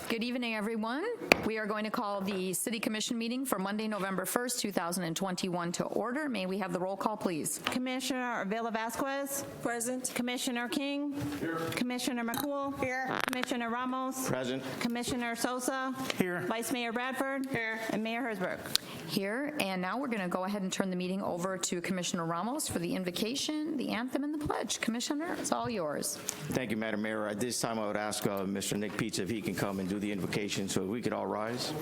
Good evening, everyone. We are going to call the City Commission meeting for Monday, November 1st, 2021 to order. May we have the roll call, please? Commissioner Avila Vasquez. Present. Commissioner King. Here. Commissioner McCool. Here. Commissioner Ramos. Present. Commissioner Sosa. Here. Vice Mayor Bradford. Here. And Mayor Herzberg. Here, and now we're going to go ahead and turn the meeting over to Commissioner Ramos for the invocation, the anthem, and the pledge. Commissioner, it's all yours. Thank you, Madam Mayor. At this time, I would ask Mr. Nick Pizza if he can come and do the invocation so we could all rise.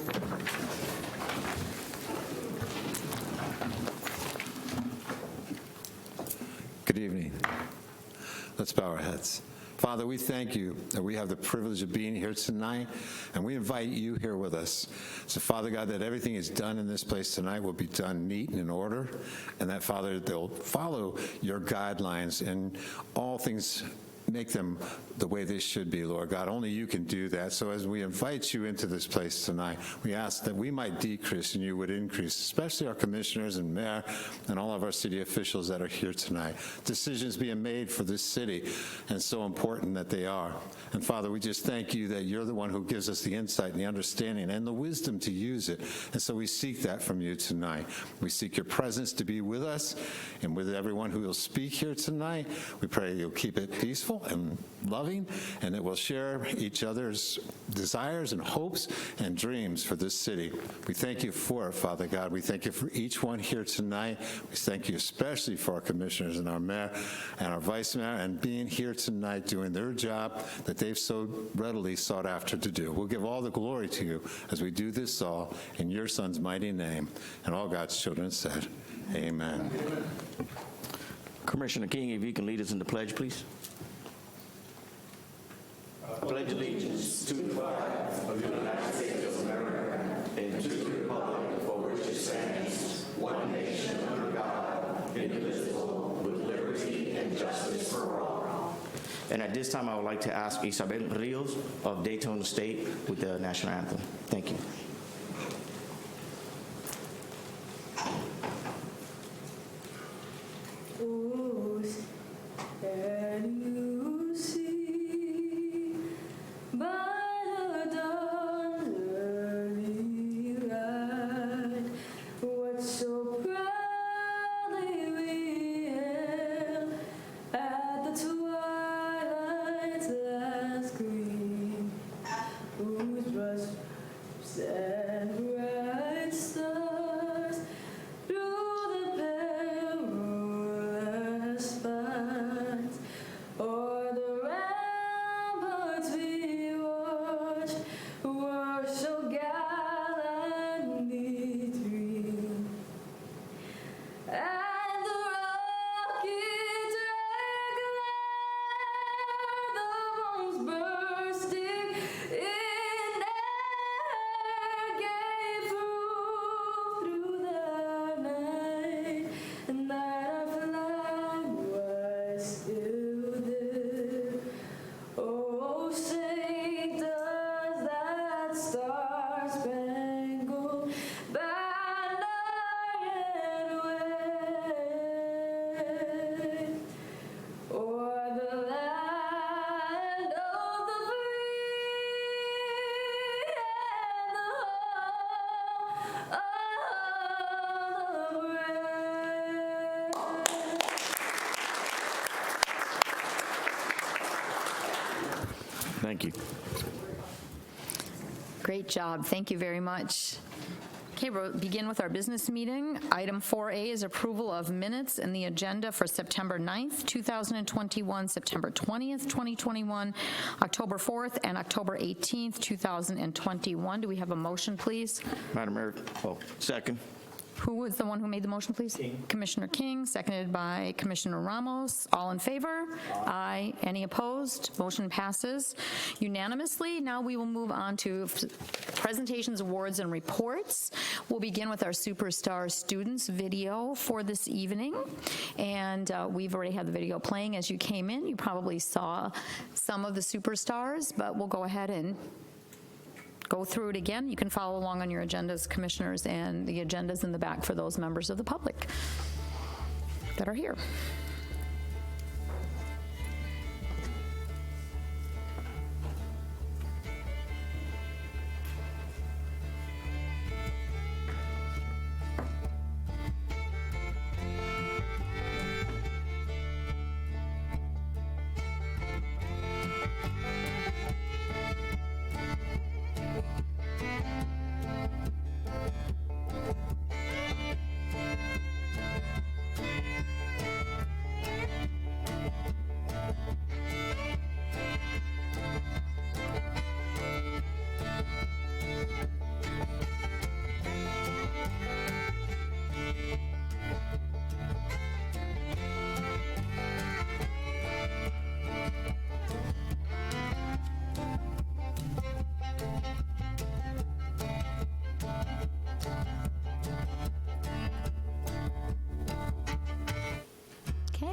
Good evening. Let's bow our heads. Father, we thank you that we have the privilege of being here tonight, and we invite you here with us. So, Father God, that everything is done in this place tonight will be done neat and in order, and that, Father, they'll follow your guidelines and all things make them the way they should be, Lord God. Only you can do that. So as we invite you into this place tonight, we ask that we might decrease and you would increase, especially our commissioners and mayor and all of our city officials that are here tonight. Decisions being made for this city, and so important that they are. And Father, we just thank you that you're the one who gives us the insight and the understanding and the wisdom to use it. And so we seek that from you tonight. We seek your presence to be with us and with everyone who will speak here tonight. We pray you'll keep it peaceful and loving, and it will share each other's desires and hopes and dreams for this city. We thank you for it, Father God. We thank you for each one here tonight. We thank you especially for our commissioners and our mayor and our vice mayor and being here tonight doing their job that they've so readily sought after to do. We'll give all the glory to you as we do this all in your Son's mighty name. And all God's children said, amen. Commissioner King, if you can lead us in the pledge, please. I pledge allegiance to the flag of the United States of America and to the republic for which it stands, one nation under God, indivisible, with liberty and justice for all. And at this time, I would like to ask Isabel Rios of Deltona State with the national anthem. Thank you. Thank you. Great job. Thank you very much. Okay, we'll begin with our business meeting. Item 4A is approval of minutes and the agenda for September 9th, 2021, September 20th, 2021, October 4th, and October 18th, 2021. Do we have a motion, please? Madam Mayor, second. Who was the one who made the motion, please? King. Commissioner King, seconded by Commissioner Ramos. All in favor? Aye. Any opposed? Motion passes unanimously. Now we will move on to presentations, awards, and reports. We'll begin with our Superstar Students video for this evening. And we've already had the video playing as you came in. You probably saw some of the superstars, but we'll go ahead and go through it again. You can follow along on your agendas, commissioners, and the agendas in the back for those members of the public that are here.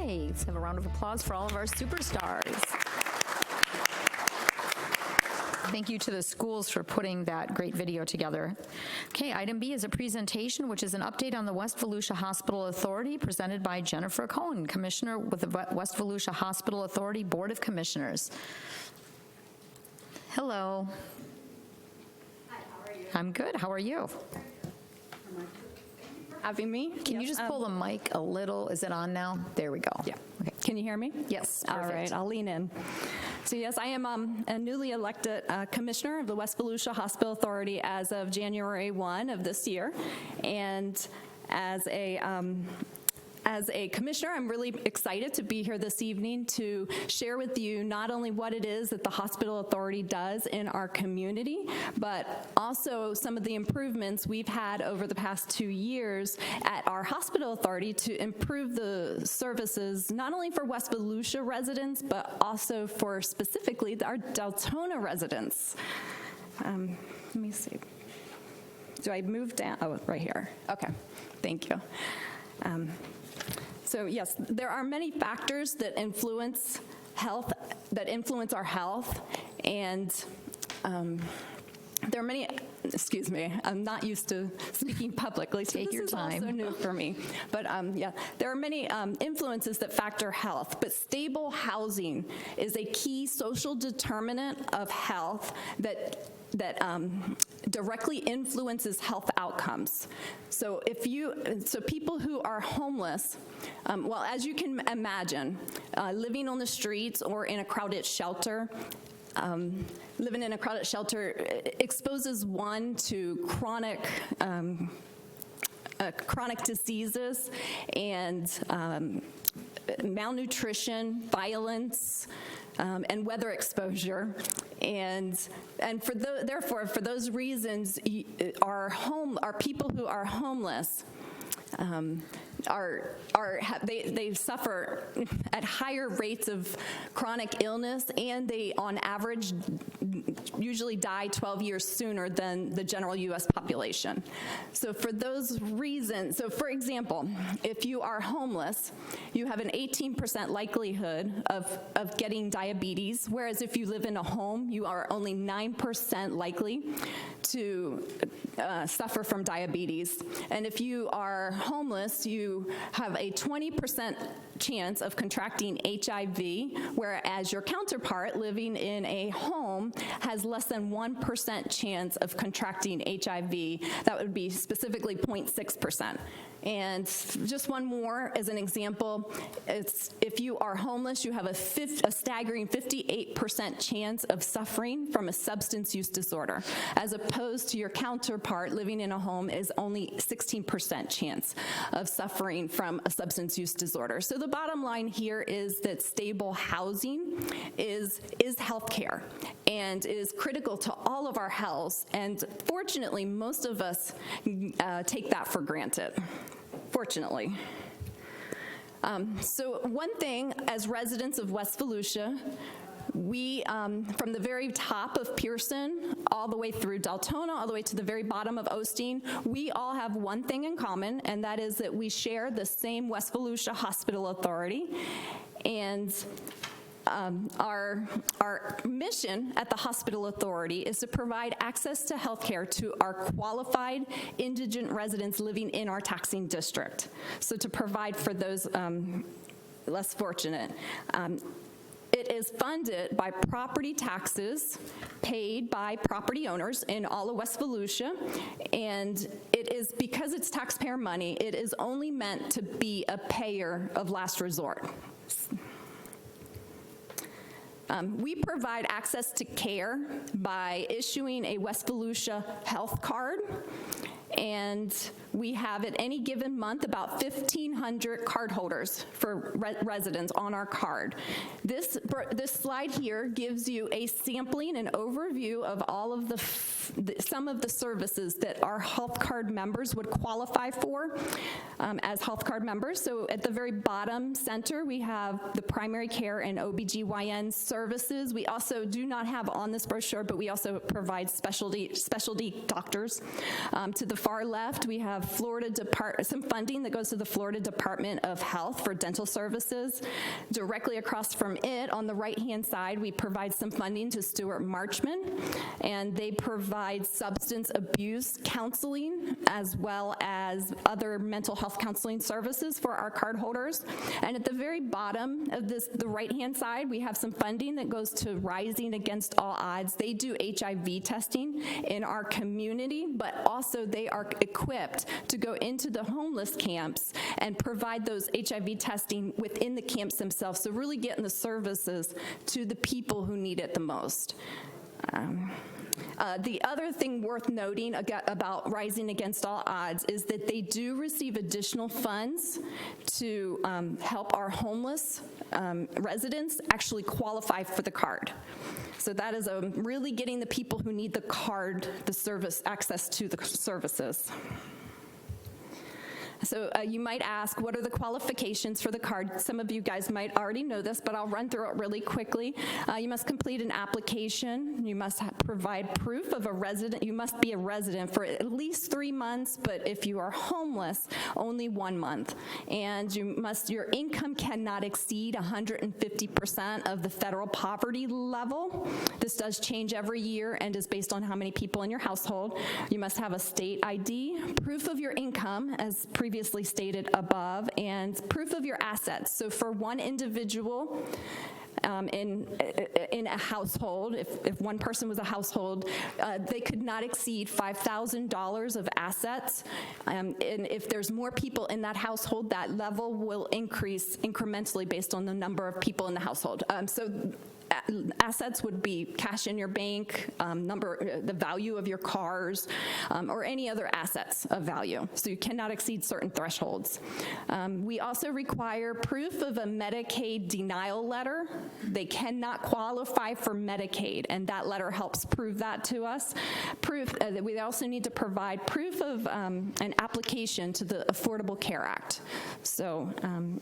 Okay, let's have a round of applause for all of our superstars. Thank you to the schools for putting that great video together. Okay, item B is a presentation, which is an update on the West Volusia Hospital Authority, presented by Jennifer Cohen, Commissioner with the West Volusia Hospital Authority Board of Commissioners. Hello. Hi, how are you? I'm good. How are you? Having me? Can you just pull the mic a little? Is it on now? There we go. Yeah. Okay. Can you hear me? Yes. All Perfect. right, I'll lean in. So yes, I am a newly elected commissioner of the West Volusia Hospital Authority as of January 1 of this year. And as a commissioner, I'm really excited to be here this evening to share with you not only what it is that the hospital authority does in our community, but also some of the improvements we've had over the past 2 years at our hospital authority to improve the services, not only for West Volusia residents, but also for specifically our Deltona residents. Let me see. Do I move down? Oh, right here. Okay, thank you. So yes, there are many factors that influence health, that influence our health, and there are many, excuse me, I'm not used to speaking publicly, so Take your time. This is also new for me. But yeah, there are many influences that factor health, but stable housing is a key social determinant of health that directly influences health outcomes. So people who are homeless, well, as you can imagine, living on the streets or in a crowded shelter, living in a crowded shelter exposes one to chronic diseases and malnutrition, violence, and weather exposure, and therefore, for those reasons, our people who are homeless they suffer at higher rates of chronic illness, and they, on average, usually die 12 years sooner than the general U.S. population. So for those reasons, so for example, if you are homeless, you have an 18% likelihood of getting diabetes, whereas if you live in a home, you are only 9% likely to suffer from diabetes. And if you are homeless, you have a 20% chance of contracting HIV, whereas your counterpart living in a home has less than 1% chance of contracting HIV. That would be specifically 0.6%. And just one more as an example, if you are homeless, you have a staggering 58% chance of suffering from a substance use disorder, as opposed to your counterpart living in a home is only 16% chance of suffering from a substance use disorder. So the bottom line here is that stable housing is healthcare and is critical to all of our health, and fortunately, most of us take that for granted. Fortunately. So one thing, as residents of West Volusia, we, from the very top of Pearson, all the way through Deltona, all the way to the very bottom of Osteen, we all have one thing in common, and that is that we share the same West Volusia Hospital Authority. And our mission at the Hospital Authority is to provide access to health care to our qualified indigent residents living in our taxing district. So to provide for those less fortunate. It is funded by property taxes paid by property owners in all of West Volusia, and it is, because it's taxpayer money, it is only meant to be a payer of last resort. We provide access to care by issuing a West Volusia health card, and we have at any given month about 1,500 cardholders for residents on our card. This slide here gives you a sampling and overview of all of some of the services that our health card members would qualify for as health card members. So at the very bottom center, we have the primary care and OBGYN services. We also do not have on this brochure, but we also provide specialty doctors. To the far left, we have some funding that goes to the Florida Department of Health for dental services. Directly across from it, on the right-hand side, we provide some funding to Stuart Marchman, and they provide substance abuse counseling as well as other mental health counseling services for our cardholders. And at the very bottom of the right-hand side, we have some funding that goes to Rising Against All Odds. They do HIV testing in our community, but also they are equipped to go into the homeless camps and provide those HIV testing within the camps themselves, so really getting the services to the people who need it the most. The other thing worth noting about Rising Against All Odds is that they do receive additional funds to help our homeless residents actually qualify for the card. So that is really getting the people who need the card, the service, access to the services. So you might ask, what are the qualifications for the card? Some of you guys might already know this, but I'll run through it really quickly. You must complete an application. You must provide proof of a resident. You must be a resident for at least 3 months, but if you are homeless, only 1 month. And your income cannot exceed 150% of the federal poverty level. This does change every year and is based on how many people in your household. You must have a state ID, proof of your income, as previously stated above, and proof of your assets. So for one individual in a household, if one person was a household, they could not exceed $5,000 of assets. And if there's more people in that household, that level will increase incrementally based on the number of people in the household. So assets would be cash in your bank, the value of your cars, or any other assets of value. So you cannot exceed certain thresholds. We also require proof of a Medicaid denial letter. They cannot qualify for Medicaid, and that letter helps prove that to us. We also need to provide proof of an application to the Affordable Care Act. So,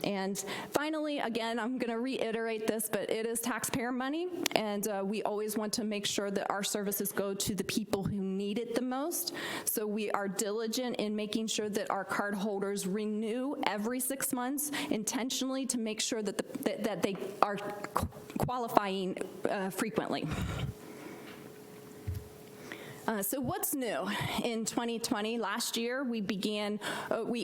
and finally, again, I'm going to reiterate this, but it is taxpayer money, and we always want to make sure that our services go to the people who need it the most. So we are diligent in making sure that our card holders renew every 6 months intentionally to make sure that that they are qualifying frequently. So what's new? In 2020, last year, we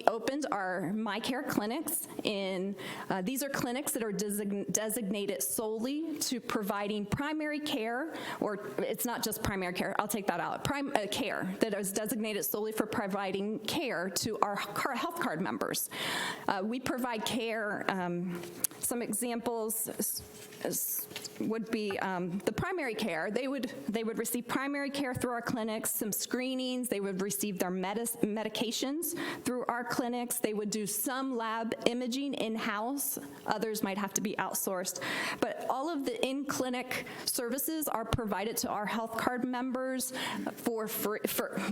opened our MyCare clinics. These are clinics that are designated solely to providing primary care, or it's not just primary care, I'll take that out, care that is designated solely for providing care to our health card members. We provide care, some examples would be the primary care. They would receive primary care through our clinics, some screenings. They would receive their medications through our clinics. They would do some lab imaging in-house. Others might have to be outsourced. But all of the in-clinic services are provided to our health card members for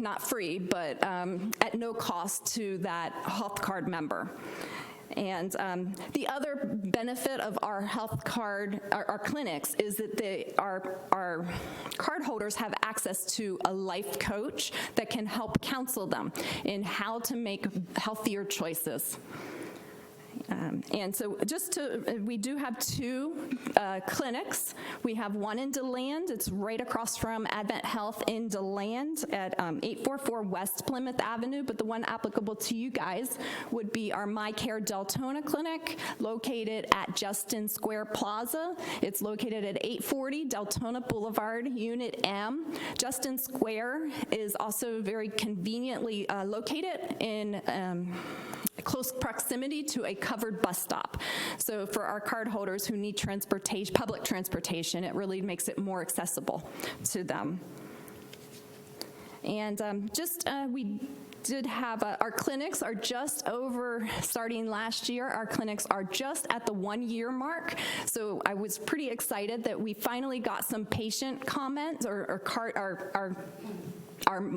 not free, but at no cost to that health card member. And the other benefit of our health card, our clinics, is that our card holders have access to a life coach that can help counsel them in how to make healthier choices. And so we do have 2 clinics. We have one in DeLand. It's right across from Advent Health in DeLand at 844 West Plymouth Avenue, but the one applicable to you guys would be our MyCare Deltona clinic, located at Justin Square Plaza. It's located at 840 Deltona Boulevard, Unit M. Justin Square is also very conveniently located in close proximity to a covered bus stop. So for our card holders who need transportation, public transportation, it really makes it more accessible to them. And we did have our clinics are just over, starting last year, our clinics are just at the 1-year mark. So I was pretty excited that we finally got some patient comments or our our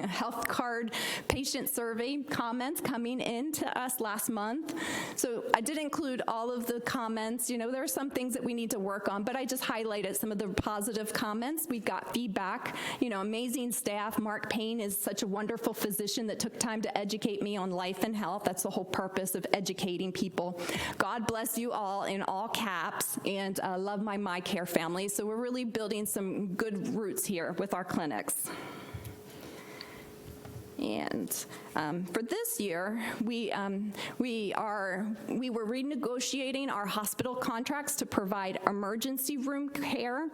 health card patient survey comments coming in to us last month. So I did include all of the comments. You know, there are some things that we need to work on, but I just highlighted some of the positive comments. We got feedback, you know, amazing staff. Mark Payne is such a wonderful physician that took time to educate me on life and health. That's the whole purpose of educating people. God bless you all in all caps, and love my MyCare family. So we're really building some good roots here with our clinics. And for this year, we were renegotiating our hospital contracts to provide emergency room care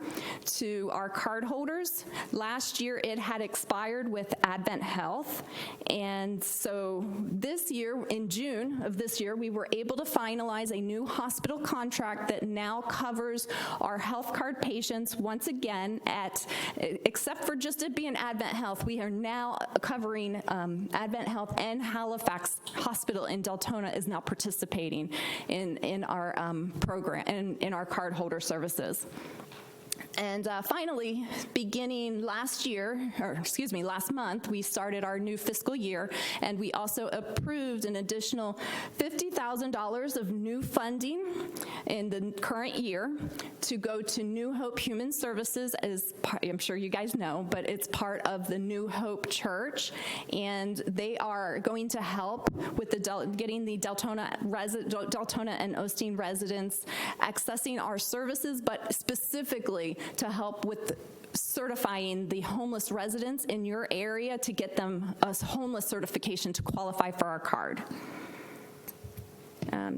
to our cardholders. Last year, it had expired with Advent Health, and so this year, in June of this year, we were able to finalize a new hospital contract that now covers our health card patients once again except for just it being Advent Health, we are now covering Advent Health and Halifax Hospital in Deltona is now participating in our program, in our cardholder services. And finally, beginning last month, we started our new fiscal year, and we also approved an additional $50,000 of new funding in the current year to go to New Hope Human Services, as I'm sure you guys know, but it's part of the New Hope Church, and they are going to help with getting the Deltona and Osteen residents accessing our services, but specifically to help with certifying the homeless residents in your area to get them a homeless certification to qualify for our card.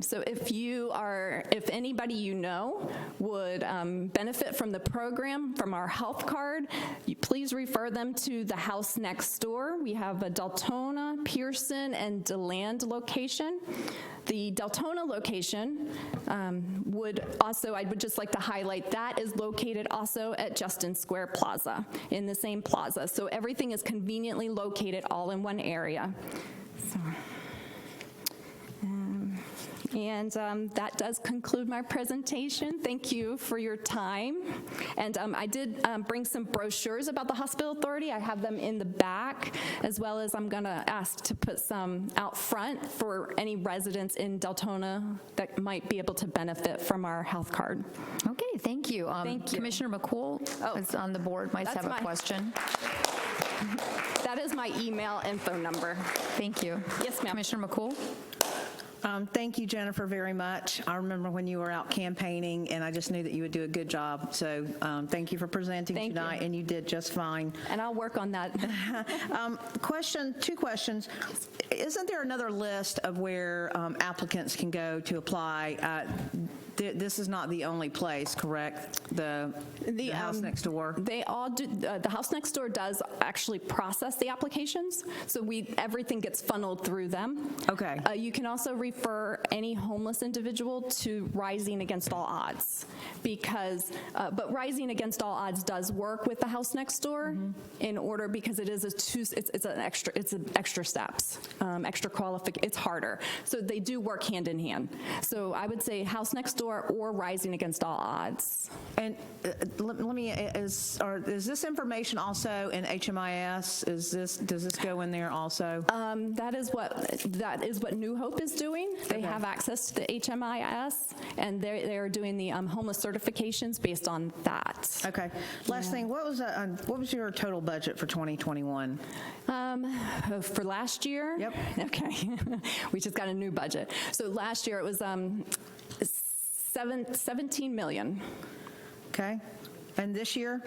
So if anybody you know would benefit from the program, from our health card, please refer them to the house next door. We have a Deltona, Pearson, and DeLand location. The Deltona location I would just like to highlight, that is located also at Justin Square Plaza, in the same plaza. So everything is conveniently located all in one area. So. And that does conclude my presentation. Thank you for your time. And I did bring some brochures about the Hospital Authority. I have them in the back, as well as I'm going to ask to put some out front for any residents in Deltona that might be able to benefit from our health card. Okay, thank you. Thank you. Commissioner McCool is on the board, might have a question. That is my email and phone number. Thank you. Yes, ma'am. Commissioner McCool? Thank you, Jennifer, very much. I remember when you were out campaigning, and I just knew that you would do a good job. So thank you for presenting tonight, and you did just fine. And I'll work on that. Two questions. Isn't there another list of where applicants can go to apply? This is not the only place, correct? The house next door? They all do. The house next door does actually process the applications, so everything gets funneled through them. Okay. You can also refer any homeless individual to Rising Against All Odds, but Rising Against All Odds does work with the house next door because it is it's extra steps, extra qualification. It's harder, so they do work hand in hand. So I would say house next door or Rising Against All Odds. And let me, is this information also in HMIS? Does this go in there also? That is what New Hope is doing. They have access to the HMIS, and they're doing the homeless certifications based on that. Okay. Last thing, what was your total budget for 2021? For last year? Yep. Okay. We just got a new budget. So last year it was 17 million. Okay. And this year?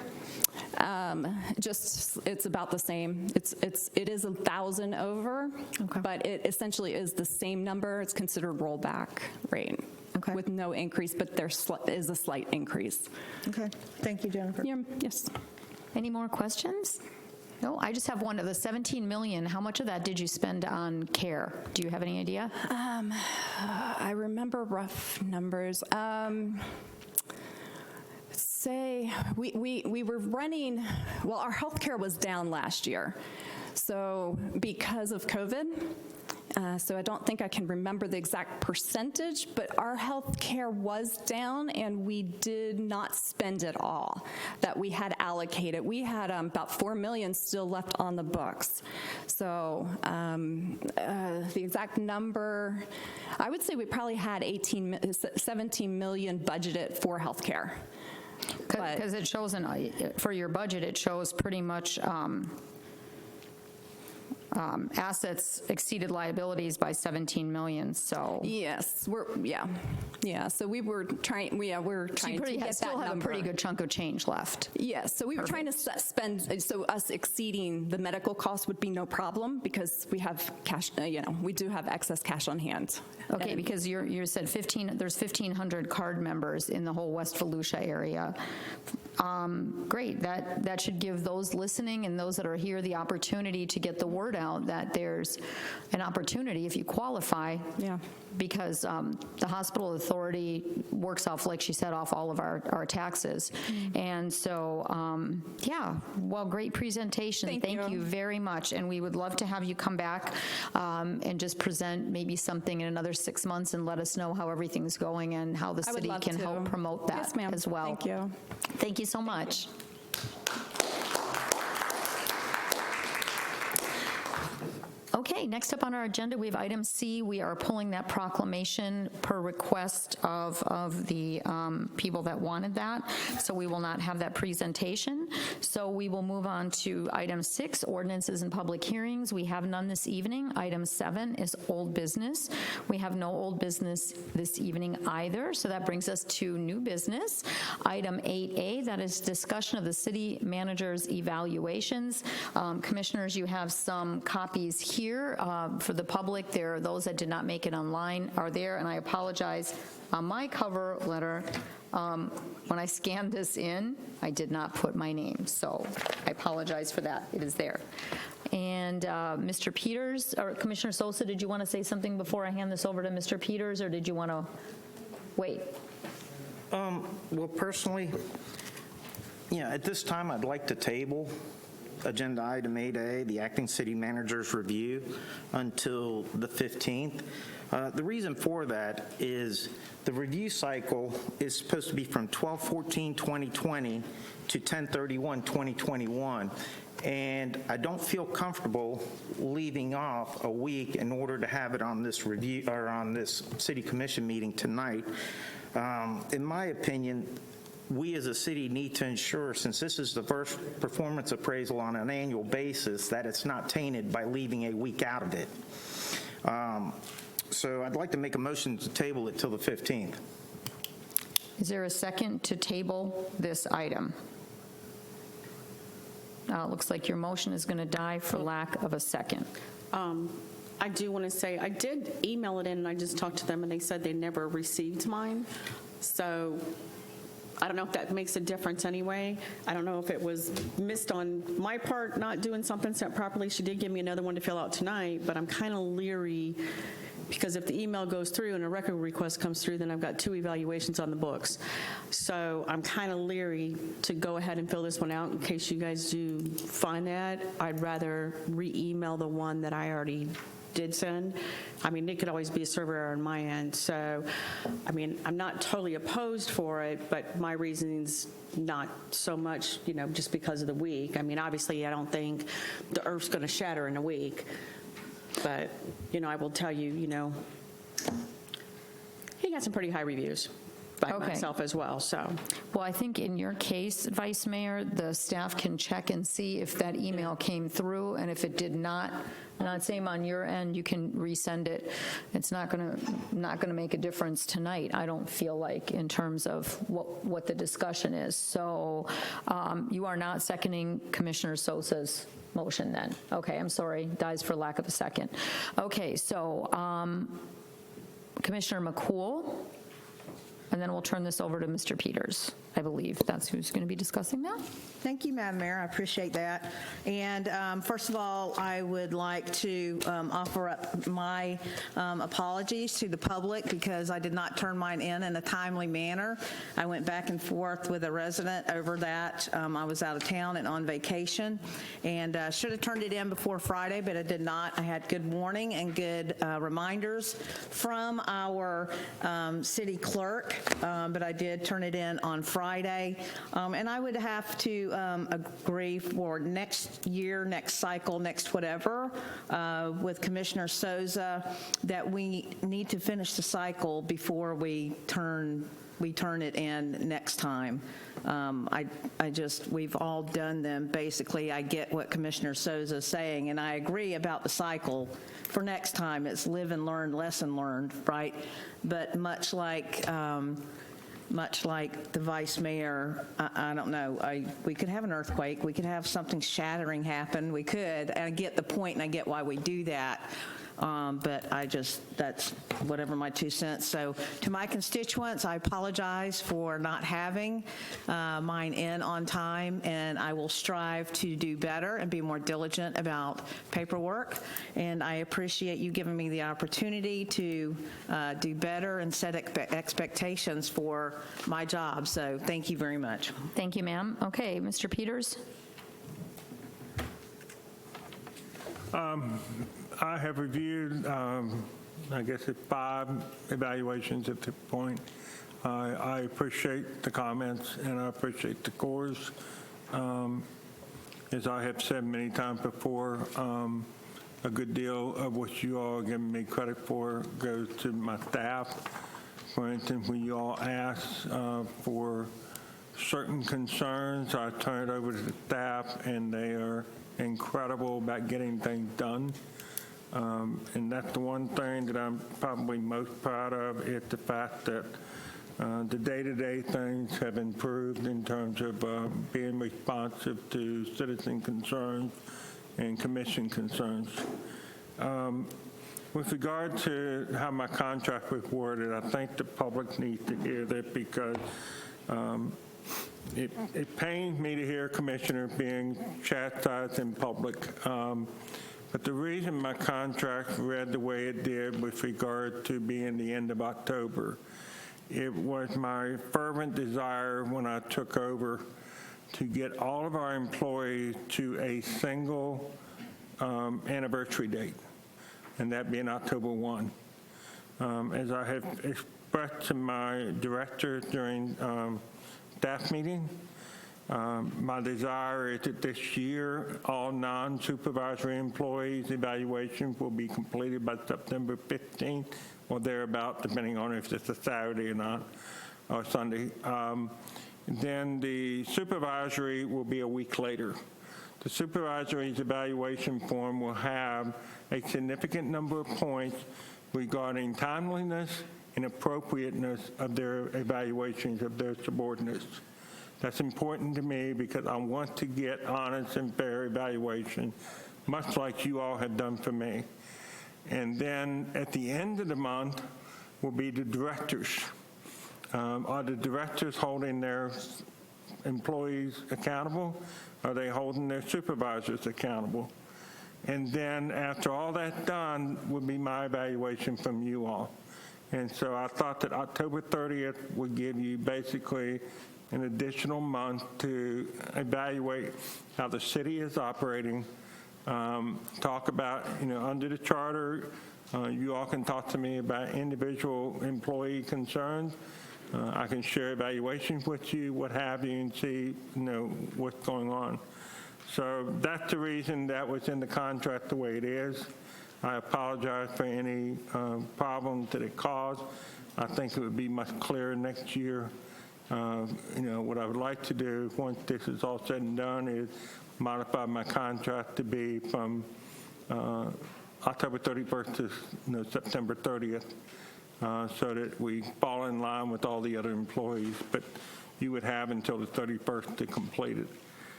It's about the same. It is 1,000 over, but it essentially is the same number. It's considered rollback rate. Okay. With no increase, but there is a slight increase. Okay. Thank you, Jennifer. Yeah, yes. Any more questions? No, I just have one. Of the 17 million, how much of that did you spend on care? Do you have any idea? I remember rough numbers. Say we were running, well, our healthcare was down last year. So because of COVID, So I don't think I can remember the exact percentage, but our health care was down, and we did not spend it all that we had allocated. We had about $4 million still left on the books. So the exact number, I would say we probably had 17 million budgeted for health care. Because it shows, for your budget, it shows pretty much assets exceeded liabilities by 17 million, so. Yes, so we were trying, we're trying to get that still have number. a pretty good chunk of change left. Yes, so we were trying to spend, so us exceeding the medical costs would be no problem because we have cash, we do have excess cash on hand. Okay, because you said there's 1,500 card members in the whole West Volusia area. Great, that should give those listening and those that are here the opportunity to get the word out that there's an opportunity if you qualify. Yeah. Because the hospital authority works off, like she said, off all of our taxes. And so, well, great presentation. Thank you very much. And we would love to have you come back and just present maybe something in another 6 months and let us know how everything's going and how the city can help promote that Yes, ma'am. as well. Thank you. Thank you so much. Okay, next up on our agenda, we have item C. We are pulling that proclamation per request of the people that wanted that, so we will not have that presentation. So we will move on to item 6, ordinances and public hearings. We have none this evening. Item 7 is old business. We have no old business this evening either, so that brings us to new business. Item 8A, that is discussion of the city manager's evaluations. Commissioners, you have some copies here for the public. There are those that did not make it online are there, and I apologize. On my cover letter, when I scanned this in, I did not put my name, so I apologize for that. It is there. And Mr. Peters, or Commissioner Sosa, did you want to say something before I hand this over to Mr. Peters, or did you want to wait? Well, personally, at this time, I'd like to table agenda item 8A, the acting city manager's review, until the 15th. The reason for that is the review cycle is supposed to be from 12/14/2020 to 10/31/2021. And I don't feel comfortable leaving off a week in order to have it on this review or on this city commission meeting tonight. In my opinion, we as a city need to ensure, since this is the first performance appraisal on an annual basis, that it's not tainted by leaving a week out of it. So I'd like to make a motion to table it till the 15th. Is there a second to table this item? It looks like your motion is going to die for lack of a second. I do want to say, I did email it in, and I just talked to them, and they said they never received mine. So I don't know if that makes a difference anyway. I don't know if it was missed on my part, not doing something set properly. She did give me another one to fill out tonight, but I'm kind of leery because if the email goes through and a record request comes through, then I've got 2 evaluations on the books. So I'm kind of leery to go ahead and fill this one out in case you guys do find that. I'd rather re-email the one that I already did send. I mean, it could always be a server error on my end. So, I mean, I'm not totally opposed for it, but my reasoning's not so much, just because of the week. I mean, obviously, I don't think the earth's going to shatter in a week. But, I will tell you, he got some pretty high reviews by myself as well, so. Well, I think in your case, Vice Mayor, the staff can check and see if that email came through, and if it did not, same on your end, you can resend it. It's not going to make a difference tonight, I don't feel like, in terms of what the discussion is. So you are not seconding Commissioner Sosa's motion then? Okay, I'm sorry, dies for lack of a second. Okay, so Commissioner McCool? and then we'll turn this over to Mr. Peters. I believe that's who's going to be discussing that. Thank you, Madam Mayor. I appreciate that. And first of all, I would like to offer up my apologies to the public because I did not turn mine in a timely manner. I went back and forth with a resident over that. I was out of town and on vacation, and should have turned it in before Friday, but I did not. I had good warning and good reminders from our city clerk, but I did turn it in on Friday. And I would have to agree for next year, next cycle, next whatever, with Commissioner Souza, that we need to finish the cycle before we turn it in next time. We've all done them. Basically, I get what Commissioner Souza is saying, and I agree about the cycle for next time. It's live and learn, lesson learned, right? But much like the vice mayor, I don't know, we could have an earthquake, we could have something shattering happen, we could. I get the point, and I get why we do that. But that's whatever my 2 cents. So to my constituents, I apologize for not having mine in on time, and I will strive to do better and be more diligent about paperwork. And I appreciate you giving me the opportunity to do better and set expectations for my job. So thank you very much. Thank you, ma'am. Okay, Mr. Peters? I have reviewed, I guess it's 5 evaluations at this point. I appreciate the comments and I appreciate the cores. As I have said many times before, a good deal of what you all are giving me credit for goes to my staff. For instance, when you all ask for certain concerns, I turn it over to the staff and they are incredible about getting things done. And that's the one thing that I'm probably most proud of is the fact that the day-to-day things have improved in terms of being responsive to citizen concerns and commission concerns. With regard to how my contract was worded, I think the public needs to hear that because it pains me to hear a commissioner being chastised in public. But the reason my contract read the way it did with regard to being the end of October, it was my fervent desire when I took over to get all of our employees to a single anniversary date, and that being October 1. As I have expressed to my director during staff meeting, my desire is that this year, all non-supervisory employees' evaluations will be completed by September 15th or thereabout, depending on if it's a Saturday or not, or Sunday. Then the supervisory will be a week later. The supervisory's evaluation form will have a significant number of points regarding timeliness and appropriateness of their evaluations of their subordinates. That's important to me because I want to get honest and fair evaluation, much like you all have done for me. And then at the end of the month will be the directors. Are the directors holding their employees accountable? Are they holding their supervisors accountable? And then after all that's done will be my evaluation from you all. And so I thought that October 30th would give you basically an additional month to evaluate how the city is operating, talk about, under the charter, you all can talk to me about individual employee concerns. I can share evaluations with you, what have you, and see, what's going on. So that's the reason that was in the contract the way it is. I apologize for any problems that it caused. I think it would be much clearer next year. What I would like to do once this is all said and done is modify my contract to be from October 31st to September 30th so that we fall in line with all the other employees, but you would have until the 31st to complete it.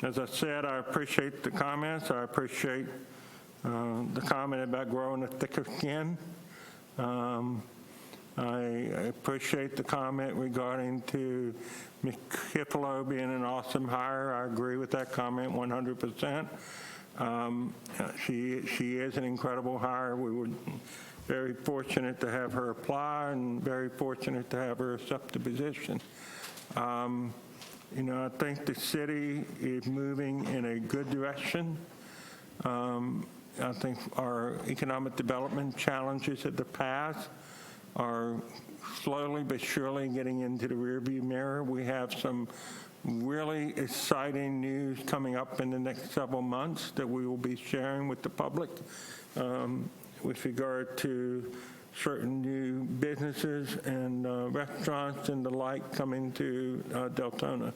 As I said, I appreciate the comments. I appreciate the comment about growing a thicker skin. I appreciate the comment regarding to Ms. Kifalo being an awesome hire. I agree with that comment 100%. She is an incredible hire. We were very fortunate to have her apply and very fortunate to have her accept the position. I think the city is moving in a good direction. I think our economic development challenges of the past are slowly but surely getting into the rearview mirror. We have some really exciting news coming up in the next several months that we will be sharing with the public with regard to certain new businesses and restaurants and the like coming to Deltona.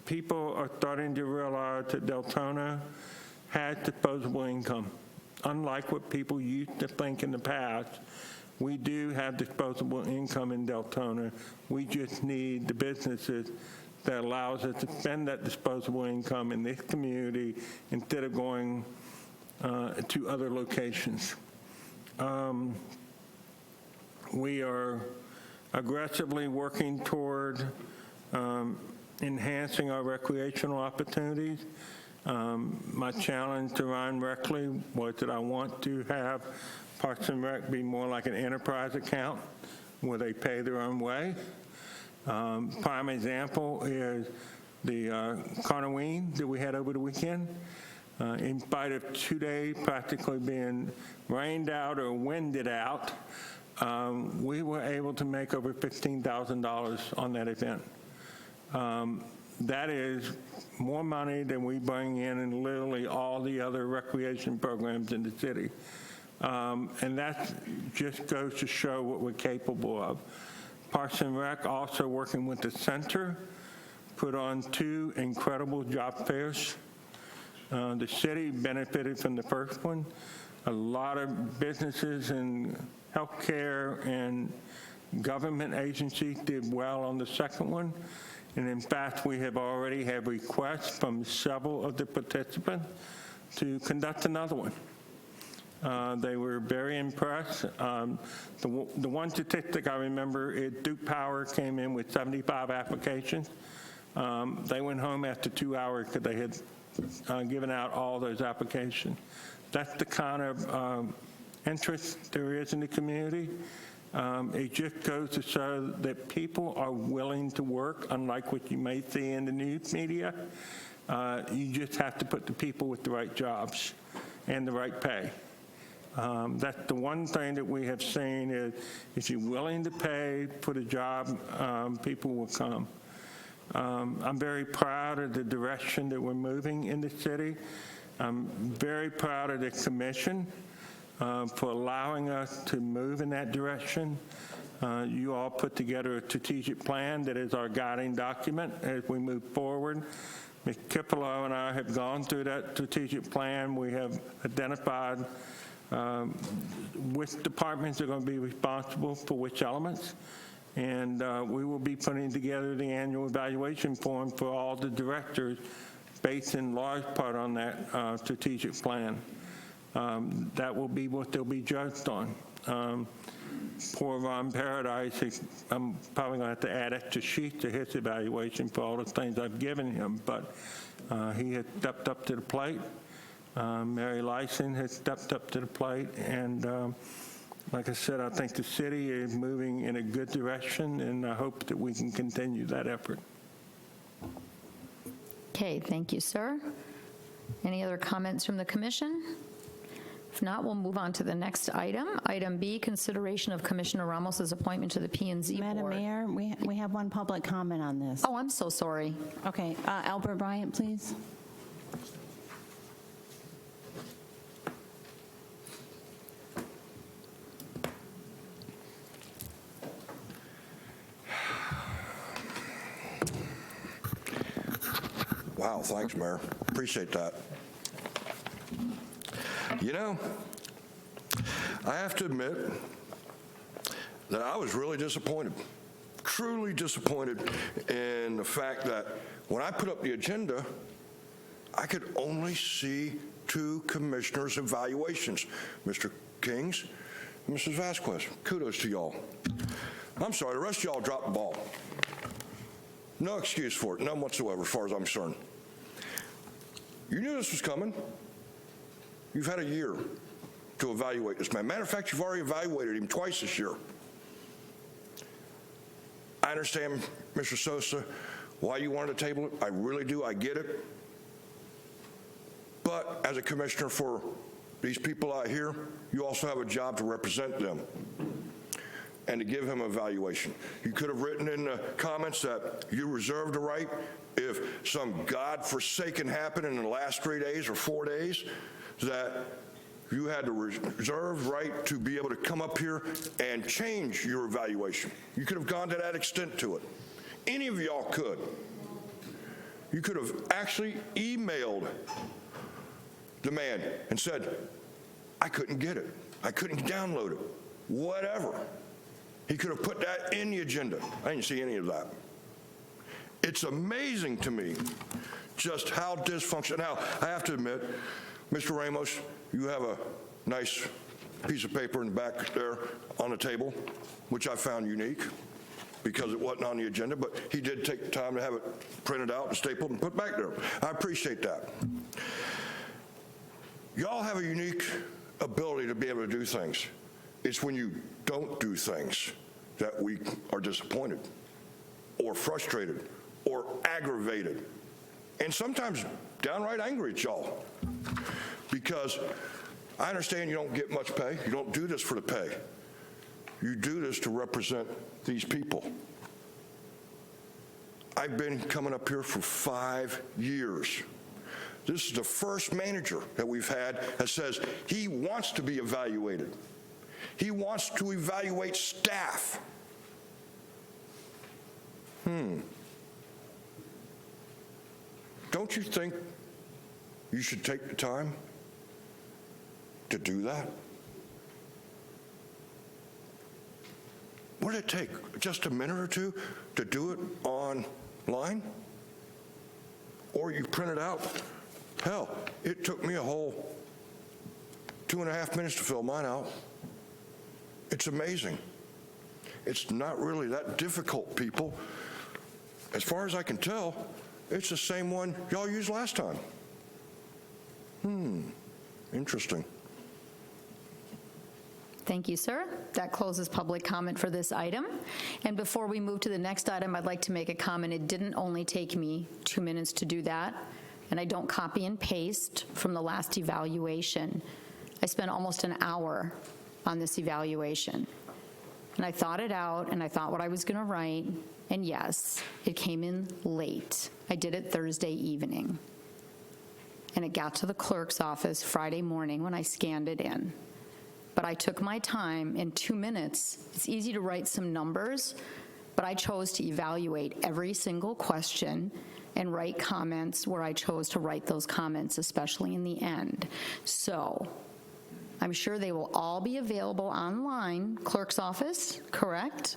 People are starting to realize that Deltona has disposable income. Unlike what people used to think in the past, we do have disposable income in Deltona. We just need the businesses that allows us to spend that disposable income in this community instead of going to other locations. We are aggressively working toward enhancing our recreational opportunities. My challenge to Ryan Reckley was that I want to have Parks and Rec be more like an enterprise account where they pay their own way. Prime example is the Carnoween that we had over the weekend. In spite of 2 days practically being rained out or winded out, we were able to make over $15,000 on that event. That is more money than we bring in literally all the other recreation programs in the city. And that just goes to show what we're capable of. Parks and Rec, also working with the center, put on 2 incredible job fairs. The city benefited from the first one. A lot of businesses and healthcare and government agencies did well on the second one. And in fact, we have already had requests from several of the participants to conduct another one. They were very impressed. The one statistic I remember is Duke Power came in with 75 applications. They went home after 2 hours because they had given out all those applications. That's the kind of interest there is in the community. It just goes to show that people are willing to work, unlike what you may see in the news media. You just have to put the people with the right jobs and the right pay. That's the one thing that we have seen is if you're willing to pay for the job, people will come. I'm very proud of the direction that we're moving in the city. I'm very proud of the commission for allowing us to move in that direction. You all put together a strategic plan that is our guiding document as we move forward. Ms. Kifalo and I have gone through that strategic plan. We have identified which departments are going to be responsible for which elements. And we will be putting together the annual evaluation form for all the directors based in large part on that strategic plan. That will be what they'll be judged on. Poor Ron Paradise, I'm probably going to have to add extra sheets to his evaluation for all the things I've given him, but he has stepped up to the plate. Mary Lyson has stepped up to the plate, and like I said, I think the city is moving in a good direction, and I hope that we can continue that effort. Okay, thank you, sir. Any other comments from the commission? If not, we'll move on to the next item. Item B, consideration of Commissioner Ramos's appointment to the P&Z Board. Madam Mayor, we have one public comment on this. Oh, I'm so sorry. Okay, Albert Bryant, please. Wow, thanks, Mayor. Appreciate that. You know, I have to admit that I was really disappointed, truly disappointed in the fact that when I put up the agenda, I could only see 2 commissioners' evaluations, Mr. King's Mrs. Vasquez, kudos to y'all. I'm sorry, the rest of y'all dropped the ball. No excuse for it, none whatsoever, as far as I'm concerned. You knew this was coming. You've had a year to evaluate this man. Matter of fact, you've already evaluated him twice this year. I understand, Mr. Sosa, why you wanted to table it. I really do. I get it. But as a commissioner for these people out here, you also have a job to represent them and to give him an evaluation. You could have written in the comments that you reserve the right if some godforsaken happened in the last 3 days or 4 days, that you had the reserved right to be able to come up here and change your evaluation. You could have gone to that extent to it. Any of y'all could. You could have actually emailed the man and said, I couldn't get it. I couldn't download it. Whatever. He could have put that in the agenda. I didn't see any of that. It's amazing to me just how dysfunctional. Now, I have to admit, Mr. Ramos, you have a nice piece of paper in the back there on the table, which I found unique because it wasn't on the agenda, but he did take the time to have it printed out and stapled and put back there. I appreciate that. Y'all have a unique ability to be able to do things. It's when you don't do things that we are disappointed or frustrated or aggravated and sometimes downright angry at y'all, because I understand you don't get much pay. You don't do this for the pay. You do this to represent these people. I've been coming up here for 5 years. This is the first manager that we've had that says he wants to be evaluated. He wants to evaluate staff. Don't you think you should take the time to do that? What did it take? Just a minute or two to do it online? Or you print it out? Hell, it took me a whole 2.5 minutes to fill mine out. It's amazing. It's not really that difficult, people. As far as I can tell, it's the same one y'all used last time. Interesting. Thank you, sir. That closes public comment for this item. And before we move to the next item, I'd like to make a comment. It didn't only take me 2 minutes to do that, and I don't copy and paste from the last evaluation. I spent almost an hour on this evaluation. And I thought it out, and I thought what I was going to write, and yes, it came in late. I did it Thursday evening. And it got to the clerk's office Friday morning when I scanned it in. But I took my time in 2 minutes. It's easy to write some numbers, but I chose to evaluate every single question and write comments where I chose to write those comments, especially in the end. So I'm sure they will all be available online, clerk's office, correct?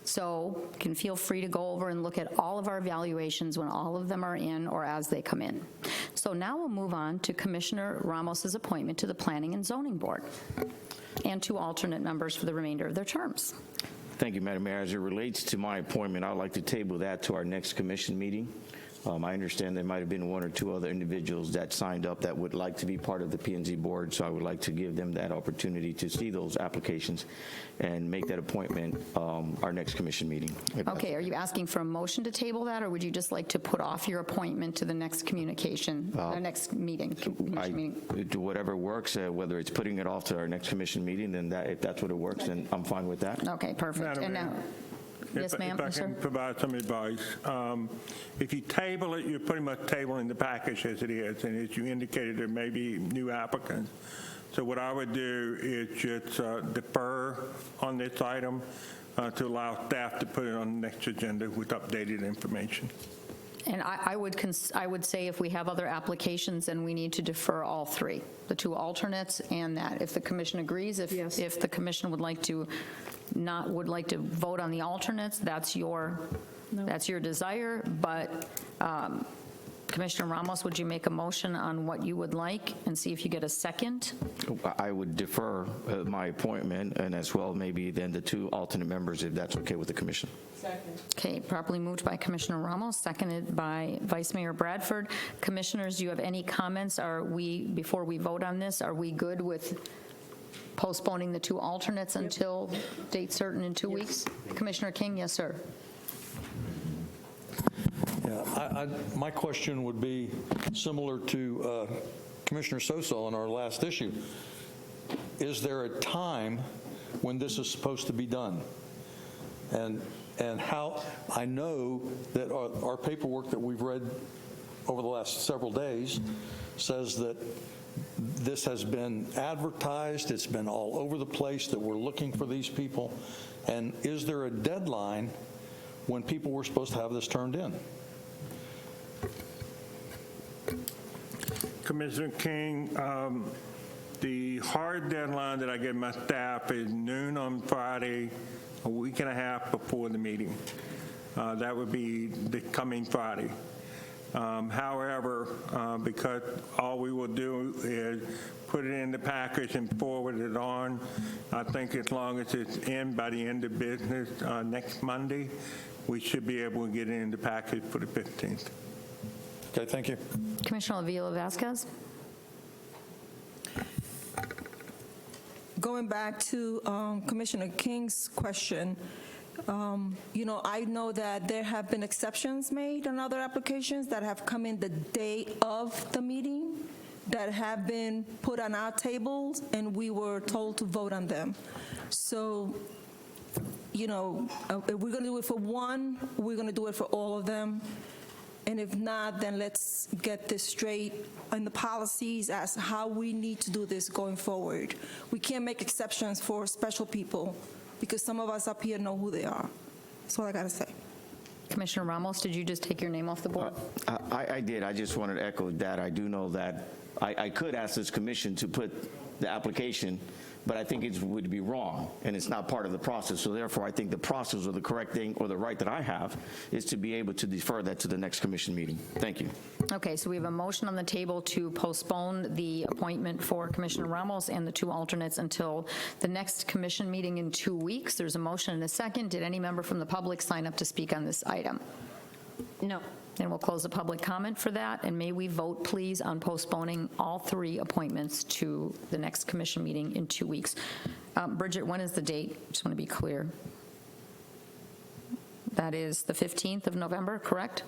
So you can feel free to go over and look at all of our evaluations when all of them are in or as they come in. So now we'll move on to Commissioner Ramos's appointment to the Planning and Zoning Board and 2 alternate members for the remainder of their terms. Thank you, Madam Mayor. As it relates to my appointment, I'd like to table that to our next commission meeting. I understand there might have been 1 or 2 other individuals that signed up that would like to be part of the P&Z board, so I would like to give them that opportunity to see those applications and make that appointment our next commission meeting. Okay, are you asking for a motion to table that, or would you just like to put off your appointment to the next communication, next meeting? Whatever works, whether it's putting it off to our next commission meeting, then if that's what it works, then I'm fine with that. Okay, perfect. Madam And now, Mayor, yes, ma'am, If I sir? can provide some advice. If you table it, you're pretty much tabling the package as it is, and as you indicated, there may be new applicants. So what I would do is just defer on this item to allow staff to put it on the next agenda with updated information. And I would say if we have other applications, then we need to defer all 3, the 2 alternates and that. If the commission agrees, if the commission would like to vote on the alternates, that's your desire. But Commissioner Ramos, would you make a motion on what you would like and see if you get a second? I would defer my appointment, and as well maybe then the 2 alternate members, if that's okay with the commission. Okay, properly moved by Commissioner Ramos, seconded by Vice Mayor Bradford. Commissioners, do you have any comments? Before we vote on this, are we good with postponing the 2 alternates until date certain in 2 weeks? Commissioner King, yes, sir. Yeah, my question would be similar to Commissioner Sosa on our last issue. Is there a time when this is supposed to be done? And how, I know that our paperwork that we've read over the last several days says that this has been advertised, it's been all over the place, that we're looking for these people. And is there a deadline when people were supposed to have this turned in? Commissioner King, the hard deadline that I give my staff is noon on Friday, a week and a half before the meeting. That would be the coming Friday. However, because all we will do is put it in the package and forward it on, I think as long as it's in by the end of business next Monday, we should be able to get it in the package for the 15th. Okay, thank you. Commissioner Avila Vasquez. Going back to Commissioner King's question, I know that there have been exceptions made on other applications that have come in the day of the meeting that have been put on our tables, and we were told to vote on them. So, if we're going to do it for one, we're going to do it for all of them. And if not, then let's get this straight in the policies as how we need to do this going forward. We can't make exceptions for special people because some of us up here know who they are. That's all I got to say. Commissioner Ramos, did you just take your name off the board? I did. I just wanted to echo that. I do know that I could ask this commission to put the application, but I think it would be wrong, and it's not part of the process. So therefore, I think the process or the correct thing or the right that I have is to be able to defer that to the next commission meeting. Thank you. Okay, so we have a motion on the table to postpone the appointment for Commissioner Ramos and the 2 alternates until the next commission meeting in 2 weeks. There's a motion and a second. Did any member from the public sign up to speak on this item? No. And we'll close the public comment for that. And may we vote, please, on postponing all 3 appointments to the next commission meeting in 2 weeks. Bridget, when is the date? Just want to be clear. That is the 15th of November, correct?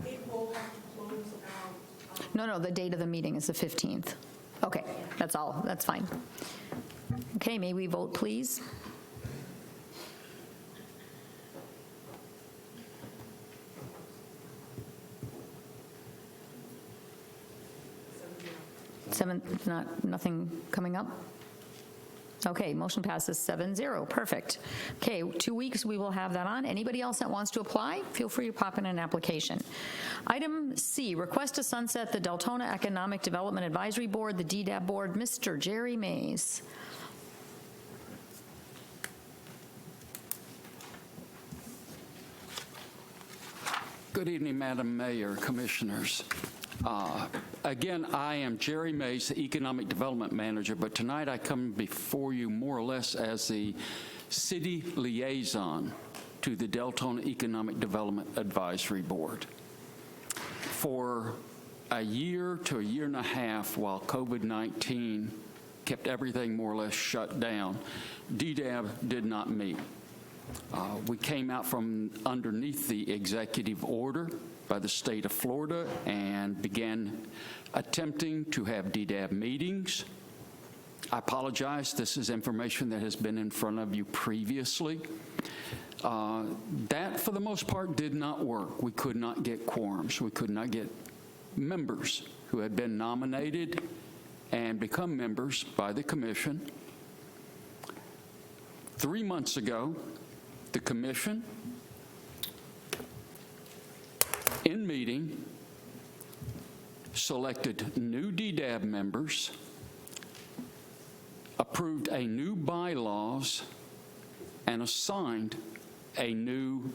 It will have to close out. No, the date of the meeting is the 15th. Okay, that's all. That's fine. Okay, may we vote, please? Nothing coming up? Okay, motion passes 7-0. Perfect. Okay, 2 weeks we will have that on. Anybody else that wants to apply, feel free to pop in an application. Item C, request to sunset the Deltona Economic Development Advisory Board, the DDAB Board. Mr. Jerry Mays. Good evening, Madam Mayor, Commissioners. Again, I am Jerry Mays, the Economic Development Manager, but tonight I come before you more or less as the city liaison to the Deltona Economic Development Advisory Board. For a year to a year and a half, while COVID-19 kept everything more or less shut down, DDAB did not meet. We came out from underneath the executive order by the state of Florida and began attempting to have DDAB meetings. I apologize, this is information that has been in front of you previously. That, for the most part, did not work. We could not get quorums. We could not get members who had been nominated and become members by the commission. 3 months ago, the commission, in meeting, selected new DDAB members, approved a new bylaws, and assigned a new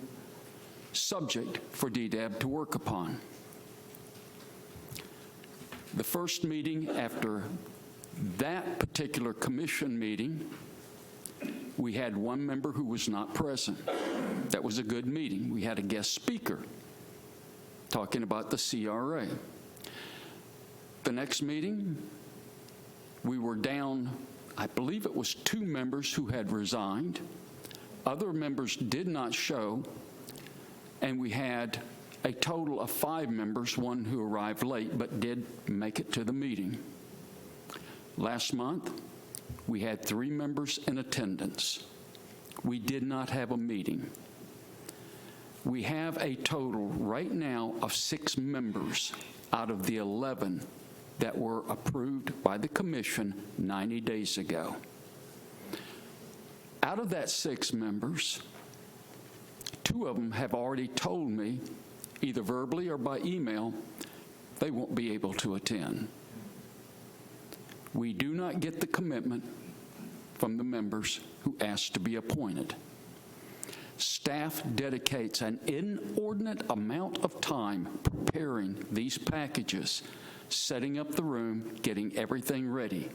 subject for DDAB to work upon. The first meeting after that particular commission meeting, we had one member who was not present. That was a good meeting. We had a guest speaker talking about the CRA. The next meeting, we were down, I believe it was 2 members who had resigned. Other members did not show, and we had a total of 5 members, one who arrived late but did make it to the meeting. Last month, we had 3 members in attendance. We did not have a meeting. We have a total right now of 6 members out of the 11 that were approved by the commission 90 days ago. Out of that 6 members, 2 of them have already told me, either verbally or by email, they won't be able to attend. We do not get the commitment from the members who asked to be appointed. Staff dedicates an inordinate amount of time preparing these packages, setting up the room, getting everything ready.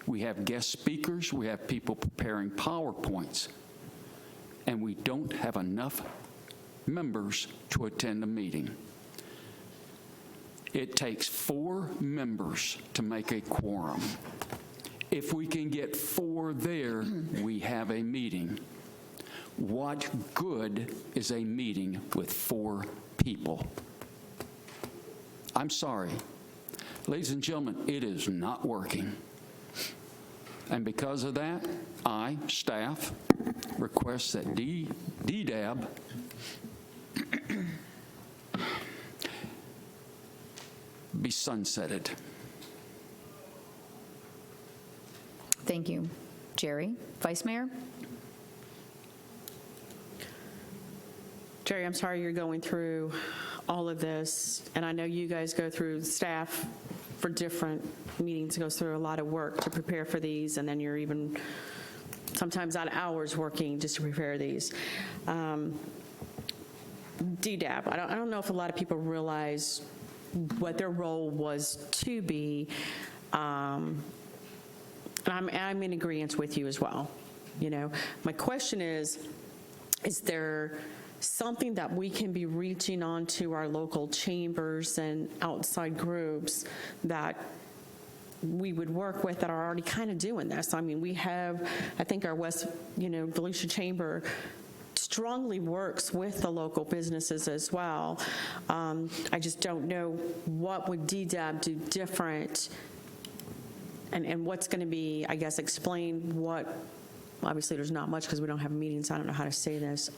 We have guest speakers, we have people preparing PowerPoints, and we don't have enough members to attend a meeting. It takes 4 members to make a quorum. If we can get 4 there, we have a meeting. What good is a meeting with 4 people? I'm sorry. Ladies and gentlemen, it is not working. And because of that, I, staff, request that DDAB be sunsetted. Thank you. Jerry, Vice Mayor? Jerry, I'm sorry you're going through all of this, and I know you guys go through, staff for different meetings goes through a lot of work to prepare for these, and then you're even sometimes out of hours working just to prepare these. DDAB, I don't know if a lot of people realize what their role was to be, and I'm in agreement with you as well. You know, my question is there something that we can be reaching on to our local chambers and outside groups that we would work with that are already kind of doing this? I mean, we have, I think our West, Volusia Chamber strongly works with the local businesses as well. I just don't know what would DDAB do different, and what's going to be, I guess, explain what, obviously there's not much because we don't have meetings, I don't know how to say this.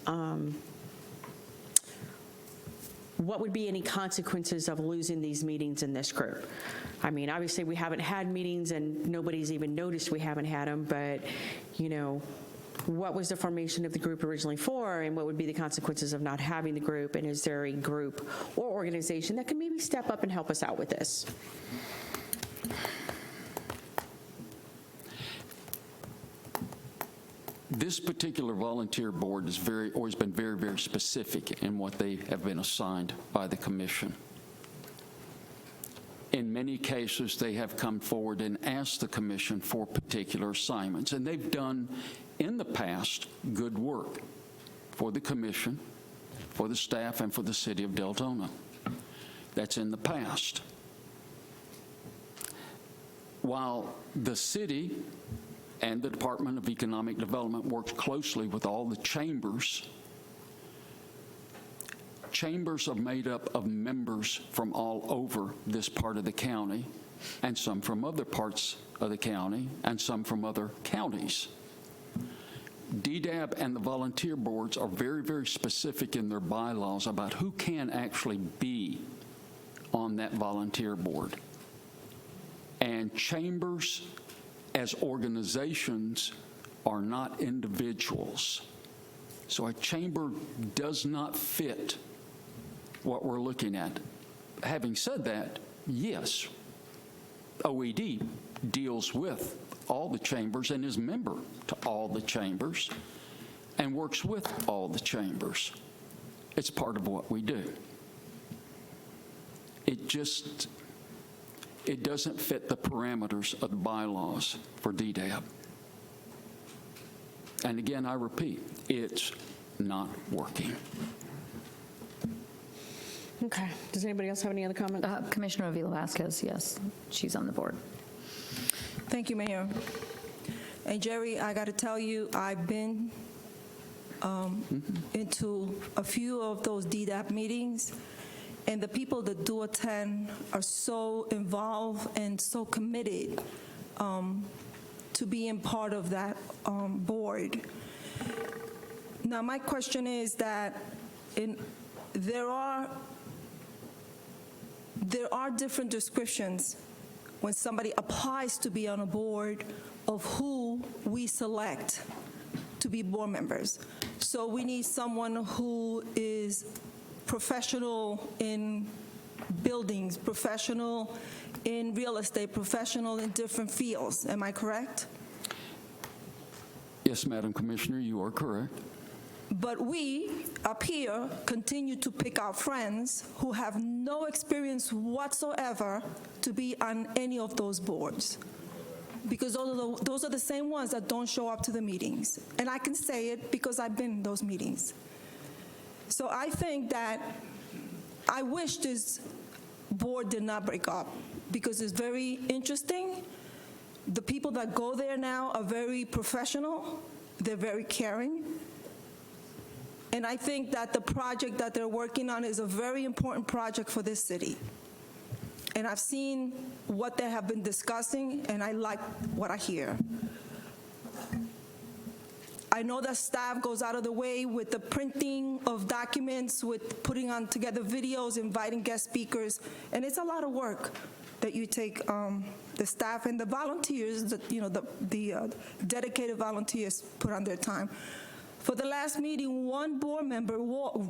What would be any consequences of losing these meetings in this group? I mean, obviously we haven't had meetings and nobody's even noticed we haven't had them, but, what was the formation of the group originally for, and what would be the consequences of not having the group, and is there a group or organization that can maybe step up and help us out with this? This particular volunteer board is always been very, very specific in what they have been assigned by the commission. In many cases, they have come forward and asked the commission for particular assignments, and they've done, in the past, good work for the commission, for the staff, and for the city of Deltona. That's in the past. While the city and the Department of Economic Development works closely with all the chambers, chambers are made up of members from all over this part of the county, and some from other parts of the county, and some from other counties. DDAB and the volunteer boards are very, very specific in their bylaws about who can actually be on that volunteer board. And chambers as organizations are not individuals. So a chamber does not fit what we're looking at. Having said that, yes, OED deals with all the chambers and is member to all the chambers and works with all the chambers. It's part of what we do. It doesn't fit the parameters of the bylaws for DDAB. And again, I repeat, it's not working. Okay. Does anybody else have any other comments? Commissioner Avila Vasquez, yes, she's on the board. Thank you, Mayor. And Jerry, I got to tell you, I've been into a few of those DDAP meetings, and the people that do attend are so involved and so committed to being part of that board. Now, my question is that there are different descriptions when somebody applies to be on a board of who we select to be board members. So we need someone who is professional in buildings, professional in real estate, professional in different fields. Am I correct? Yes, Madam Commissioner, you are correct. But we up here continue to pick our friends who have no experience whatsoever to be on any of those boards. Because those are the same ones that don't show up to the meetings. And I can say it because I've been in those meetings. So I think that I wish this board did not break up because it's very interesting. The people that go there now are very professional. They're very caring. And I think that the project that they're working on is a very important project for this city. And I've seen what they have been discussing, and I like what I hear. I know that staff goes out of the way with the printing of documents, with putting on together videos, inviting guest speakers, and it's a lot of work that you take the staff and the volunteers, the dedicated volunteers put on their time. For the last meeting, one board member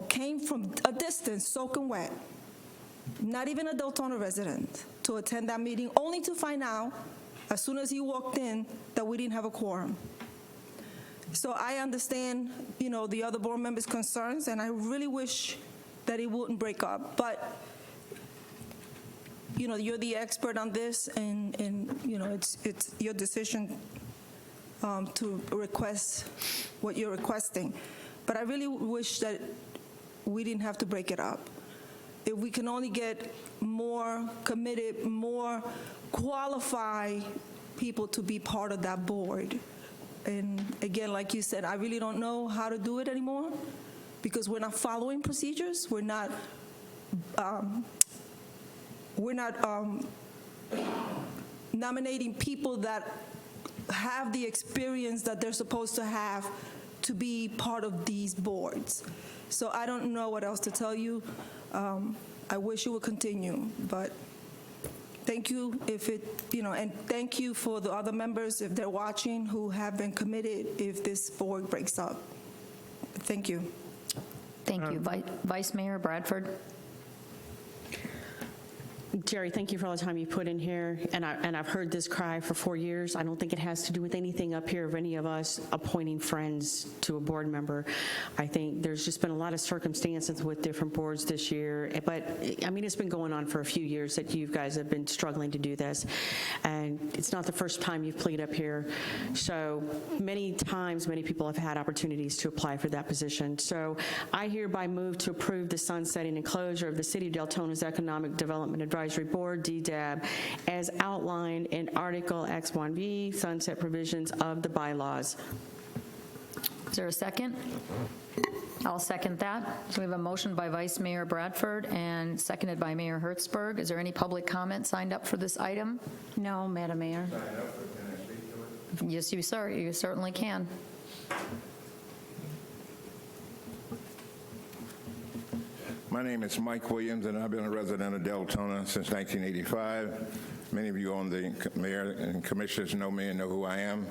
came from a distance, soaking wet, not even a Deltona resident, to attend that meeting, only to find out, as soon as he walked in, that we didn't have a quorum. So I understand, the other board members' concerns, and I really wish that it wouldn't break up. But, you're the expert on this, and it's your decision to request what you're requesting. But I really wish that we didn't have to break it up. If we can only get more committed, more qualified people to be part of that board. And again, like you said, I really don't know how to do it anymore because we're not following procedures. We're not nominating people that have the experience that they're supposed to have to be part of these boards. So I don't know what else to tell you. I wish it would continue, but thank you and thank you for the other members, if they're watching, who have been committed if this board breaks up. Thank you. Thank you. Vice Mayor Bradford. Jerry, thank you for all the time you put in here, and I've heard this cry for 4 years. I don't think it has to do with anything up here of any of us appointing friends to a board member. I think there's just been a lot of circumstances with different boards this year, but I mean, it's been going on for a few years that you guys have been struggling to do this, and it's not the first time you've played up here. So many times, many people have had opportunities to apply for that position. So I hereby move to approve the sunsetting and closure of the City of Deltona's Economic Development Advisory Board, DDAB, as outlined in Article X1B, sunset provisions of the bylaws. Is there a second? I'll second that. So we have a motion by Vice Mayor Bradford and seconded by Mayor Hertzberg. Is there any public comment signed up for this item? No, Madam Mayor. Yes, you certainly can. My name is Mike Williams, and I've been a resident of Deltona since 1985. Many of you on the mayor and commissioners know me and know who I am.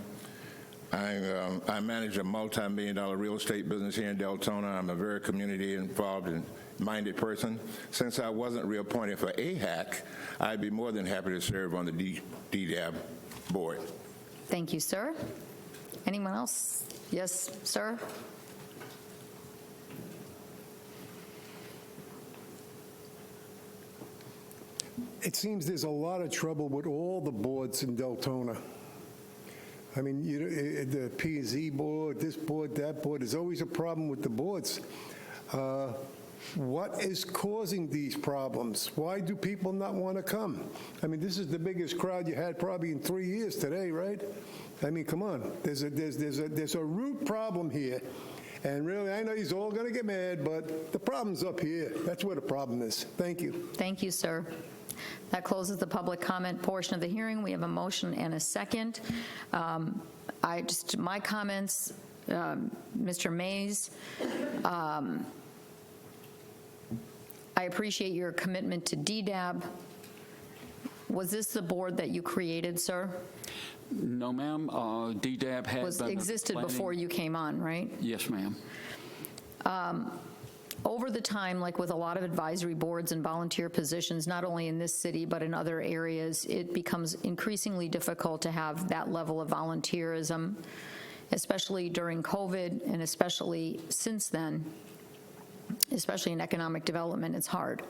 I manage a multi-million-dollar real estate business here in Deltona. I'm a very community-involved and minded person. Since I wasn't reappointed for AHAC, I'd be more than happy to serve on the DDAB board. Thank you, sir. Anyone else? Yes, sir? it seems there's a lot of trouble with all the boards in Deltona. I mean, the P&Z board, this board, that board, there's always a problem with the boards. What is causing these problems? Why do people not want to come? I mean, this is the biggest crowd you had probably in 3 years today, right? I mean, come on. There's a root problem here. And really, I know he's all going to get mad, but the problem's up here. That's where the problem is. Thank you. Thank you, sir. That closes the public comment portion of the hearing. We have a motion and a second. My comments, Mr. Mays, I appreciate your commitment to DDAB. Was this the board that you created, sir? No, ma'am. DDAB had existed before you came on, right? Yes, ma'am. Over the time, like with a lot of advisory boards and volunteer positions, not only in this city but in other areas, it becomes increasingly difficult to have that level of volunteerism, especially during COVID and especially since then. Especially in economic development, it's hard.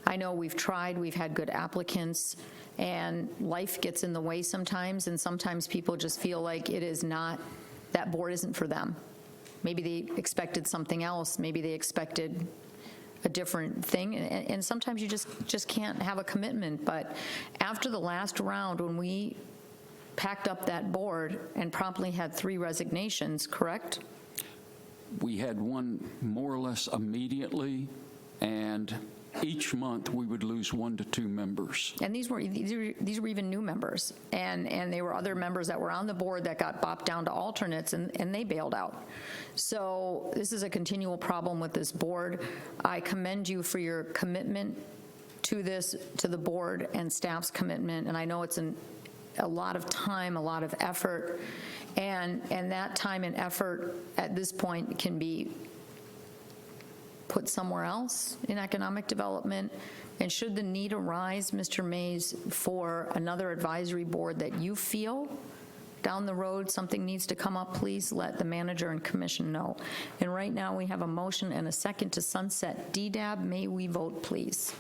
I know we've tried, we've had good applicants, and life gets in the way sometimes, and sometimes people just feel like it is not, that board isn't for them. Maybe they expected something else, maybe they expected a different thing, and sometimes you just can't have a commitment. But after the last round, when we packed up that board and promptly had 3 resignations, correct? We had one more or less immediately, and each month we would lose 1 to 2 members. And these were even new members, and they were other members that were on the board that got bopped down to alternates, and they bailed out. So this is a continual problem with this board. I commend you for your commitment to this, to the board and staff's commitment, and I know it's a lot of time, a lot of effort, and that time and effort at this point can be put somewhere else in economic development. And should the need arise, Mr. Mays, for another advisory board that you feel down the road something needs to come up, please let the manager and commission know. And right now we have a motion and a second to sunset DDAB. May we vote, please?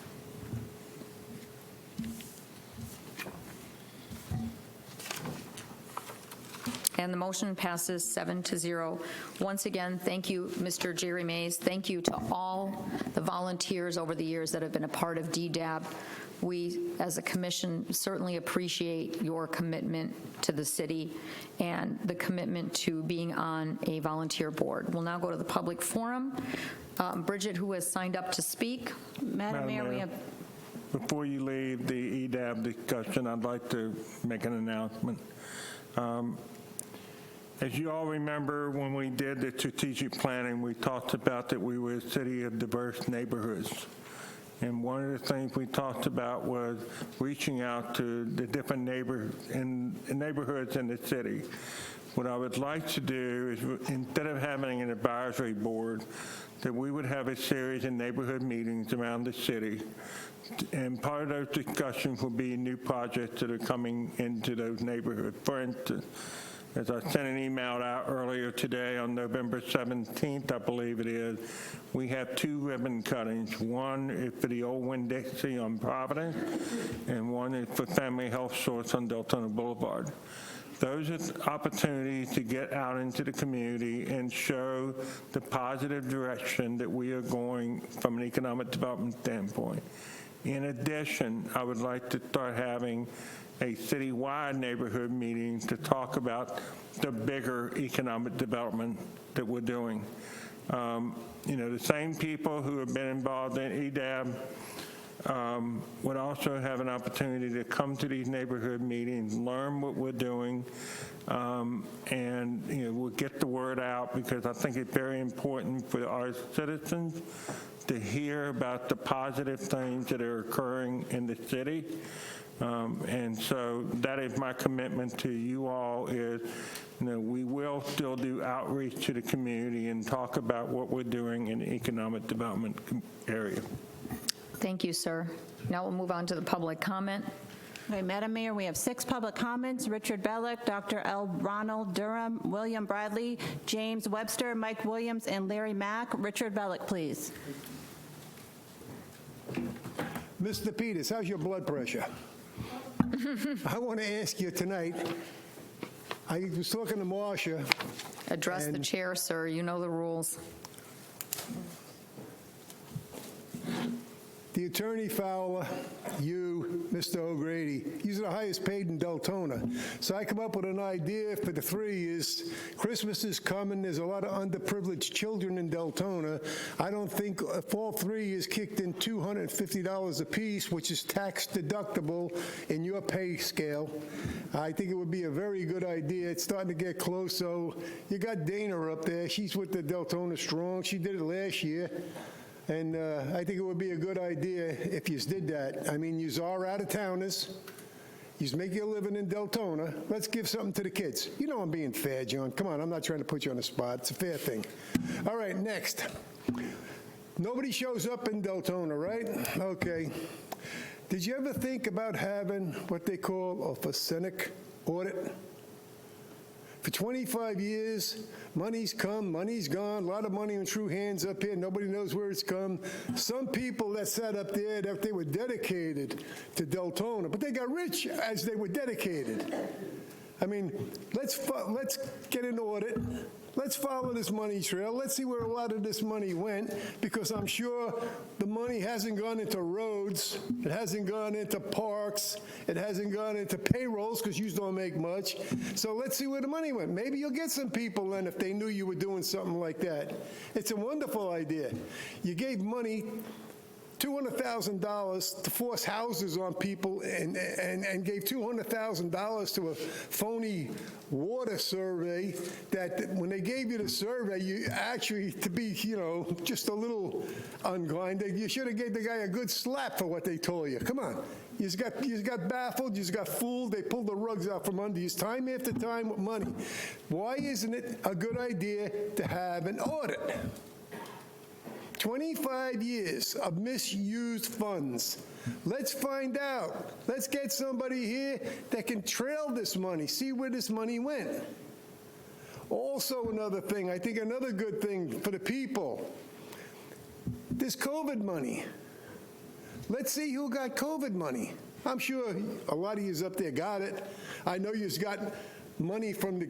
And the motion passes 7-0. Once again, thank you, Mr. Jerry Mays. Thank you to all the volunteers over the years that have been a part of DDAB. We, as a commission, certainly appreciate your commitment to the city and the commitment to being on a volunteer board. We'll now go to the public forum. Bridget, who has signed up to speak. Madam Mayor, we have... Before you leave the EDAB discussion, I'd like to make an announcement. As you all remember, when we did the strategic planning, we talked about that we were a city of diverse neighborhoods. And one of the things we talked about was reaching out to the different neighborhoods in the city. What I would like to do is, instead of having an advisory board, that we would have a series of neighborhood meetings around the city. And part of those discussions will be new projects that are coming into those neighborhoods. For instance, as I sent an email out earlier today on November 17th, I believe it is, we have 2 ribbon cuttings. One is for the old Winn-Dixie on Providence, and one is for Family Health Source on Deltona Boulevard. Those are opportunities to get out into the community and show the positive direction that we are going from an economic development standpoint. In addition, I would like to start having a citywide neighborhood meeting to talk about the bigger economic development that we're doing. You know, the same people who have been involved in EDAB would also have an opportunity to come to these neighborhood meetings, learn what we're doing, and you know, we'll get the word out, because I think it's very important for our citizens to hear about the positive things that are occurring in the city. And so that is my commitment to you all, is, you know, we will still do outreach to the community and talk about what we're doing in the economic development area. Thank you, sir. Now we'll move on to the public comment. Okay, Madam Mayor, we have 6 public comments. Richard Bellick, Dr. L. Ronald Durham, William Bradley, James Webster, Mike Williams, and Larry Mack. Richard Bellick, please. Mr. Peters, how's your blood pressure? I want to ask you tonight, I was talking to Marcia. Address the chair, sir. You know the rules. The Attorney Fowler, you, Mr. O'Grady, you're the highest paid in Deltona. So I come up with an idea for the 3 years. Christmas is coming. There's a lot of underprivileged children in Deltona. I don't think if all 3 years kicked in $250 apiece, which is tax deductible in your pay scale, I think it would be a very good idea. It's starting to get close. So you got Dana up there. She's with the Deltona Strong. She did it last year. And I think it would be a good idea if you did that. I mean, you are out-of-towners. You make your living in Deltona. Let's give something to the kids. You know I'm being fair, John. Come on, I'm not trying to put you on the spot. It's a fair thing. All right, next. Nobody shows up in Deltona, right? Okay. Did you ever think about having what they call a Fasenic audit? For 25 years, money's come, money's gone, a lot of money in true hands up here, nobody knows where it's come. Some people that sat up there, that they were dedicated to Deltona, but they got rich as they were dedicated. I mean, let's get an audit. Let's follow this money trail. Let's see where a lot of this money went, because I'm sure the money hasn't gone into roads. It hasn't gone into parks. It hasn't gone into payrolls, because you don't make much. So let's see where the money went. Maybe you'll get some people then if they knew you were doing something like that. It's a wonderful idea. You gave money, $200,000 to force houses on people and gave $200,000 to a phony water survey that when they gave you the survey, you actually, to be, just a little unkind, you should have gave the guy a good slap for what they told you. Come on. You just got baffled, you just got fooled, they pulled the rugs out from under you time after time with money. Why isn't it a good idea to have an audit? 25 years of misused funds. Let's find out. Let's get somebody here that can trail this money, see where this money went. Also another thing, I think another good thing for the people, this COVID money. Let's see who got COVID money. I'm sure a lot of yous up there got it. I know yous got money from the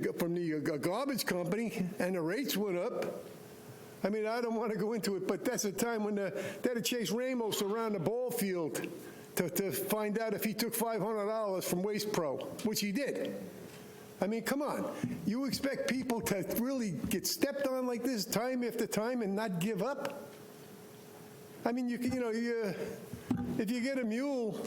garbage company and the rates went up. I mean, I don't want to go into it, but that's a time when they had to chase Ramos around the ball field to find out if he took $500 from Waste Pro, which he did. I mean, come on. You expect people to really get stepped on like this time after time and not give up? I mean, if you get a mule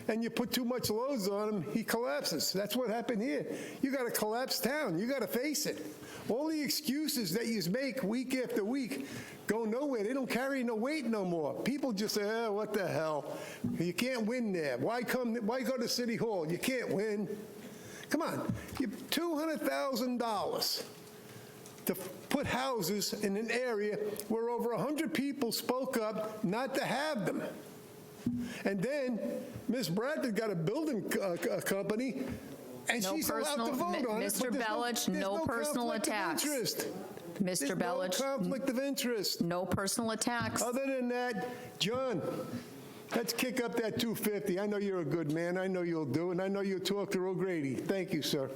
and you put too much loads on him, he collapses. That's what happened here. You got to collapse town. You got to face it. All the excuses that you make week after week go nowhere. They don't carry no weight no more. People just say, oh, what the hell? You can't win there. Why go to City Hall? You can't win. Come on. $200,000 to put houses in an area where over 100 people spoke up not to have them. And then Ms. Bradford got a building company, and she's allowed to vote on it. Mr. Bellich, no personal attacks. Mr. Bellich. No conflict of interest. No personal attacks. Other than that, John, let's kick up that 250. I know you're a good man. I know you'll do, and I know you'll talk to O'Grady. Thank you, sir.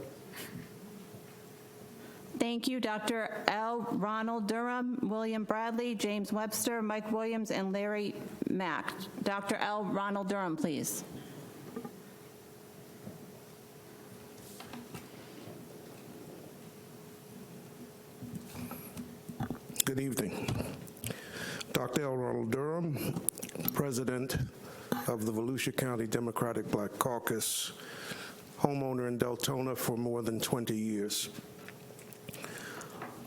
Thank you, Dr. L. Ronald Durham, William Bradley, James Webster, Mike Williams, and Larry Mack. Dr. L. Ronald Durham, please. Good evening. Dr. L. Ronald Durham, President of the Volusia County Democratic Black Caucus, homeowner in Deltona for more than 20 years.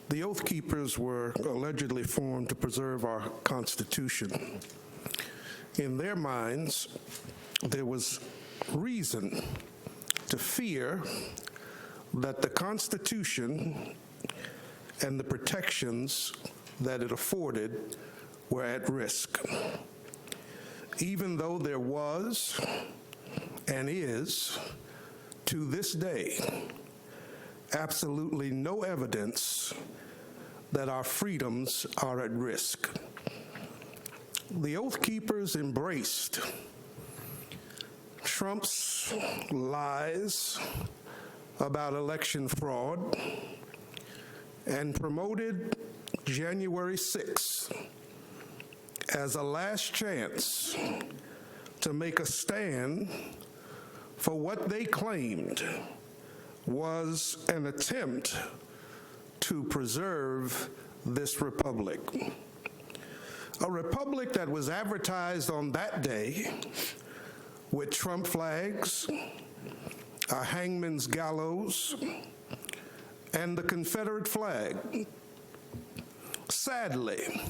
The Oath Keepers were allegedly formed to preserve our Constitution. In their minds, there was reason to fear that the Constitution and the protections that it afforded were at risk. Even though there was and is, to this day, absolutely no evidence that our freedoms are at risk. The Oath Keepers embraced Trump's lies about election fraud and promoted January 6th as a last chance to make a stand for what they claimed was an attempt to preserve this republic. A republic that was advertised on that day with Trump flags, a hangman's gallows, and the Confederate flag. Sadly,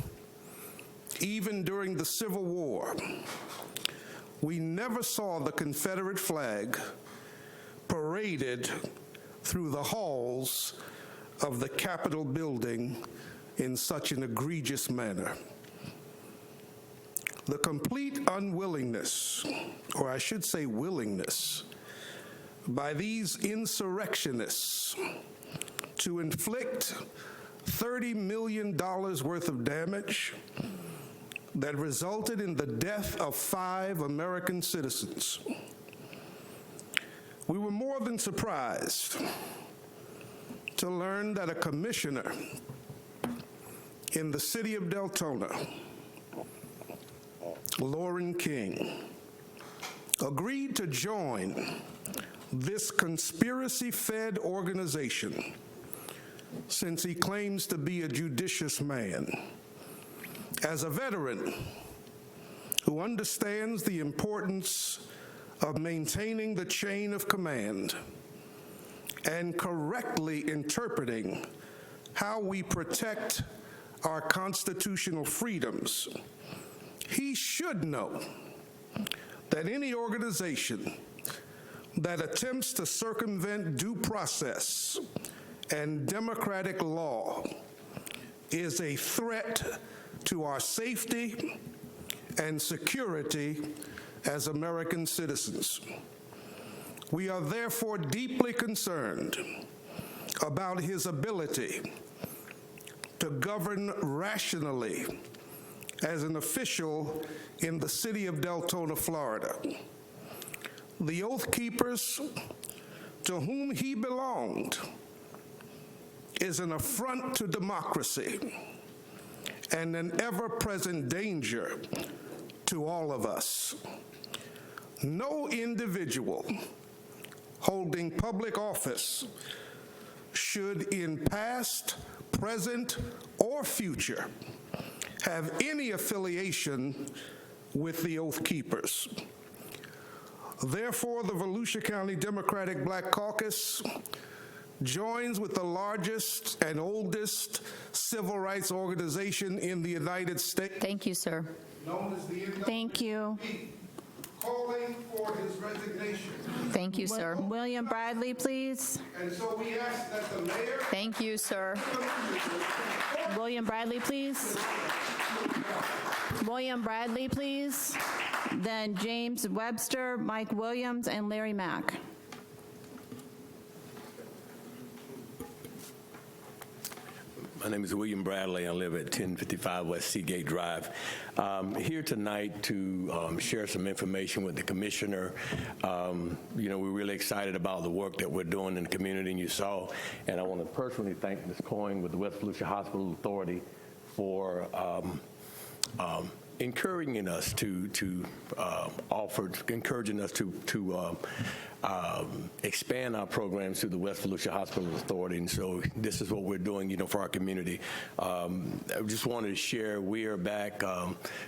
even during the Civil War, we never saw the Confederate flag paraded through the halls of the Capitol building in such an egregious manner. The complete unwillingness, or I should say willingness, by these insurrectionists to inflict $30 million worth of damage that resulted in the death of 5 American citizens. We were more than surprised to learn that a commissioner in the city of Deltona, Lauren King, agreed to join this conspiracy-fed organization since he claims to be a judicious man. As a veteran who understands the importance of maintaining the chain of command and correctly interpreting how we protect our constitutional freedoms, he should know that any organization that attempts to circumvent due process and democratic law is a threat to our safety and security as American citizens. We are therefore deeply concerned about his ability to govern rationally as an official in the city of Deltona, Florida. The Oath Keepers, to whom he belonged, is an affront to democracy and an ever-present danger to all of us. No individual holding public office should, in past, present, or future, have any affiliation with the Oath Keepers. Therefore, the Volusia County Democratic Black Caucus joins with the largest and oldest civil rights organization in the United States. Thank you, sir. Known as the NAACP, Thank you. calling for his resignation. Thank you, sir. William Bradley, please. And so we ask that the mayor. Thank you, sir. William Bradley, please. William Bradley, please. Then James Webster, Mike Williams, and Larry Mack. My name is William Bradley. I live at 1055 West Seagate Drive. Here tonight to share some information with the commissioner. You know, we're really excited about the work that we're doing in the community, and you saw. And I want to personally thank Ms. Coyne with the West Volusia Hospital Authority for encouraging us to expand our programs through the West Volusia Hospital Authority, and so this is what we're doing, you know, for our community. I just wanted to share, we are back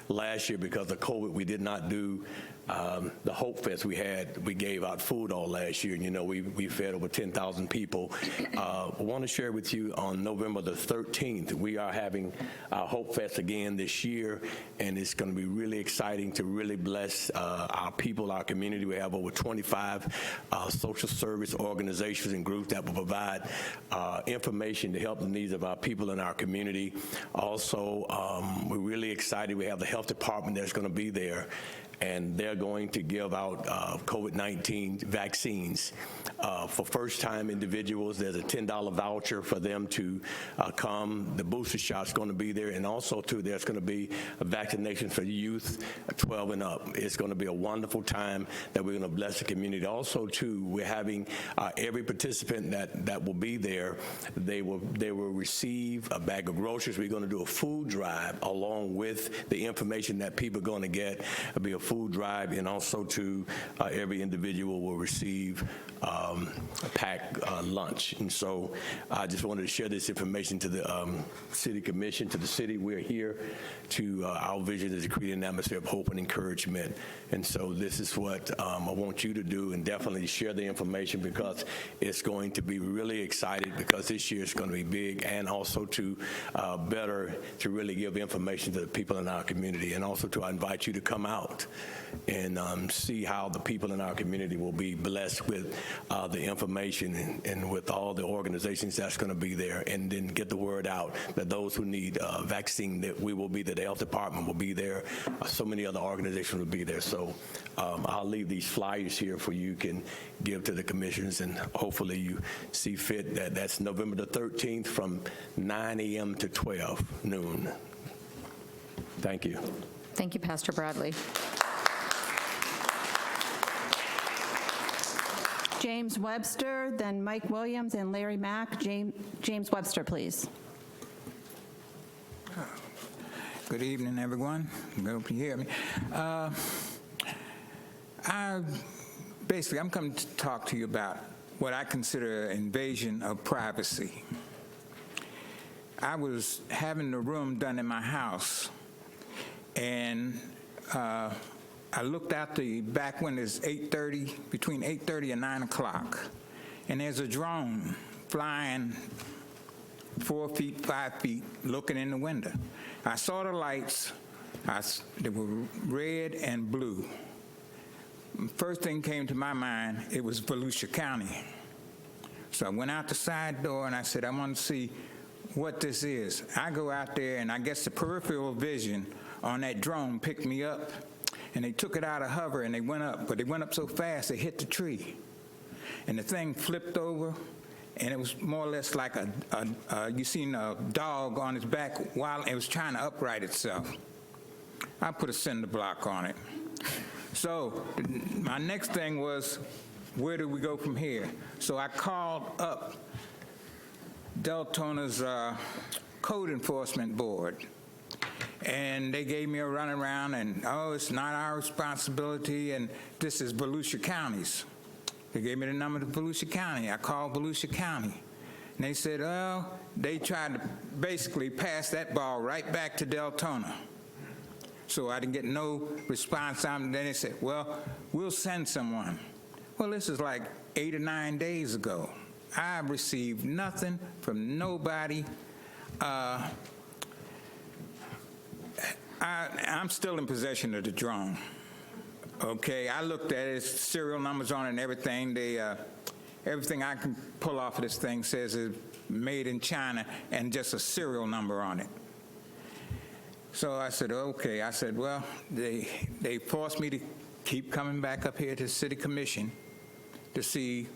last year because of COVID. We did not do the Hope Fest we gave out food all last year, and you know, we fed over 10,000 people. I want to share with you on November the 13th, we are having our Hope Fest again this year, and it's going to be really exciting to really bless our people, our community. We have over 25 social service organizations and groups that will provide information to help the needs of our people in our community. Also, we're really excited. We have the health department that's going to be there. and they're going to give out COVID-19 vaccines. For first-time individuals, there's a $10 voucher for them to come. The booster shot's going to be there, and also, too, there's going to be a vaccination for youth 12 and up. It's going to be a wonderful time that we're going to bless the community. Also, too, we're having every participant that will be there, they will receive a bag of groceries. We're going to do a food drive along with the information that people are going to get. It'll be a food drive, and also, too, every individual will receive a packed lunch. And so I just wanted to share this information to the City Commission, to the city. We're here to, our vision is to create an atmosphere of hope and encouragement. And so this is what I want you to do, and definitely share the information, because it's going to be really exciting, because this year is going to be big, and also to better to really give information to the people in our community, and also to invite you to come out and see how the people in our community will be blessed with the information and with all the organizations that's going to be there, and then get the word out that those who need a vaccine, that we will be there, the health department will be there, so many other organizations will be there. So I'll leave these flyers here for you can give to the commissioners, and hopefully you see fit that that's November the 13th from 9 a.m. to 12 noon. Thank you. Thank you, Pastor Bradley. James Webster, then Mike Williams and Larry Mack. James Webster, please. Good evening, everyone. I hope you hear me. I'm coming to talk to you about what I consider an invasion of privacy. I was having the room done in my house, and I looked out the back windows between 8:30 and 9 o'clock, and there's a drone flying 4 feet, 5 feet, looking in the window. I saw the lights. They were red and blue. First thing came to my mind, it was Volusia County. So I went out the side door and I said, I want to see what this is. I go out there, and I guess the peripheral vision on that drone picked me up, and they took it out of hover and they went up, but they went up so fast they hit the tree. And the thing flipped over, and it was more or less like you seen a dog on its back while it was trying to upright itself. I put a cinder block on it. So my next thing was, where do we go from here? So I called up Deltona's code enforcement board, and they gave me a runaround, and, oh, it's not our responsibility, and this is Volusia County's. They gave me the number to Volusia County. I called Volusia County, and they said, oh, they tried to basically pass that ball right back to Deltona. So I didn't get no response. Then they said, well, we'll send someone. Well, this is like 8 or 9 days ago. I received nothing from nobody. I'm still in possession of the drone. Okay, I looked at it, it's serial numbers on it and everything. Everything I can pull off of this thing says it's made in China and just a serial number on it. So I said, okay. I said, well, they forced me to keep coming back up here to the City Commission to see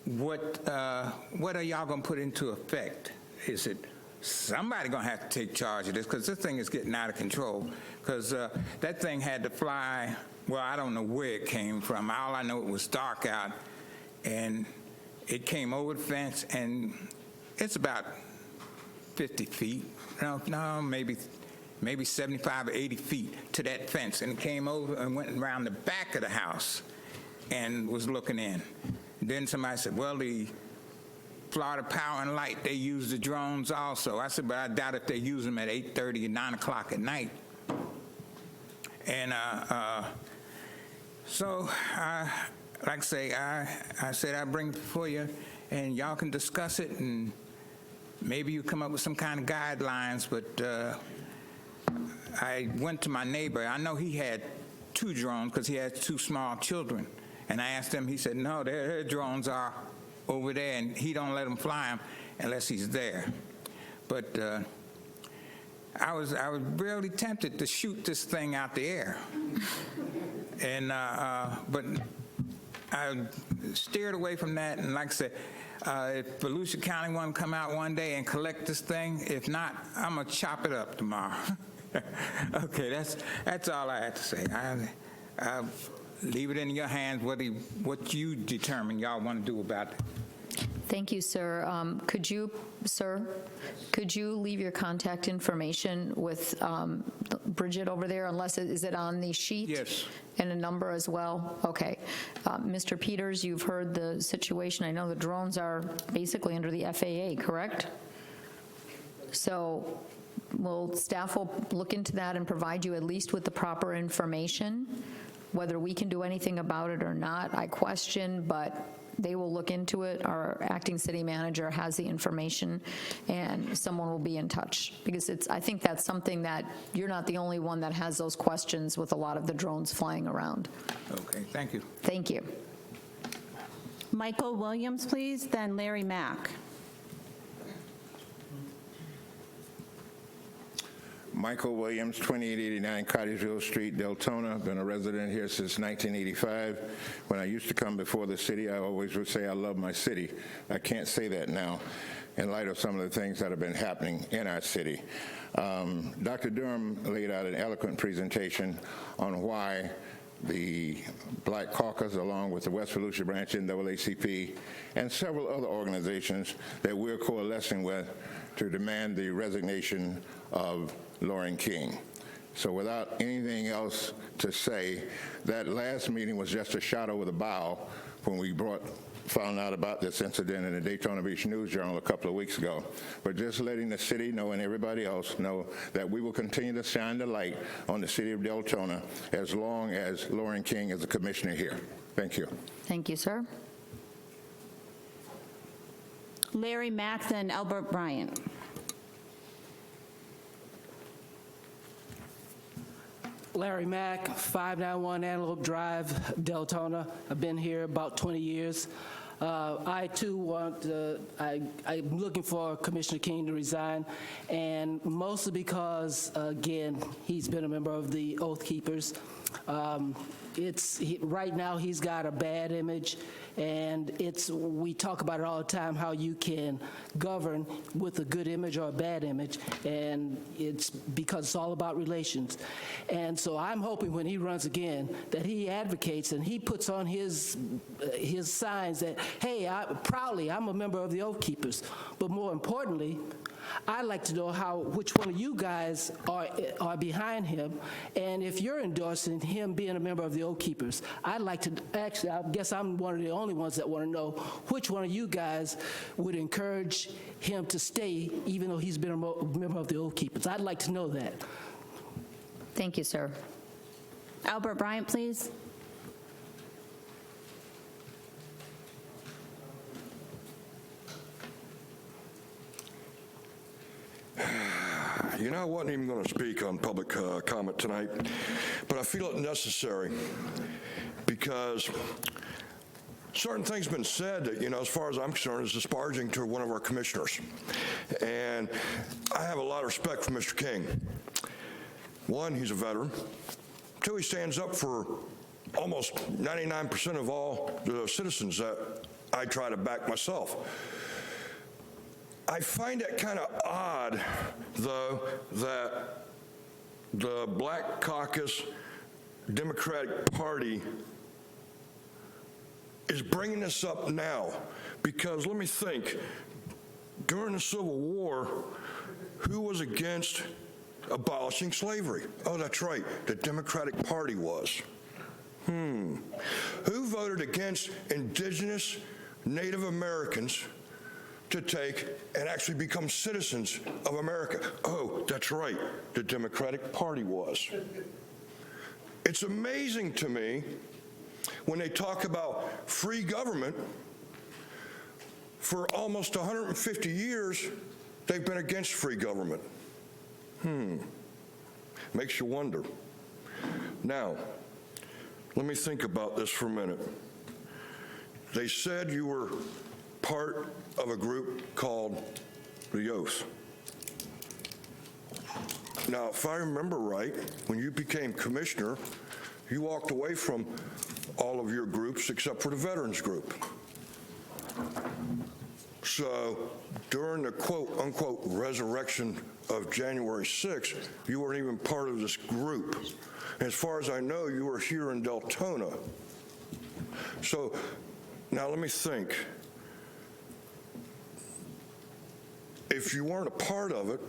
what are y'all going to put into effect? Is it somebody going to have to take charge of this? Because this thing is getting out of control. Because that thing had to fly, well, I don't know where it came from. All I know, it was dark out, and it came over the fence, and it's about 50 feet. No, maybe 75 or 80 feet to that fence, and it came over and went around the back of the house and was looking in. Then somebody said, well, the Florida Power and Light, they use the drones also. I said, but I doubt if they use them at 8:30 and 9 o'clock at night. And so, like I say, I said I'd bring it before you, and y'all can discuss it, and maybe you come up with some kind of guidelines. But I went to my neighbor. I know he had 2 drones because he has 2 small children. And I asked him, he said, no, their drones are over there, and he don't let them fly them unless he's there. But I was really tempted to shoot this thing out the air. And, but I steered away from that, and like I said, if Volusia County want to come out one day and collect this thing, if not, I'm going to chop it up tomorrow. Okay, that's all I had to say. I'll leave it in your hands what you determine y'all want to do about it. Thank you, sir. Could you leave your contact information with Bridget over there, unless is it on the sheet? Yes. And a number as well? Okay. Mr. Peters, you've heard the situation. I know the drones are basically under the FAA, correct? So staff will look into that and provide you at least with the proper information. Whether we can do anything about it or not, I question, but they will look into it. Our acting city manager has the information, and someone will be in touch, because I think that's something that you're not the only one that has those questions with a lot of the drones flying around. Okay, thank you. Thank you. Michael Williams, please, then Larry Mack. Michael Williams, 2889 Cottageville Street, Deltona. Been a resident here since 1985. When I used to come before the city, I always would say I love my city. I can't say that now in light of some of the things that have been happening in our city. Dr. Durham laid out an eloquent presentation on why the Black Caucus, along with the West Volusia Branch NAACP, and several other organizations that we're coalescing with to demand the resignation of Lauren King. So without anything else to say, that last meeting was just a shot over the bow when we found out about this incident in the Daytona Beach News Journal a couple of weeks ago. But just letting the city know and everybody else know that we will continue to shine the light on the city of Deltona as long as Lauren King is the commissioner here. Thank you. Thank you, sir. Larry Mack, then Albert Bryant. Larry Mack, 591 Antelope Drive, Deltona. I've been here about 20 years. I too I'm looking for Commissioner King to resign, and mostly because, again, he's been a member of the Oath Keepers. Right now he's got a bad image, and we talk about it all the time, how you can govern with a good image or a bad image, and it's because it's all about relations. And so I'm hoping when he runs again that he advocates and he puts on his signs that, hey, I'm a member of the Oath Keepers. But more importantly, I'd like to know which one of you guys are behind him, and if you're endorsing him being a member of the Oath Keepers. I'd like to, actually, I guess I'm one of the only ones that want to know which one of you guys would encourage him to stay, even though he's been a member of the Oath Keepers. I'd like to know that. Thank you, sir. Albert Bryant, please. You know, I wasn't even going to speak on public comment tonight, but I feel it necessary because certain things have been said that, as far as I'm concerned, is disparaging to one of our commissioners. And I have a lot of respect for Mr. King. One, he's a veteran. Two, he stands up for almost 99% of all the citizens that I try to back myself. I find it kind of odd, though, that the Black Caucus Democratic Party is bringing this up now, because let me think, during the Civil War, who was against abolishing slavery? Oh, that's right, the Democratic Party was. Who voted against indigenous Native Americans to take and actually become citizens of America? Oh, that's right, the Democratic Party was. It's amazing to me when they talk about free government. For almost 150 years, they've been against free government. Makes you wonder. Now, let me think about this for a minute. They said you were part of a group called the Oath. Now, if I remember right, when you became commissioner, you walked away from all of your groups except for the veterans group. So during the quote-unquote resurrection of January 6th, you weren't even part of this group. As far as I know, you were here in Deltona. So now let me think. If you weren't a part of it,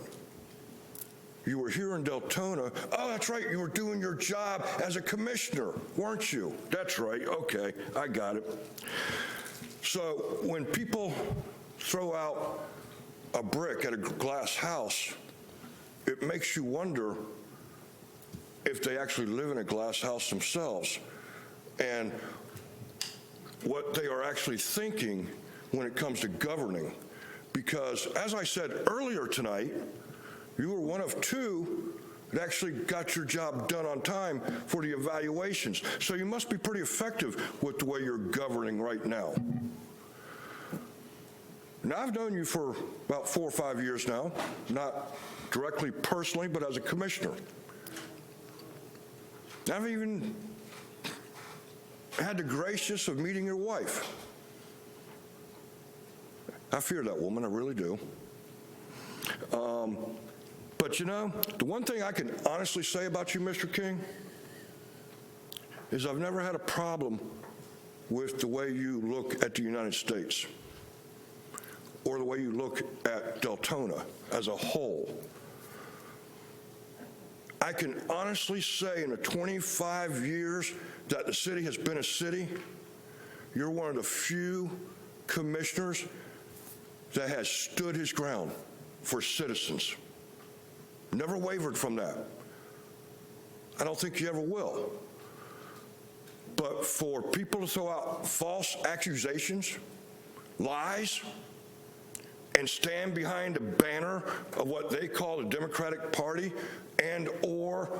you were here in Deltona. Oh, that's right, you were doing your job as a commissioner, weren't you? That's right, okay, I got it. So when people throw out a brick at a glass house, it makes you wonder if they actually live in a glass house themselves and what they are actually thinking when it comes to governing. Because as I said earlier tonight, you were one of two that actually got your job done on time for the evaluations. So you must be pretty effective with the way you're governing right now. Now, I've known you for about 4 or 5 years now, not directly personally, but as a commissioner. I've even had the gracious of meeting your wife. I fear that woman, I really do. But you know, the one thing I can honestly say about you, Mr. King, is I've never had a problem with the way you look at the United States or the way you look at Deltona as a whole. I can honestly say in the 25 years that the city has been a city, you're one of the few commissioners that has stood his ground for citizens. Never wavered from that. I don't think you ever will. But for people to throw out false accusations, lies, and stand behind a banner of what they call the Democratic Party and or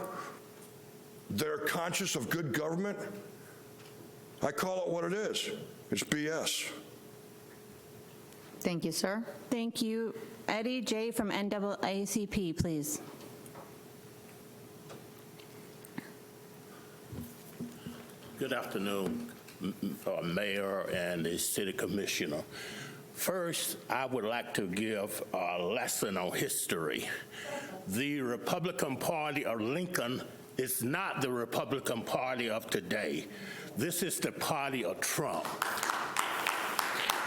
their conscience of good government, I call it what it is. It's BS. Thank you, sir. Thank you. Eddie J. from NAACP, please. Good afternoon, Mayor and the City Commissioner. First, I would like to give a lesson on history. The Republican Party of Lincoln is not the Republican Party of today. This is the party of Trump.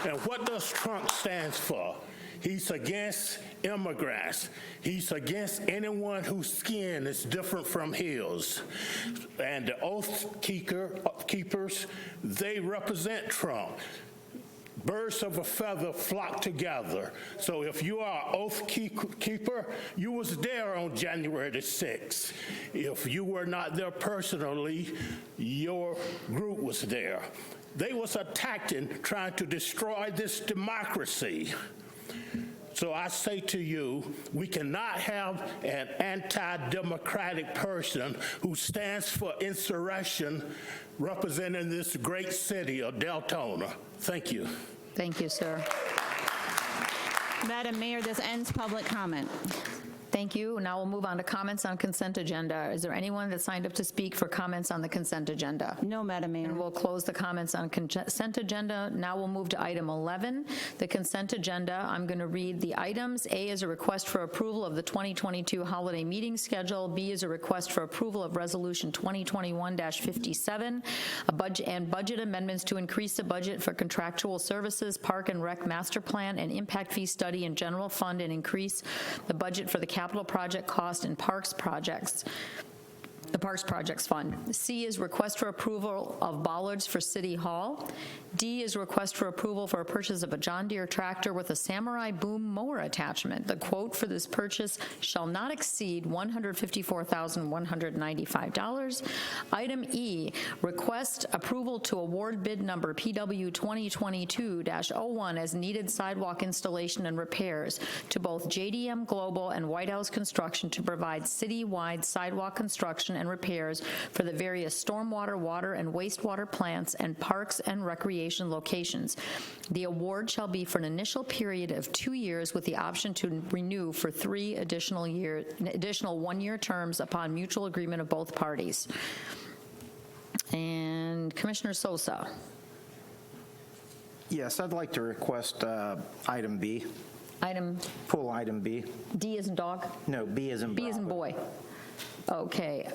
And what does Trump stand for? He's against immigrants. He's against anyone whose skin is different from his. And the Oath Keepers, they represent Trump. Birds of a feather flock together. So if you are an Oath Keeper, you was there on January the 6th. If you were not there personally, your group was there. They was attacking, trying to destroy this democracy. So I say to you, we cannot have an anti-democratic person who stands for insurrection representing this great city of Deltona. Thank you. Thank you, sir. Madam Mayor, this ends public comment. Thank you. Now we'll move on to comments on consent agenda. Is there anyone that signed up to speak for comments on the consent agenda? No, Madam Mayor. And we'll close the comments on consent agenda. Now we'll move to item 11, the consent agenda. I'm going to read the items. A is a request for approval of the 2022 holiday meeting schedule. B is a request for approval of Resolution 2021-57, budget amendments to increase the budget for contractual services, Park and Rec Master Plan, and Impact Fee Study and General Fund, and increase the budget for the capital project cost and Parks Projects. The Parks Projects Fund. C is request for approval of bollards for City Hall. D is request for approval for a purchase of a John Deere tractor with a Samurai Boom mower attachment. The quote for this purchase shall not exceed $154,195. Item E, request approval to award bid number PW 2022-01 as needed sidewalk installation and repairs to both JDM Global and White House Construction to provide citywide sidewalk construction and repairs for the various stormwater, water, and wastewater plants and parks and recreation locations. The award shall be for an initial period of 2 years with the option to renew for 3 additional one-year terms upon mutual agreement of both parties. And Commissioner Sosa. Yes, I'd like to request item B. Pull item B. D as in dog? No, B as in B as in boy. Okay.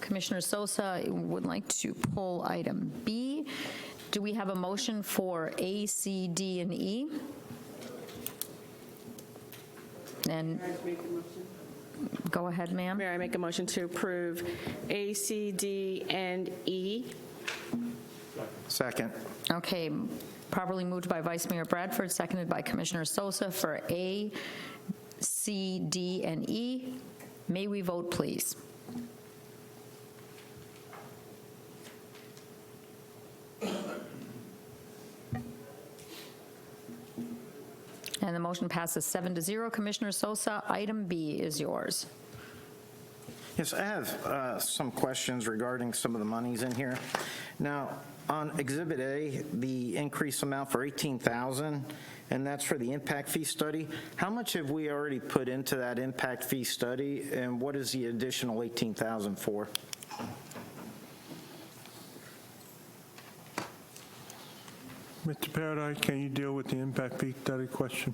Commissioner Sosa would like to pull item B. Do we have a motion for A, C, D, and E? And go ahead, ma'am. Mayor, I make a motion to approve A, C, D, and E. Second. Okay, properly moved by Vice Mayor Bradford, seconded by Commissioner Sosa for A, C, D, and E. May we vote, please? And the motion passes 7-0. Commissioner Sosa, item B is yours. Yes, I have some questions regarding some of the monies in here. Now, on Exhibit A, the increased amount for $18,000, and that's for the impact fee study. How much have we already put into that impact fee study, and what is the additional $18,000 for? Mr. Paradise, can you deal with the impact fee study question?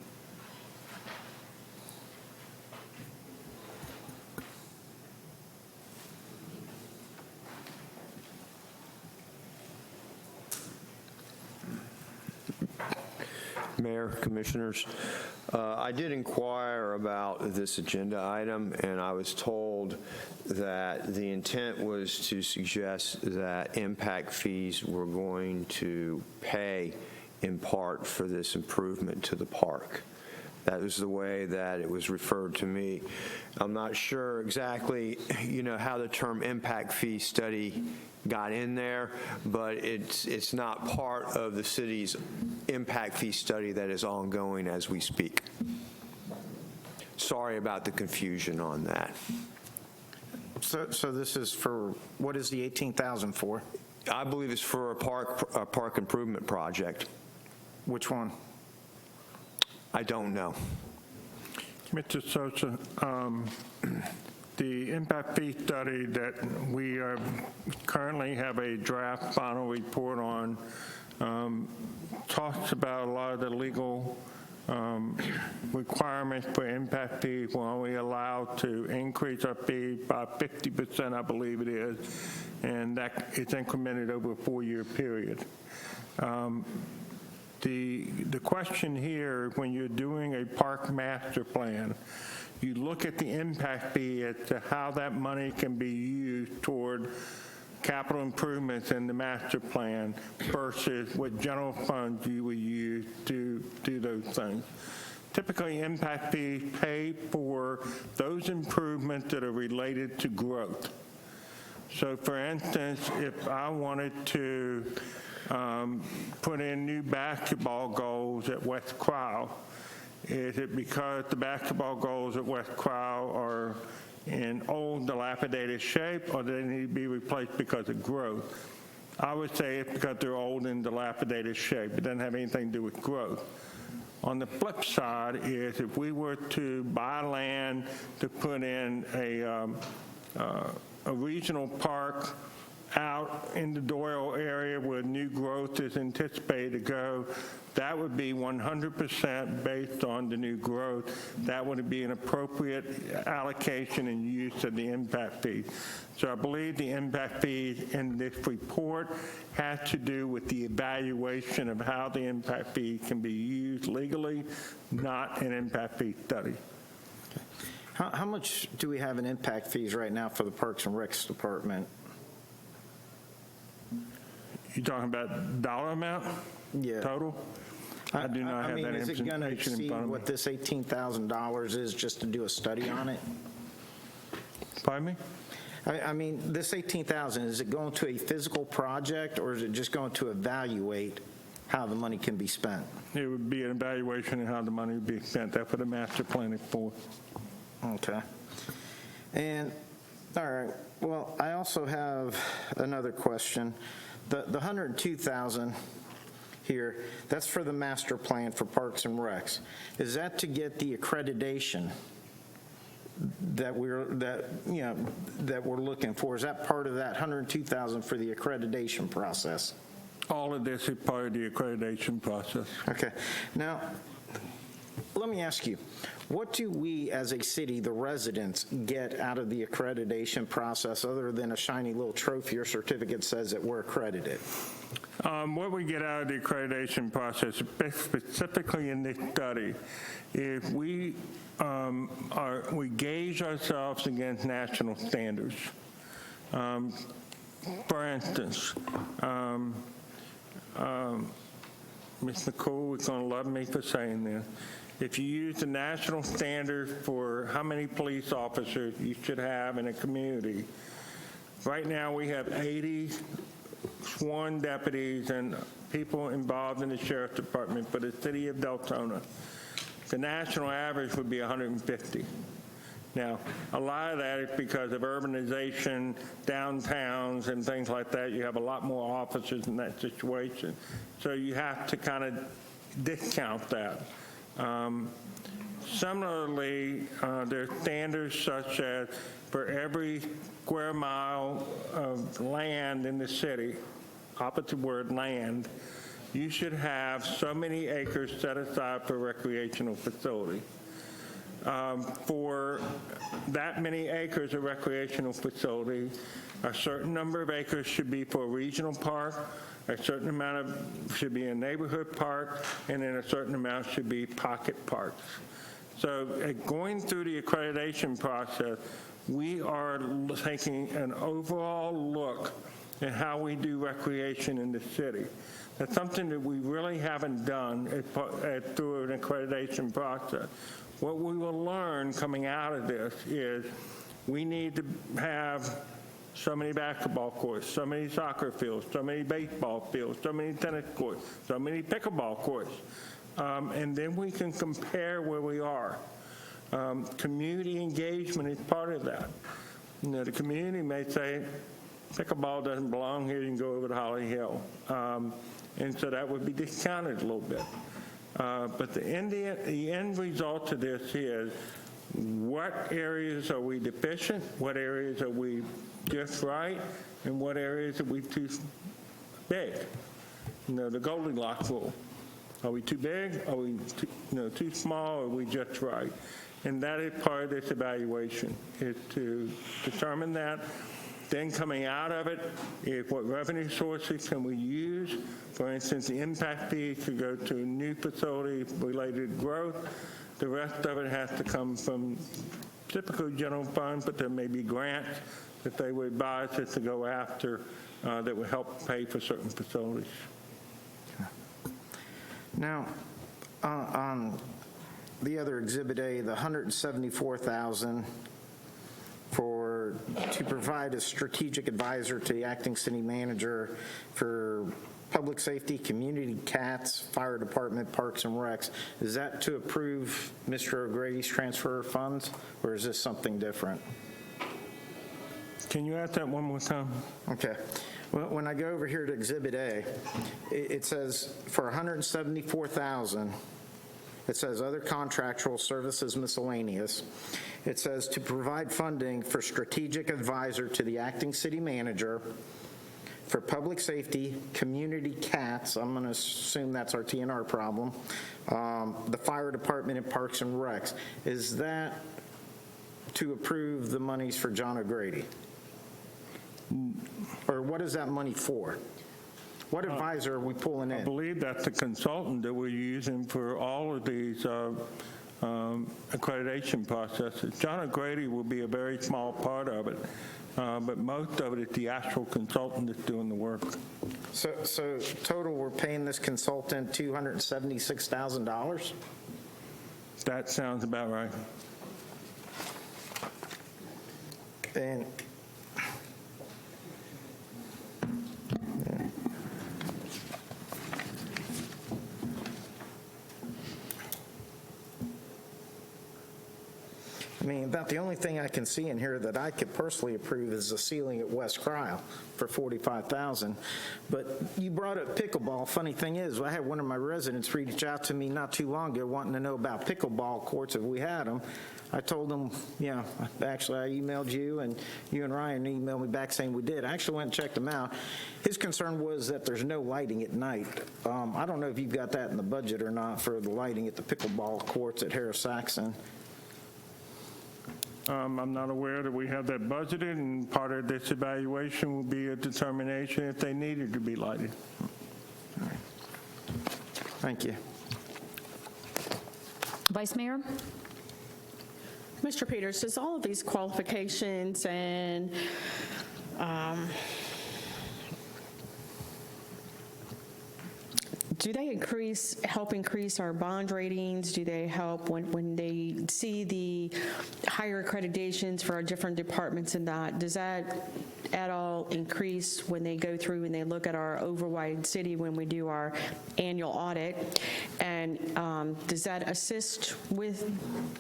Mayor, Commissioners, I did inquire about this agenda item, and I was told that the intent was to suggest that impact fees were going to pay in part for this improvement to the park. That was the way that it was referred to me. I'm not sure exactly, how the term impact fee study got in there, but it's not part of the city's impact fee study that is ongoing as we speak. Sorry about the confusion on that. So this is for, what is the $18,000 for? I believe it's for a park improvement project. Which one? I don't know. Mr. Sosa, the impact fee study that we currently have a draft final report on talks about a lot of the legal requirements for impact fees. We're only allowed to increase our fee by 50%, I believe it is, and that is incremented over a 4-year period. The question here, when you're doing a park master plan, you look at the impact fee as to how that money can be used toward capital improvements in the master plan versus what general funds you would use to do those things. Typically, impact fees pay for those improvements that are related to growth. So, for instance, if I wanted to put in new basketball goals at West Crowell, is it because the basketball goals at West Crowell are in old, dilapidated shape, or do they need to be replaced because of growth? I would say it's because they're old and dilapidated shape. It doesn't have anything to do with growth. On the flip side is if we were to buy land to put in a regional park out in the Doyle area where new growth is anticipated to go, that would be 100% based on the new growth. That would be an appropriate allocation and use of the impact fee. So I believe the impact fee in this report has to do with the evaluation of how the impact fee can be used legally, not an impact fee study. How much do we have in impact fees right now for the Parks and Recs Department? You talking about dollar amount? Yeah. Total? I do not have that is it going to information in exceed front of me. what this $18,000 is just to do a study on it? Pardon me? I mean, this $18,000, is it going to a physical project, or is it just going to evaluate how the money can be spent? It would be an evaluation of how the money would be spent. That's what the master plan is for. Okay. And All right. Well, I also have another question. The 102,000 here, that's for the master plan for Parks and Recs. Is that to get the accreditation that we're looking for? Is that part of that 102,000 for the accreditation process? All of this is part of the accreditation process. Okay. Now, let me ask you, what do we as a city, the residents, get out of the accreditation process other than a shiny little trophy or certificate says that we're accredited? What we get out of the accreditation process, specifically in this study, is we gauge ourselves against national standards. For instance, Ms. McCool is going to love me for saying this. If you use the national standard for how many police officers you should have in a community, right now we have 80 sworn deputies and people involved in the sheriff's department for the city of Deltona. The national average would be 150. Now, a lot of that is because of urbanization, downtowns, and things like that. You have a lot more officers in that situation. So you have to kind of discount that. Similarly, there are standards such as for every square mile of land in the city, opposite word land, you should have so many acres set aside for recreational facility. For that many acres of recreational facility, a certain number of acres should be for a regional park, a certain amount should be a neighborhood park, and then a certain amount should be pocket parks. So going through the accreditation process, we are taking an overall look at how we do recreation in the city. That's something that we really haven't done through an accreditation process. What we will learn coming out of this is we need to have so many basketball courts, so many soccer fields, so many baseball fields, so many tennis courts, so many pickleball courts. And then we can compare where we are. Community engagement is part of that. You know, the community may say, pickleball doesn't belong here, you can go over to Holly Hill. And so that would be discounted a little bit. But the end result of this is what areas are we deficient, what areas are we just right, and what areas are we too big? You know, the Goldilocks rule. Are we too big? Are we too small? Or are we just right? And that is part of this evaluation, is to determine that. Then coming out of it is what revenue sources can we use. For instance, the impact fee could go to new facility-related growth. The rest of it has to come from typical general fund, but there may be grants that they would advise us to go after that would help pay for certain facilities. Now, on the other Exhibit A, the $174,000 to provide a strategic advisor to the acting city manager for public safety, community CATS, fire department, parks and recs. Is that to approve Mr. O'Grady's transfer of funds, or is this something different? Can you ask that one more time? Okay. Well, when I go over here to Exhibit A, it says for $174,000, it says other contractual services miscellaneous. It says to provide funding for strategic advisor to the acting city manager for public safety, community CATS, I'm going to assume that's our TNR problem, the fire department and parks and recs. Is that to approve the monies for John O'Grady? Or what is that money for? What advisor are we pulling in? I believe that's the consultant that we're using for all of these accreditation processes. John O'Grady will be a very small part of it, but most of it is the actual consultant that's doing the work. So total, we're paying this consultant $276,000? That sounds about right. And I mean, about the only thing I can see in here that I could personally approve is the ceiling at West Cryle for $45,000. But you brought up pickleball. Funny thing is, I had one of my residents reach out to me not too long ago wanting to know about pickleball courts if we had them. I told them, yeah, actually I emailed you, and you and Ryan emailed me back saying we did. I actually went and checked them out. His concern was that there's no lighting at night. I don't know if you've got that in the budget or not for the lighting at the pickleball courts at Harris-Saxon. I'm not aware that we have that budgeted, and part of this evaluation will be a determination if they needed to be lighted. All right. Thank you. Vice Mayor? Mr. Peters, does all of these qualifications and do they help increase our bond ratings? Do they help when they see the higher accreditations for our different departments and that? Does that at all increase when they go through and they look at our overwide city when we do our annual audit? And does that assist with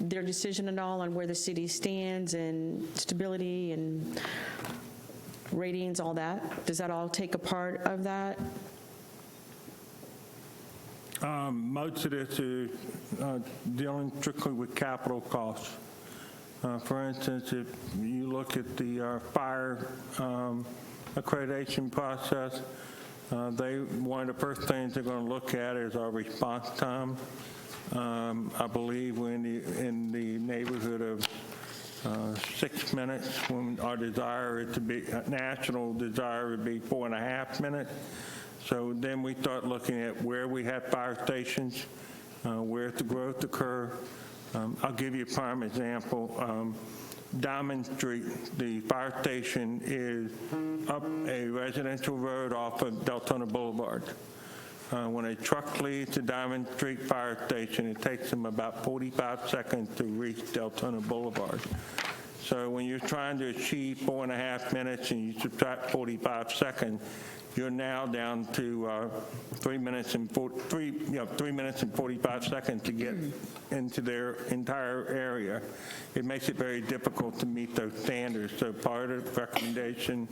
their decision at all on where the city stands and stability and ratings, all that? Does that all take a part of that? Most of this is dealing strictly with capital costs. For instance, if you look at the fire accreditation process, one of the first things they're going to look at is our response time. I believe we're in the neighborhood of 6 minutes, when our desire is to be, national desire would be 4.5 minutes. So then we start looking at where we have fire stations, where the growth occur. I'll give you a prime example. Diamond Street, the fire station is up a residential road off of Deltona Boulevard. When a truck leaves the Diamond Street Fire Station, it takes them about 45 seconds to reach Deltona Boulevard. So when you're trying to achieve 4.5 minutes and you subtract 45 seconds, you're now down to 3 minutes and 45 seconds to get into their entire area. It makes it very difficult to meet those standards. So part of the recommendation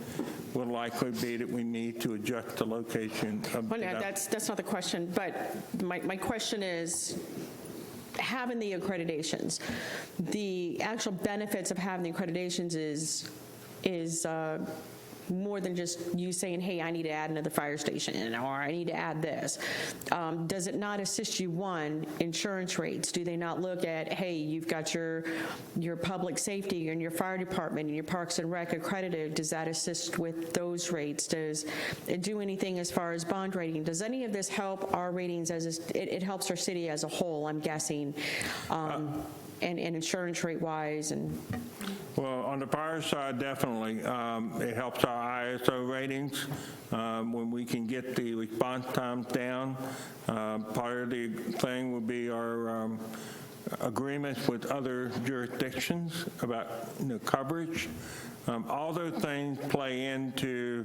will likely be that we need to adjust the location of Well, no, that's not the question, but my question is, having the accreditations, the actual benefits of having the accreditations is more than just you saying, hey, I need to add another fire station, or I need to add this. Does it not assist you, one, insurance rates? Do they not look at, hey, you've got your public safety and your fire department and your parks and rec accredited? Does that assist with those rates? Does it do anything as far as bond rating? Does any of this help our ratings it helps our city as a whole, I'm guessing, and insurance rate wise? And well, on the fire side, definitely. It helps our ISO ratings when we can get the response times down. Part of the thing will be our agreements with other jurisdictions about coverage. All those things play into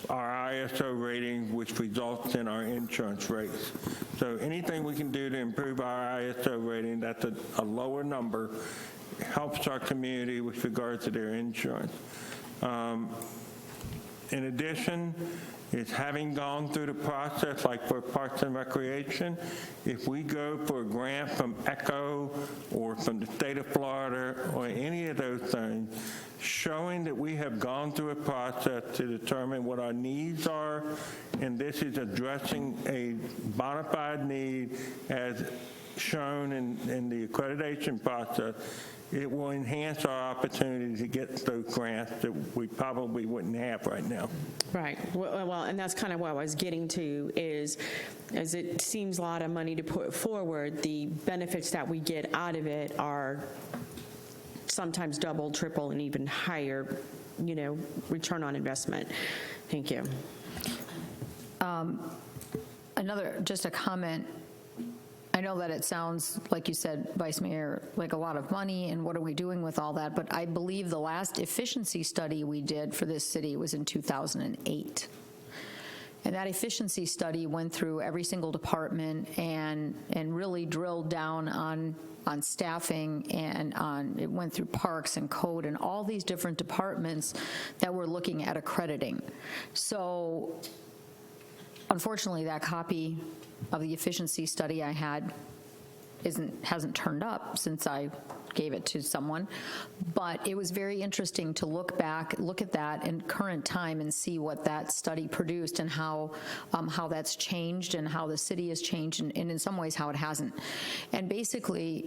our ISO rating, which results in our insurance rates. So anything we can do to improve our ISO rating, that's a lower number, helps our community with regard to their insurance. In addition, it's having gone through the process, like for Parks and Recreation, if we go for a grant from ECHO or from the state of Florida or any of those things, showing that we have gone through a process to determine what our needs are, and this is addressing a bona fide need as shown in the accreditation process, it will enhance our opportunity to get those grants that we probably wouldn't have right now. right. Well, and that's kind of what I was getting to is, as it seems a lot of money to put forward, the benefits that we get out of it are sometimes double, triple, and even higher, return on investment. Thank you. Just a comment. I know that it sounds, like you said, Vice Mayor, like a lot of money, and what are we doing with all that? But I believe the last efficiency study we did for this city was in 2008. And that efficiency study went through every single department and really drilled down on staffing and it went through parks and code and all these different departments that were looking at accrediting. So unfortunately, that copy of the efficiency study I had hasn't turned up since I gave it to someone, but it was very interesting to look at that in current time and see what that study produced and how that's changed and how the city has changed and in some ways how it hasn't. And basically,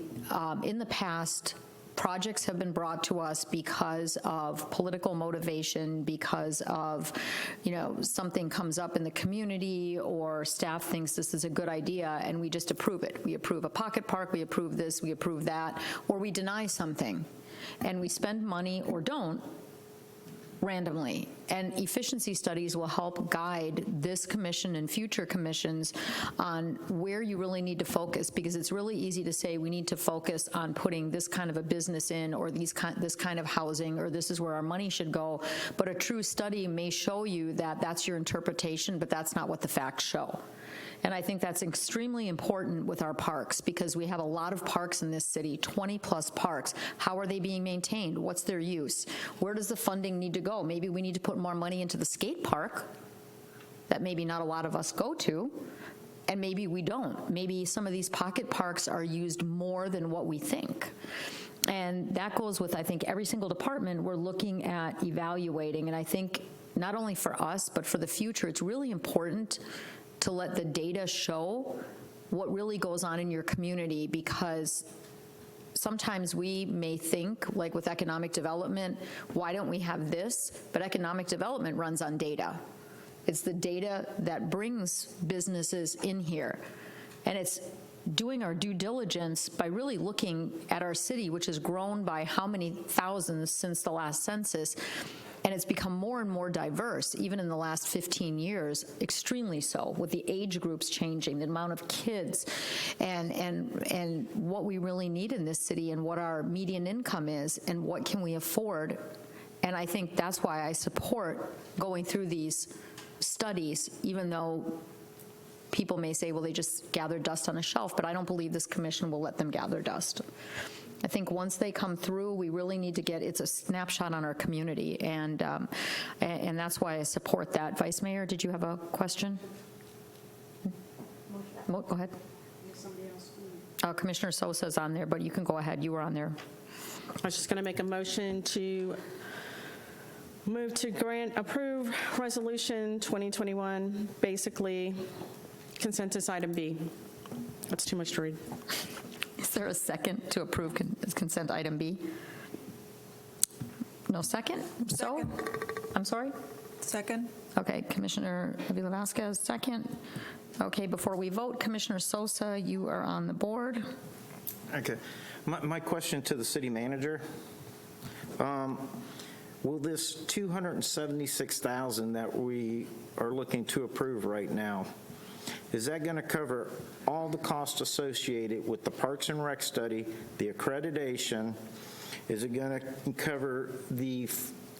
in the past, projects have been brought to us because of political motivation, because of, something comes up in the community or staff thinks this is a good idea and we just approve it. We approve a pocket park, we approve this, we approve that, or we deny something. And we spend money or don't randomly. And efficiency studies will help guide this commission and future commissions on where you really need to focus, because it's really easy to say we need to focus on putting this kind of a business in or this kind of housing or this is where our money should go. But a true study may show you that that's your interpretation, but that's not what the facts show. And I think that's extremely important with our parks because we have a lot of parks in this city, 20-plus parks. How are they being maintained? What's their use? Where does the funding need to go? Maybe we need to put more money into the skate park that maybe not a lot of us go to, and maybe we don't. Maybe some of these pocket parks are used more than what we think. And that goes with, I think, every single department we're looking at evaluating. And I think not only for us, but for the future, it's really important to let the data show what really goes on in your community, because sometimes we may think, like with economic development, why don't we have this? But economic development runs on data. It's the data that brings businesses in here. And it's doing our due diligence by really looking at our city, which has grown by how many thousands since the last census. And it's become more and more diverse, even in the last 15 years, extremely so, with the age groups changing, the amount of kids, and what we really need in this city and what our median income is and what can we afford. And I think that's why I support going through these studies, even though people may say, well, they just gathered dust on a shelf, but I don't believe this commission will let them gather dust. I think once they come through, we really need to it's a snapshot on our community, and that's why I support that. Vice Mayor, did you have a question? Go ahead. Commissioner Sosa's on there, but you can go ahead. You were on there. I was just going to make a motion to move to approve Resolution 2021, basically consensus item B. That's too much to read. Is there a second to approve consent item B? No second? So, I'm sorry? Second. Okay, Commissioner Avila Vasquez, second. Okay, before we vote, Commissioner Sosa, you are on the board. Okay. My question to the city manager, will this $276,000 that we are looking to approve right now, is that going to cover all the costs associated with the Parks and Rec study, the accreditation? Is it going to cover the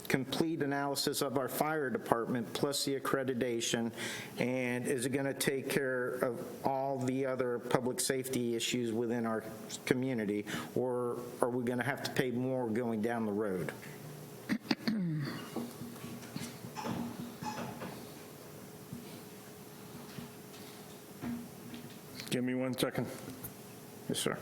complete analysis of our fire department plus the accreditation? And is it going to take care of all the other public safety issues within our community? Or are we going to have to pay more going down the road? Give me 1 second. Yes, sir.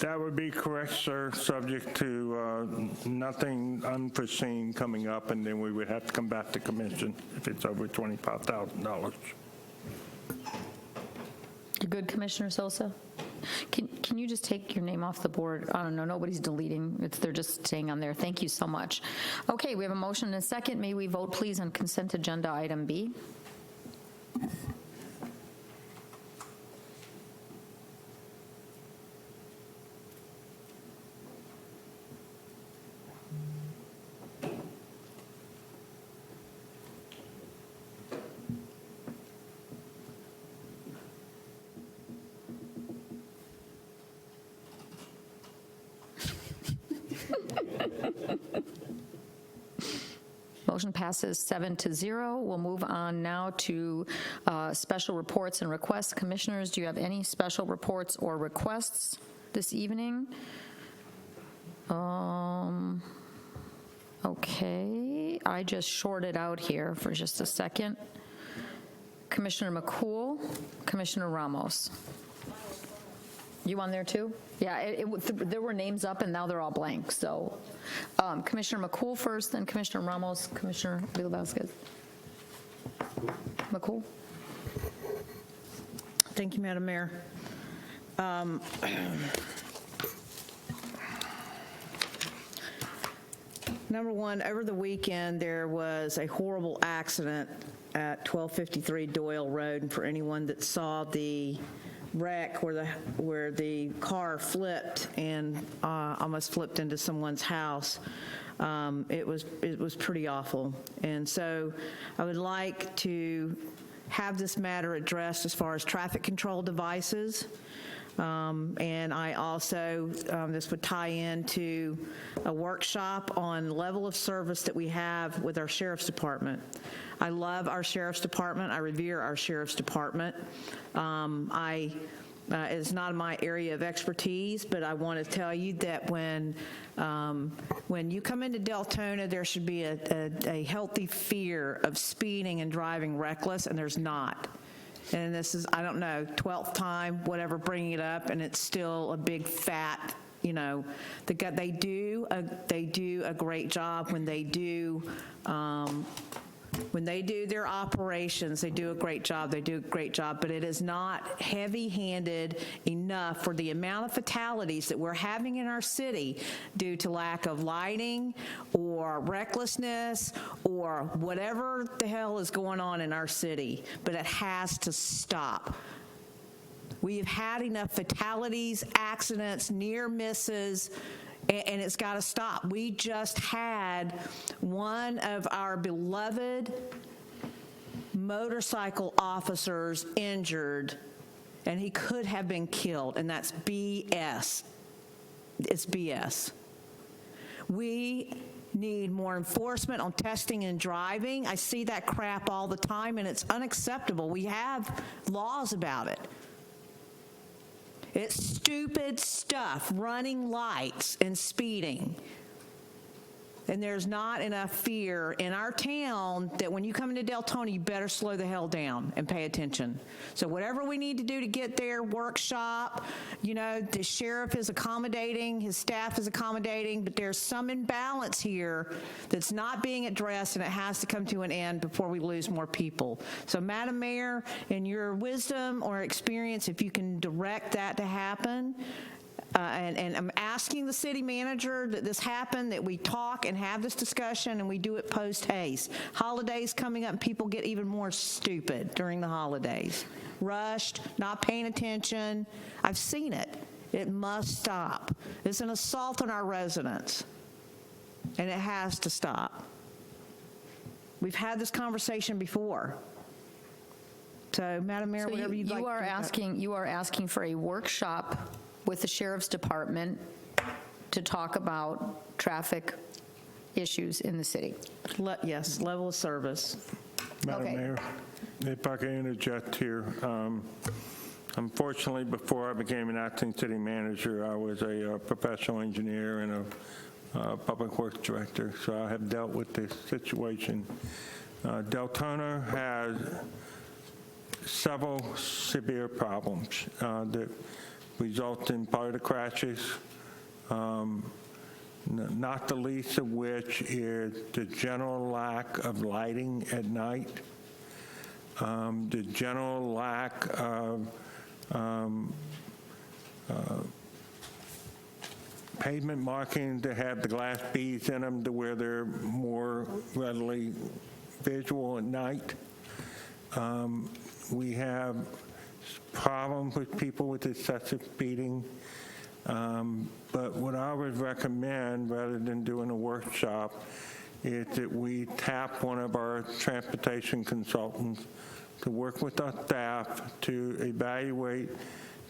That would be correct, sir, subject to nothing unforeseen coming up, and then we would have to come back to commission if it's over $25,000. You good, Commissioner Sosa? Can you just take your name off the board? I don't know, nobody's deleting, they're just staying on there. Thank you so much. Okay, we have a motion and a second. May we vote, please, on consent agenda item B? Motion passes 7-0. We'll move on now to special reports and requests. Commissioners, do you have any special reports or requests this evening? Okay, I just shorted out here for just a second. Commissioner McCool, Commissioner Ramos. You on there too? Yeah, there were names up and now they're all blank, so. Commissioner McCool first, then Commissioner Ramos, Commissioner Vila-Vasquez. McCool? Thank you, Madam Mayor. Number one, over the weekend, there was a horrible accident at 1253 Doyle Road, and for anyone that saw the wreck where the car flipped and almost flipped into someone's house, it was pretty awful. And so I would like to have this matter addressed as far as traffic control devices. And I also, this would tie into a workshop on level of service that we have with our Sheriff's Department. I love our Sheriff's Department. I revere our Sheriff's Department. It's not my area of expertise, but I want to tell you that when you come into Deltona, there should be a healthy fear of speeding and driving reckless, and there's not. And this is, I don't know, 12th time, whatever, bringing it up, and it's still a big fat, you know, they do a great job when they do their operations. They do a great job. They do a great job, but it is not heavy-handed enough for the amount of fatalities that we're having in our city due to lack of lighting or recklessness or whatever the hell is going on in our city. But it has to stop. We've had enough fatalities, accidents, near misses, and it's got to stop. We just had one of our beloved motorcycle officers injured, and he could have been killed, and that's BS. It's BS. We need more enforcement on testing and driving. I see that crap all the time, and it's unacceptable. We have laws about it. It's stupid stuff, running lights and speeding. And there's not enough fear in our town that when you come into Deltona, you better slow the hell down and pay attention. So whatever we need to do to get there, workshop, you know, the sheriff is accommodating, his staff is accommodating, but there's some imbalance here that's not being addressed, and it has to come to an end before we lose more people. So Madam Mayor, in your wisdom or experience, if you can direct that to happen, and I'm asking the city manager that this happen, that we talk and have this discussion and we do it post-haste. Holidays coming up and people get even more stupid during the holidays. Rushed, not paying attention. I've seen it. It must stop. It's an assault on our residents, and it has to stop. We've had this conversation before. So, Madam Mayor, So whatever you'd like. you are asking for a workshop with the Sheriff's Department to talk about traffic issues in the city. Yes, level of service. Madam Okay. Mayor, if I can interject here. Unfortunately, before I became an acting city manager, I was a professional engineer and a public works director, so I have dealt with this situation. Deltona has several severe problems that results in part of the crashes, not the least of which is the general lack of lighting at night, the general lack of pavement markings that have the glass beads in them to where they're more readily visual at night. We have problems with people with excessive speeding. But what I would recommend, rather than doing a workshop, is that we tap one of our transportation consultants to work with our staff to evaluate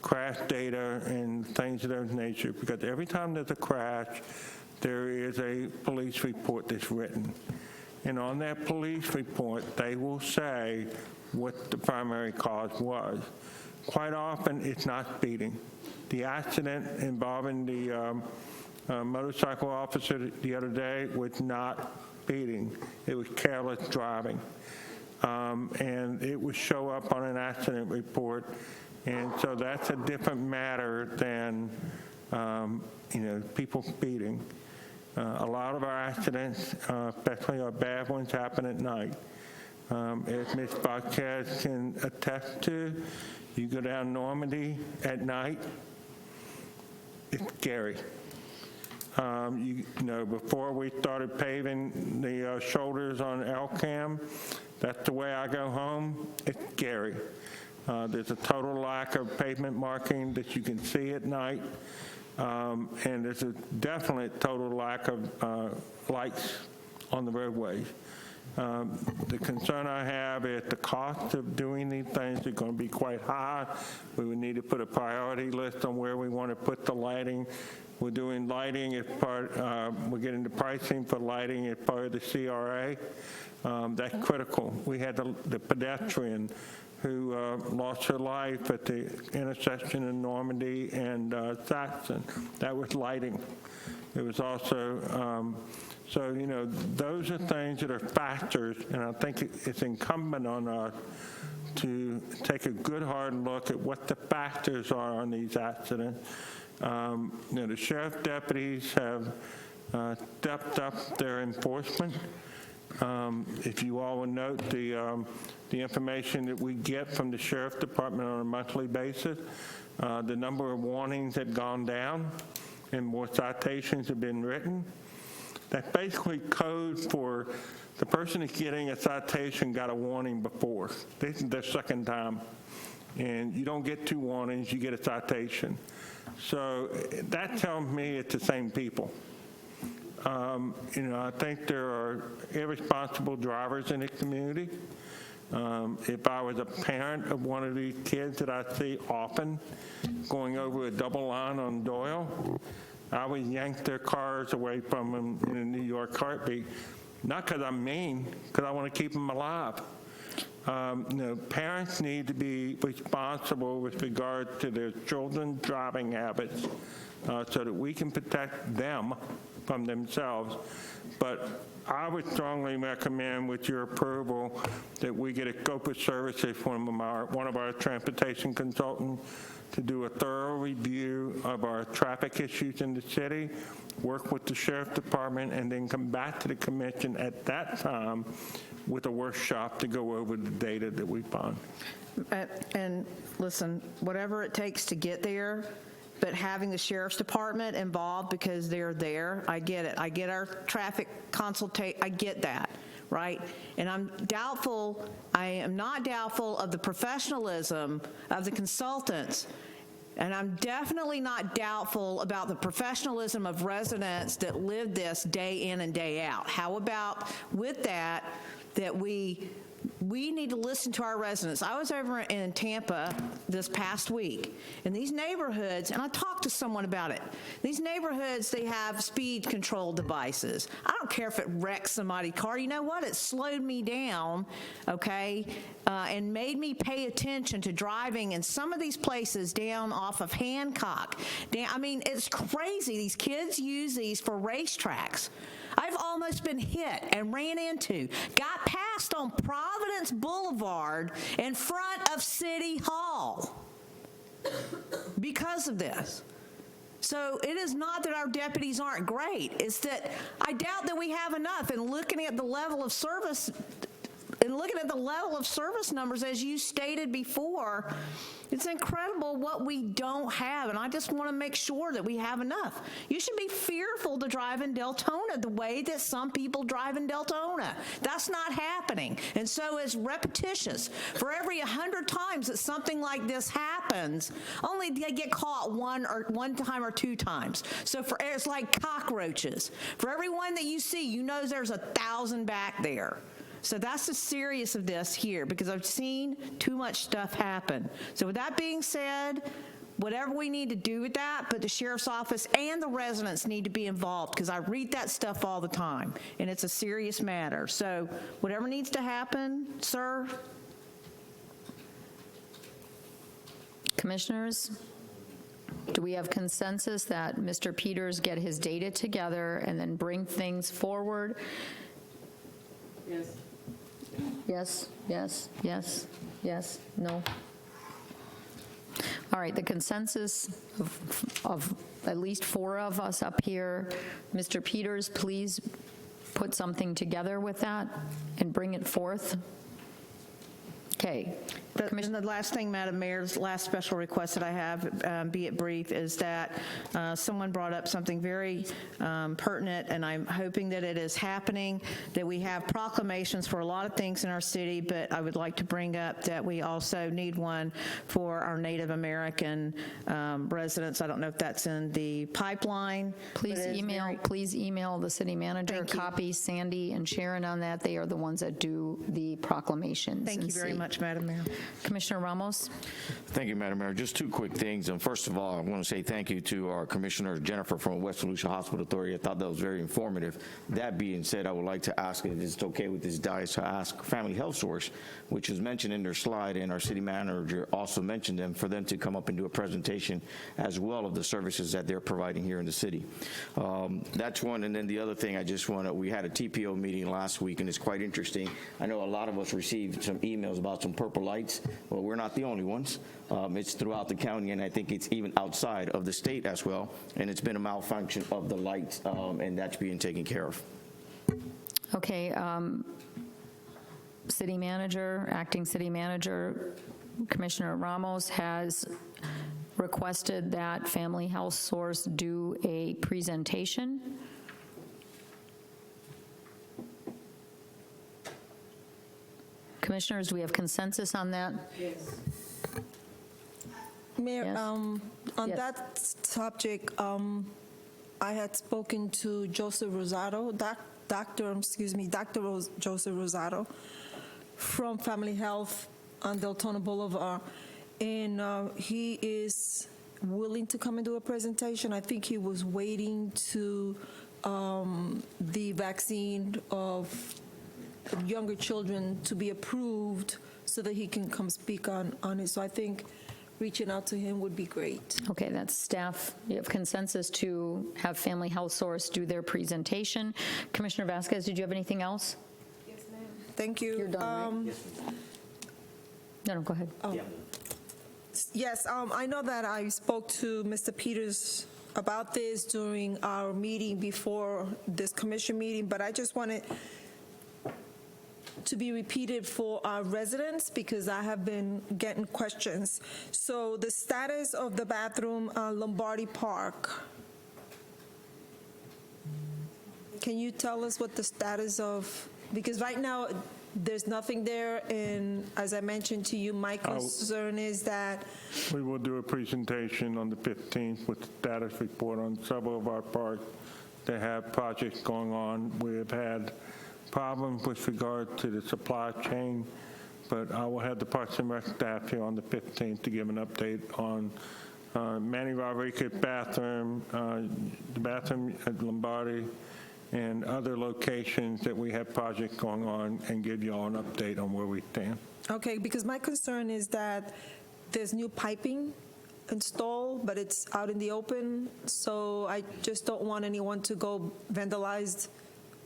crash data and things of that nature, because every time there's a crash, there is a police report that's written. And on that police report, they will say what the primary cause was. Quite often, it's not speeding. The accident involving the motorcycle officer the other day was not speeding. It was careless driving. And it would show up on an accident report. And so that's a different matter than, people speeding. A lot of our accidents, especially our bad ones, happen at night. As Ms. Vasquez can attest to, you go down Normandy at night, it's scary. Before we started paving the shoulders on Elkham, that's the way I go home. It's scary. There's a total lack of pavement marking that you can see at night, and there's a definite total lack of lights on the roadways. The concern I have is the cost of doing these things are going to be quite high. We would need to put a priority list on where we want to put the lighting. We're doing lighting as part, we're getting the pricing for lighting as part of the CRA. That's critical. We had the pedestrian who lost her life at the intersection in Normandy and Saxon. That was lighting. It was also, those are things that are factors, and I think it's incumbent on us to take a good hard look at what the factors are on these accidents. The sheriff deputies have stepped up their enforcement. If you all would note the information that we get from the sheriff department on a monthly basis, the number of warnings had gone down and more citations have been written. That's basically code for the person that's getting a citation got a warning before. This is their second time. And you don't get 2 warnings, you get a citation. So that tells me it's the same people. I think there are irresponsible drivers in the community. If I was a parent of one of these kids that I see often going over a double line on Doyle, I would yank their cars away from them in a New York heartbeat. Not because I'm mean, because I want to keep them alive. Parents need to be responsible with regard to their children's driving habits so that we can protect them from themselves. But I would strongly recommend, with your approval, that we get a scope of services from one of our transportation consultants to do a thorough review of our traffic issues in the city, work with the sheriff department, and then come back to the commission at that time with a workshop to go over the data that we found. And listen, whatever it takes to get there, but having the sheriff's department involved because they're there, I get it. I get our traffic consultation, I get that, right? And I am not doubtful of the professionalism of the consultants, and I'm definitely not doubtful about the professionalism of residents that live this day in and day out. How about with that we need to listen to our residents. I was over in Tampa this past week, and these neighborhoods, and I talked to someone about it, these neighborhoods, they have speed control devices. I don't care if it wrecks somebody's car. You know what? It slowed me down, okay, and made me pay attention to driving in some of these places down off of Hancock. It's crazy. These kids use these for racetracks. I've almost been hit and ran into, got passed on Providence Boulevard in front of City Hall because of this. So it is not that our deputies aren't great. It's that I doubt that we have enough. And looking at the level of service, numbers, as you stated before, it's incredible what we don't have. And I just want to make sure that we have enough. You should be fearful to drive in Deltona the way that some people drive in Deltona. That's not happening. And so it's repetitious. For every 100 times that something like this happens, only they get caught one time or 2 times. So it's like cockroaches. For every one that you see, you know there's 1,000 back there. So that's the serious of this here, because I've seen too much stuff happen. So with that being said, whatever we need to do with that, but the sheriff's office and the residents need to be involved, because I read that stuff all the time, and it's a serious matter. So whatever needs to happen, sir. Commissioners, do we have consensus that Mr. Peters get his data together and then bring things forward? Yes. Yes, yes, yes, yes, no. All right, the consensus of at least 4 of us up here, Mr. Peters, please put something together with that and bring it forth. Okay. And the last thing, Madam Mayor, the last special request that I have, be it brief, is that someone brought up something very pertinent, and I'm hoping that it is happening, that we have proclamations for a lot of things in our city, but I would like to bring up that we also need one for our Native American residents. I don't know if that's in the pipeline. Please email the city manager, copy Sandy and Sharon on that. They are the ones that do the proclamations. Thank you very much, Madam Mayor. Commissioner Ramos. Thank you, Madam Mayor. Just 2 quick things. First of all, I want to say thank you to our Commissioner Jennifer from West Volusia Hospital Authority. I thought that was very informative. That being said, I would like to ask, if it's okay with this dais, to ask Family Health Source, which is mentioned in their slide, and our city manager also mentioned them, for them to come up and do a presentation as well of the services that they're providing here in the city. That's one. And then the other thing, we had a TPO meeting last week, and it's quite interesting. I know a lot of us received some emails about some purple lights. Well, we're not the only ones. It's throughout the county, and I think it's even outside of the state as well. And it's been a malfunction of the lights, and that's being taken care of. Okay. City manager, acting city manager, Commissioner Ramos has requested that Family Health Source do a presentation. Commissioners, do we have consensus on that? Yes. Mayor, Yes. on Yes. that subject, I had spoken to Joseph Rosado, Dr. Joseph Rosado from Family Health on Deltona Boulevard, and he is willing to come and do a presentation. I think he was waiting to the vaccine of younger children to be approved so that he can come speak on it. So I think reaching out to him would be great. Okay, that's staff. You have consensus to have Family Health Source do their presentation. Commissioner Vasquez, did you have anything else? Yes, ma'am. Thank you. You're done, right? No, go ahead. Yes, I know that I spoke to Mr. Peters about this during our meeting before this commission meeting, but I just wanted to be repeated for our residents because I have been getting questions. So the status of the bathroom on Lombardi Park. Can you tell us what the status of, because right now there's nothing there, and as I mentioned to you, my concern is that We will do a presentation on the 15th with status report on several of our parks that have projects going on. We have had problems with regard to the supply chain, but I will have the Parks and Rec staff here on the 15th to give an update on Manny Rodriguez bathroom, the bathroom at Lombardi, and other locations that we have projects going on, and give you all an update on where we stand. okay, because my concern is that there's new piping installed, but it's out in the open, so I just don't want anyone to go vandalize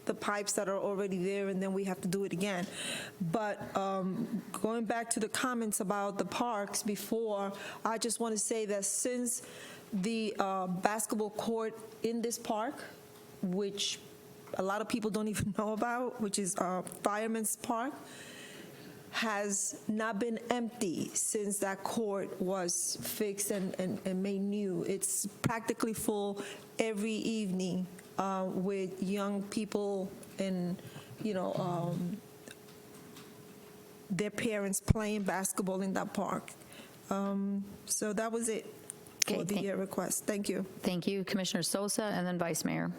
the pipes that are already there, and then we have to do it again. But going back to the comments about the parks before, I just want to say that since the basketball court in this park, which a lot of people don't even know about, which is Fireman's Park, has not been empty since that court was fixed and made new. It's practically full every evening with young people and, their parents playing basketball in that park. So that was it for the request. Thank you. Thank you, Commissioner Sosa, and then Vice Mayor.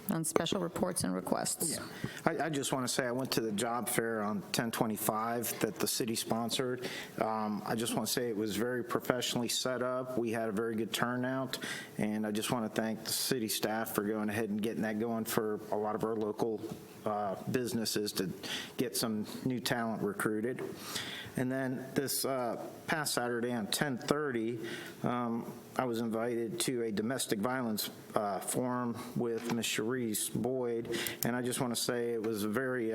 On special reports and requests. I just want to say I went to the job fair on 10/25 that the city sponsored. I just want to say it was very professionally set up. We had a very good turnout, and I just want to thank the city staff for going ahead and getting that going for a lot of our local businesses to get some new talent recruited. And then this past Saturday on 10:30, I was invited to a domestic violence forum with Ms. Cherise Boyd, and I just want to say it was very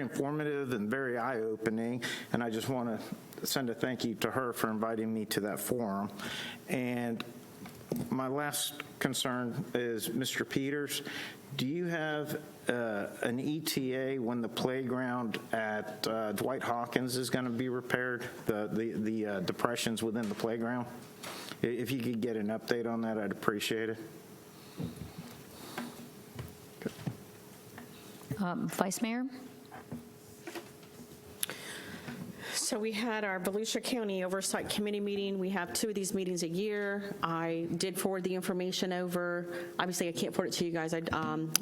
informative and very eye-opening, and I just want to send a thank you to her for inviting me to that forum. And my last concern is, Mr. Peters, do you have an ETA when the playground at Dwight Hawkins is going to be repaired, the depressions within the playground? If you could get an update on that, I'd appreciate it. Vice Mayor? So we had our Volusia County Oversight Committee meeting. We have 2 of these meetings a year. I did forward the information over. Obviously, I can't forward it to you guys. I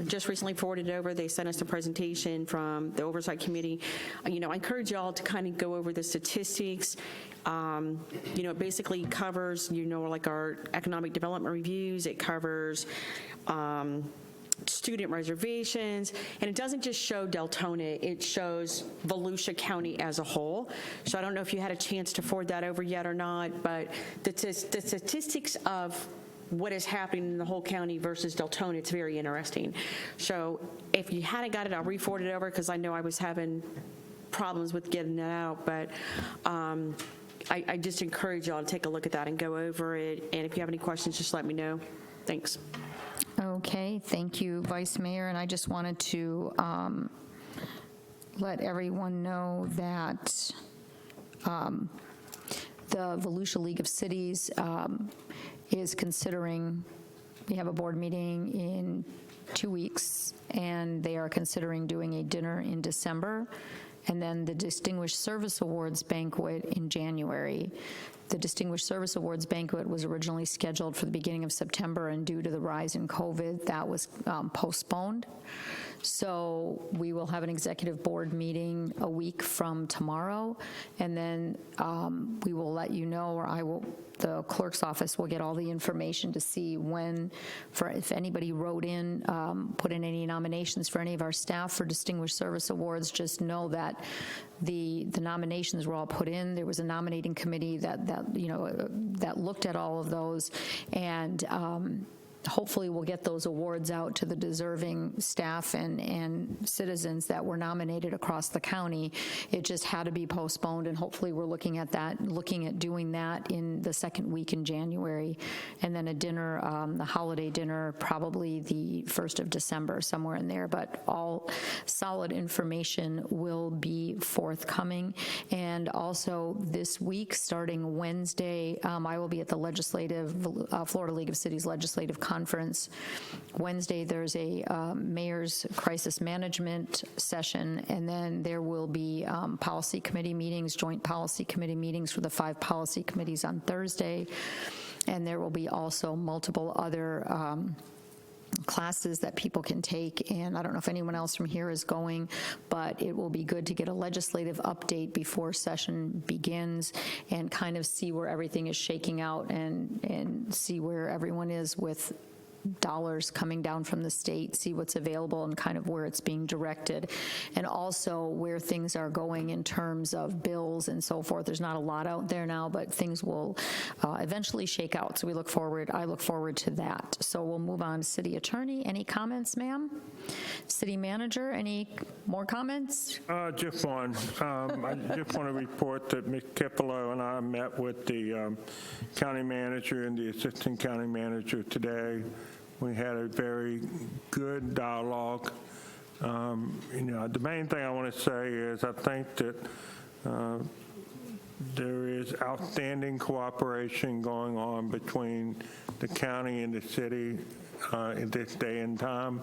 just recently forwarded it over. They sent us a presentation from the Oversight Committee. I encourage y'all to kind of go over the statistics. It basically covers, like our economic development reviews. It covers student reservations, and it doesn't just show Deltona, it shows Volusia County as a whole. So I don't know if you had a chance to forward that over yet or not, but the statistics of what is happening in the whole county versus Deltona, it's very interesting. So if you hadn't got it, I'll re-forward it over because I know I was having problems with getting it out, but I just encourage y'all to take a look at that and go over it, and if you have any questions, just let me know. Thanks. Okay, thank you, Vice Mayor. And I just wanted to let everyone know that the Volusia League of Cities is considering, we have a board meeting in 2 weeks, and they are considering doing a dinner in December, and then the Distinguished Service Awards banquet in January. The Distinguished Service Awards banquet was originally scheduled for the beginning of September, and due to the rise in COVID, that was postponed. So we will have an executive board meeting a week from tomorrow, and then we will let you know, or the clerk's office will get all the information to see when, if anybody wrote in, put in any nominations for any of our staff for Distinguished Service Awards. Just know that the nominations were all put in. There was a nominating committee that looked at all of those, and hopefully we'll get those awards out to the deserving staff and citizens that were nominated across the county. It just had to be postponed, and hopefully we're looking at doing that in the second week in January, and then a dinner, the holiday dinner, probably the 1st of December, somewhere in there. But all solid information will be forthcoming. And also this week, starting Wednesday, I will be at the Florida League of Cities Legislative Conference. Wednesday, there's a mayor's crisis management session, and then there will be policy committee meetings, joint policy committee meetings for the 5 policy committees on Thursday, and there will be also multiple other classes that people can take. And I don't know if anyone else from here is going, but it will be good to get a legislative update before session begins and kind of see where everything is shaking out and see where everyone is with dollars coming down from the state, see what's available and kind of where it's being directed, and also where things are going in terms of bills and so forth. There's not a lot out there now, but things will eventually shake out. So I look forward to that. So we'll move on to City Attorney. Any comments, ma'am? City Manager, any more comments? Just one. I just want to report that Ms. Kipolo and I met with the county manager and the assistant county manager today. We had a very good dialogue. The main thing I want to say is I think that there is outstanding cooperation going on between the county and the city in this day and time,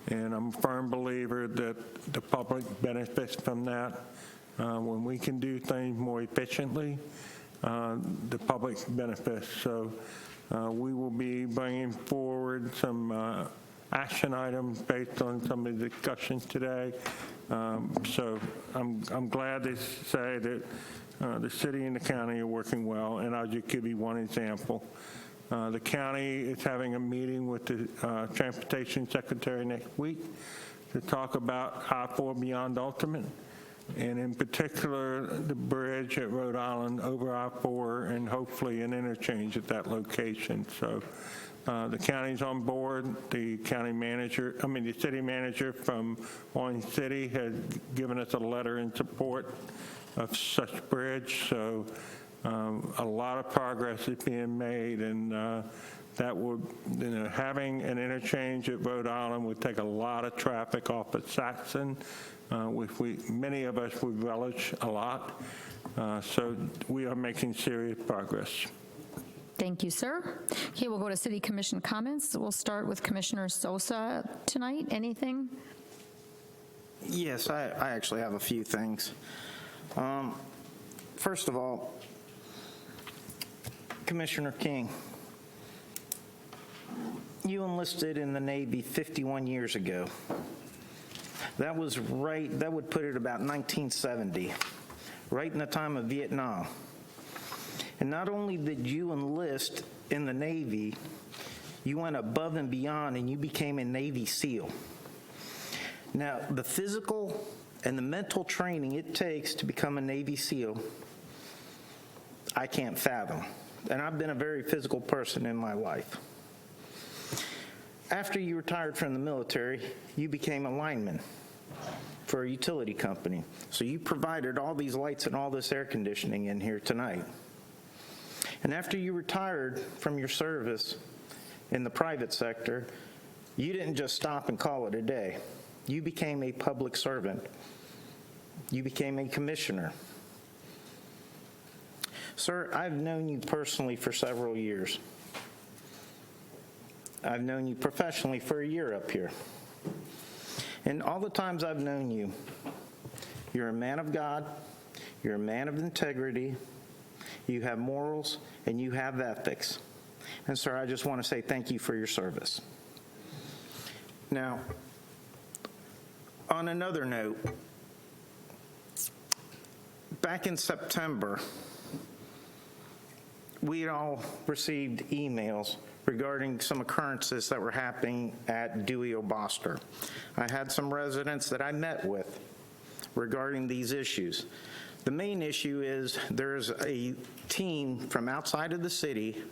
and I'm a firm believer that the public benefits from that. When we can do things more efficiently, the public benefits. So we will be bringing forward some action items based on some of the discussions today. So I'm glad to say that the city and the county are working well, and I'll just give you one example. The county is having a meeting with the Transportation Secretary next week to talk about I-4 beyond Ultimate, and in particular, the bridge at Rhode Island over I-4 and hopefully an interchange at that location. So the county's on board. The city manager from Orange City has given us a letter in support of such bridge. So a lot of progress is being made, and that would, having an interchange at Rhode Island would take a lot of traffic off of Saxon, which many of us would relish a lot. So we are making serious progress. Thank you, sir. Okay, we'll go to City Commission comments. We'll start with Commissioner Sosa tonight. Anything? Yes, I actually have a few things. First of all, Commissioner King, you enlisted in the Navy 51 years ago. That would put it about 1970, right in the time of Vietnam. And not only did you enlist in the Navy, you went above and beyond and you became a Navy SEAL. Now, the physical and the mental training it takes to become a Navy SEAL, I can't fathom. And I've been a very physical person in my life. After you retired from the military, you became a lineman for a utility company. So you provided all these lights and all this air conditioning in here tonight. And after you retired from your service in the private sector, you didn't just stop and call it a day. You became a public servant. You became a commissioner. Sir, I've known you personally for several years. I've known you professionally for a year up here. And all the times I've known you, you're a man of God, you're a man of integrity, you have morals, and you have ethics. And sir, I just want to say thank you for your service. Now, on another note, back in September, we had all received emails regarding some occurrences that were happening at Dewey O'Boster. I had some residents that I met with regarding these issues. The main issue is there's a team from outside of the city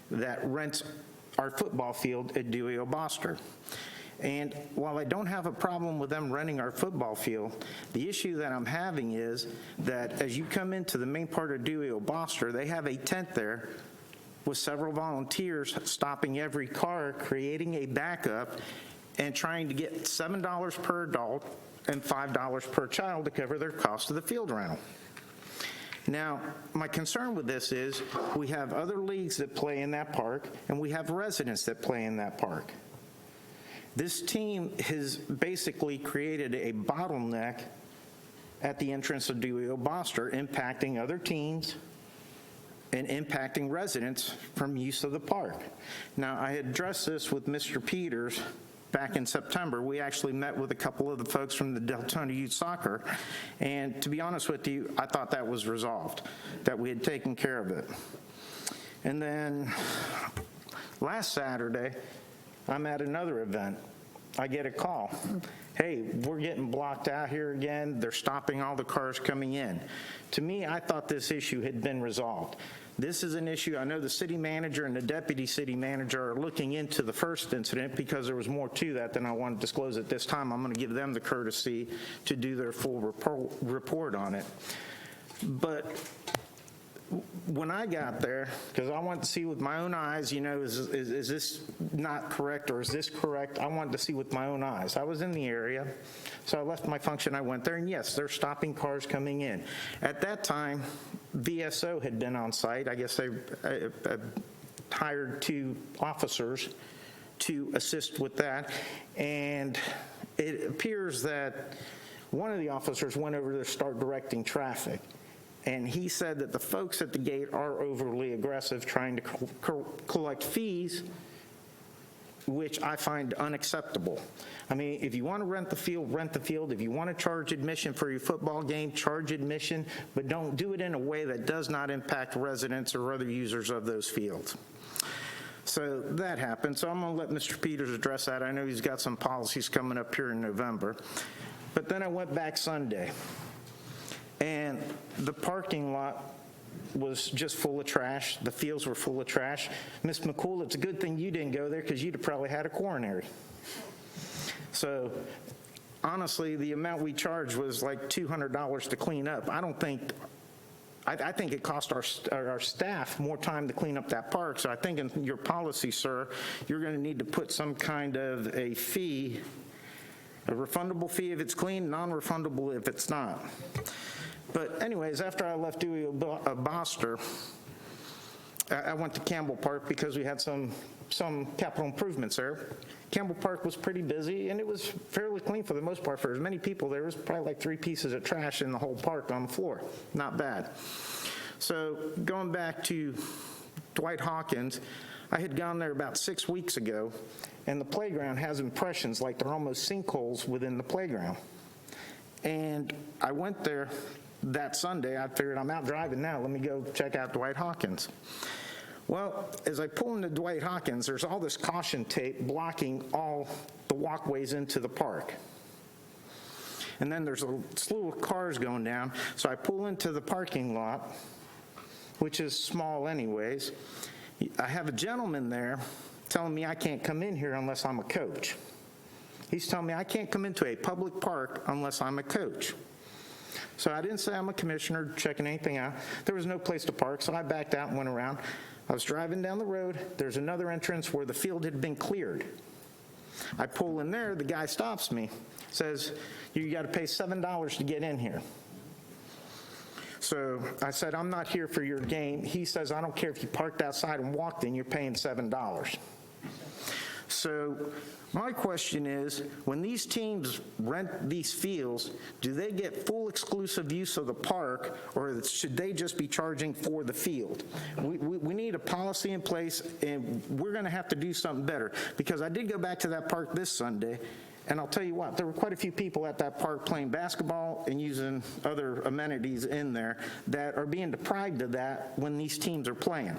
that rents our football field at Dewey O'Boster. And while I don't have a problem with them renting our football field, the issue that I'm having is that as you come into the main part of Dewey O'Boster, they have a tent there with several volunteers stopping every car, creating a backup, and trying to get $7 per adult and $5 per child to cover their cost of the field rental. Now, my concern with this is we have other leagues that play in that park, and we have residents that play in that park. This team has basically created a bottleneck at the entrance of Dewey O'Boster, impacting other teams and impacting residents from use of the park. Now, I had addressed this with Mr. Peters back in September. We actually met with a couple of the folks from the Deltona Youth Soccer, and to be honest with you, I thought that was resolved, that we had taken care of it. And then Last Saturday, I'm at another event. I get a call. Hey, we're getting blocked out here again. They're stopping all the cars coming in. To me, I thought this issue had been resolved. This is an issue, I know the city manager and the deputy city manager are looking into the first incident because there was more to that than I want to disclose at this time. I'm going to give them the courtesy to do their full report on it. But when I got there, because I wanted to see with my own eyes, you know, is this not correct or is this correct? I wanted to see with my own eyes. I was in the area, so I left my function, I went there, and yes, they're stopping cars coming in. At that time, VSO had been on site. I guess they hired 2 officers to assist with that, and it appears that one of the officers went over to start directing traffic. And he said that the folks at the gate are overly aggressive trying to collect fees, which I find unacceptable. I mean, if you want to rent the field, rent the field. If you want to charge admission for your football game, charge admission, but don't do it in a way that does not impact residents or other users of those fields. So that happened. So I'm going to let Mr. Peters address that. I know he's got some policies coming up here in November. But then I went back Sunday. And the parking lot was just full of trash. The fields were full of trash. Ms. McCool, it's a good thing you didn't go there because you'd have probably had a coronary. So honestly, the amount we charged was like $200 to clean up. I think it cost our staff more time to clean up that park. So I think in your policy, sir, you're going to need to put some kind of a fee, a refundable fee if it's clean, non-refundable if it's not. But anyways, after I left Dewey Boster, I went to Campbell Park because we had some capital improvements there. Campbell Park was pretty busy, and it was fairly clean for the most part. For as many people, there was probably like 3 pieces of trash in the whole park on the floor. Not bad. So going back to Dwight Hawkins, I had gone there about 6 weeks ago, and the playground has impressions like they're almost sinkholes within the playground. And I went there that Sunday. I figured I'm out driving now. Let me go check out Dwight Hawkins. Well, as I pull into Dwight Hawkins, there's all this caution tape blocking all the walkways into the park. And then there's a slew of cars going down. So I pull into the parking lot, which is small anyways. I have a gentleman there telling me I can't come in here unless I'm a coach. He's telling me I can't come into a public park unless I'm a coach. So I didn't say I'm a commissioner checking anything out. There was no place to park, so I backed out and went around. I was driving down the road. There's another entrance where the field had been cleared. I pull in there. The guy stops me, says, you got to pay $7 to get in here. So I said, I'm not here for your game. He says, I don't care if you parked outside and walked in, you're paying $7. So my question is, when these teams rent these fields, do they get full exclusive use of the park, or should they just be charging for the field? We need a policy in place, and we're going to have to do something better, because I did go back to that park this Sunday, and I'll tell you what, there were quite a few people at that park playing basketball and using other amenities in there that are being deprived of that when these teams are playing.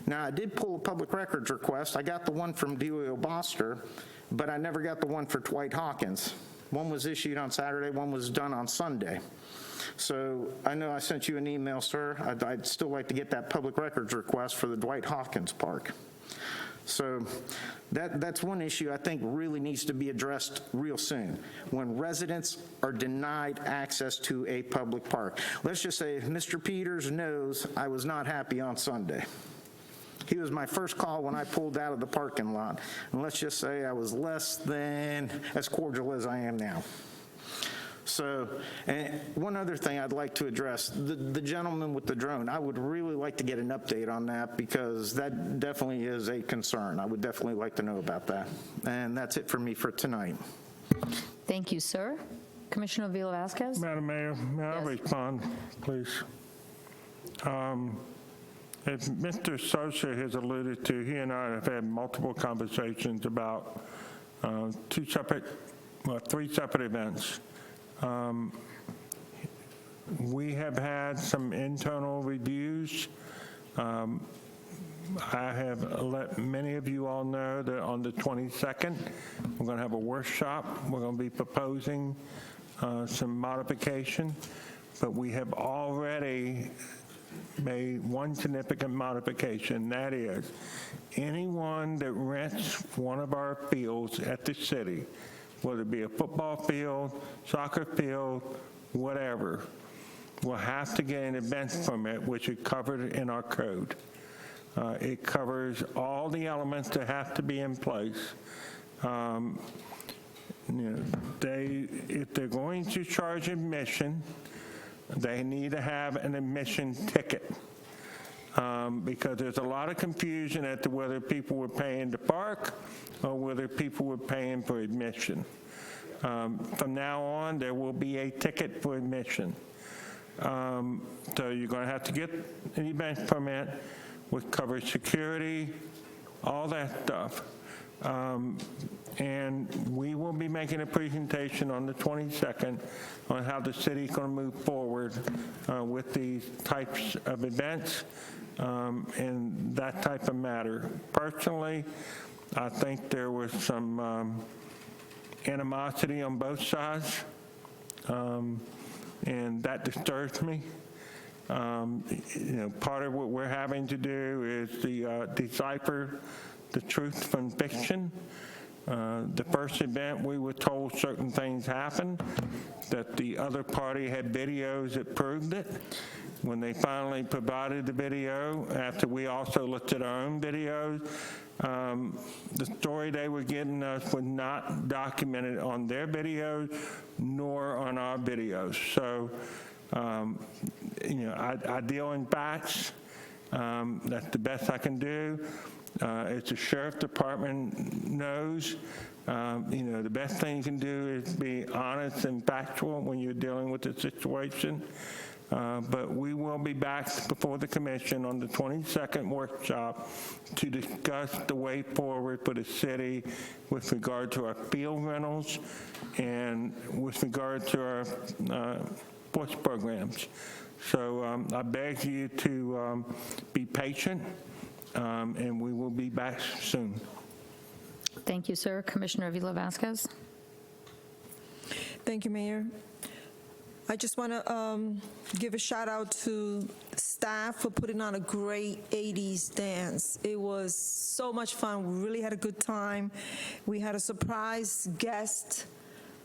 Now, I did pull a public records request. I got the one from Dewey Boster, but I never got the one for Dwight Hawkins. One was issued on Saturday, one was done on Sunday. So I know I sent you an email, sir. I'd still like to get that public records request for the Dwight Hawkins Park. So that's one issue I think really needs to be addressed real soon, when residents are denied access to a public park. Let's just say Mr. Peters knows I was not happy on Sunday. He was my first call when I pulled out of the parking lot. And let's just say I was less than as cordial as I am now. So, and one other thing I'd like to address, the gentleman with the drone, I would really like to get an update on that, because that definitely is a concern. I would definitely like to know about that. And that's it for me for tonight. Thank you, sir. Commissioner Avila-Vasquez? Madam Mayor, may I respond, please? As Mr. Sosa has alluded to, he and I have had multiple conversations about 3 separate events. We have had some internal reviews. I have let many of you all know that on the 22nd, we're going to have a workshop. We're going to be proposing some modification, but we have already made one significant modification. That is, anyone that rents one of our fields at the city, whether it be a football field, soccer field, whatever, will have to get an event permit, which is covered in our code. It covers all the elements that have to be in place. If they're going to charge admission, they need to have an admission ticket. Because there's a lot of confusion as to whether people were paying to park or whether people were paying for admission. From now on, there will be a ticket for admission. So you're going to have to get an event permit, which covers security, all that stuff. And we will be making a presentation on the 22nd on how the city is going to move forward with these types of events and that type of matter. Personally, I think there was some animosity on both sides, and that disturbs me. Part of what we're having to do is decipher the truth from fiction. The first event, we were told certain things happened, that the other party had videos that proved it. When they finally provided the video, after we also looked at our own videos, the story they were getting us was not documented on their videos nor on our videos. So, I deal in facts. That's the best I can do. As the sheriff department knows, the best thing you can do is be honest and factual when you're dealing with the situation. But we will be back before the commission on the 22nd workshop to discuss the way forward for the city with regard to our field rentals and with regard to our sports programs. So I beg you to be patient, and we will be back soon. Thank you, sir. Commissioner Avila Vasquez. Thank you, Mayor. I just want to give a shout out to staff for putting on a great 80s dance. It was so much fun. We really had a good time. We had a surprise guest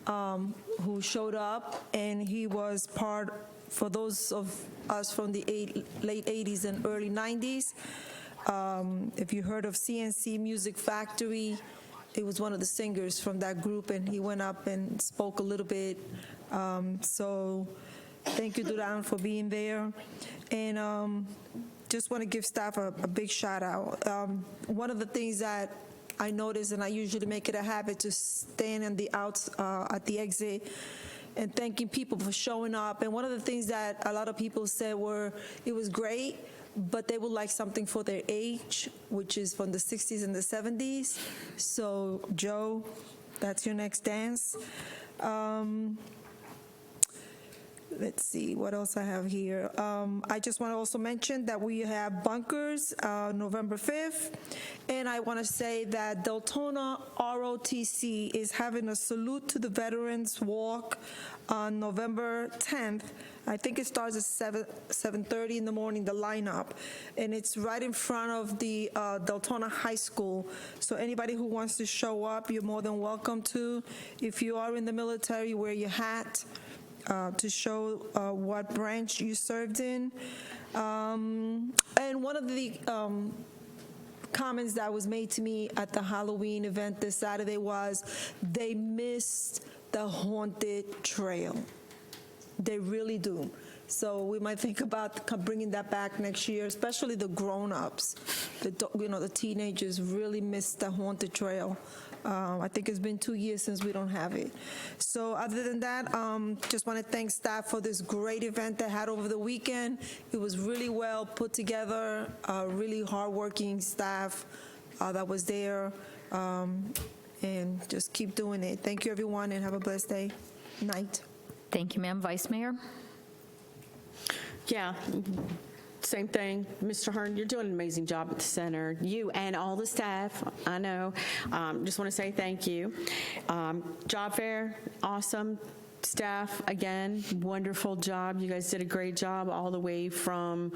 who showed up, and he was part, for those of us from the late 80s and early 90s, if you heard of CNC Music Factory, it was one of the singers from that group, and he went up and spoke a little bit. So thank you, Duran, for being there. And just want to give staff a big shout out. One of the things that I noticed, and I usually make it a habit to stand in the at the exit and thanking people for showing up. And one of the things that a lot of people said were, it was great, but they would like something for their age, which is from the 60s and the 70s. So, Joe, that's your next dance. Let's see, what else I have here. I just want to also mention that we have bunkers November 5th. And I want to say that Deltona ROTC is having a Salute to the Veterans Walk on November 10th. I think it starts at 7:30 in the morning, the lineup. And it's right in front of the Deltona High School. So anybody who wants to show up, you're more than welcome to. If you are in the military, wear your hat to show what branch you served in. And one of the comments that was made to me at the Halloween event this Saturday was they missed the haunted trail. They really do. So we might think about bringing that back next year, especially the grown-ups. The teenagers really miss the haunted trail. I think it's been 2 years since we don't have it. So other than that, just want to thank staff for this great event they had over the weekend. It was really well put together, really hardworking staff that was there, and just keep doing it. Thank you, everyone, and have a blessed day. Night. Thank you, ma'am. Vice Mayor? Yeah. Same thing. Mr. Hearn, you're doing an amazing job at the center. You and all the staff, I know. Just want to say thank you. Job fair, awesome. Staff, again, wonderful job. You guys did a great job all the way from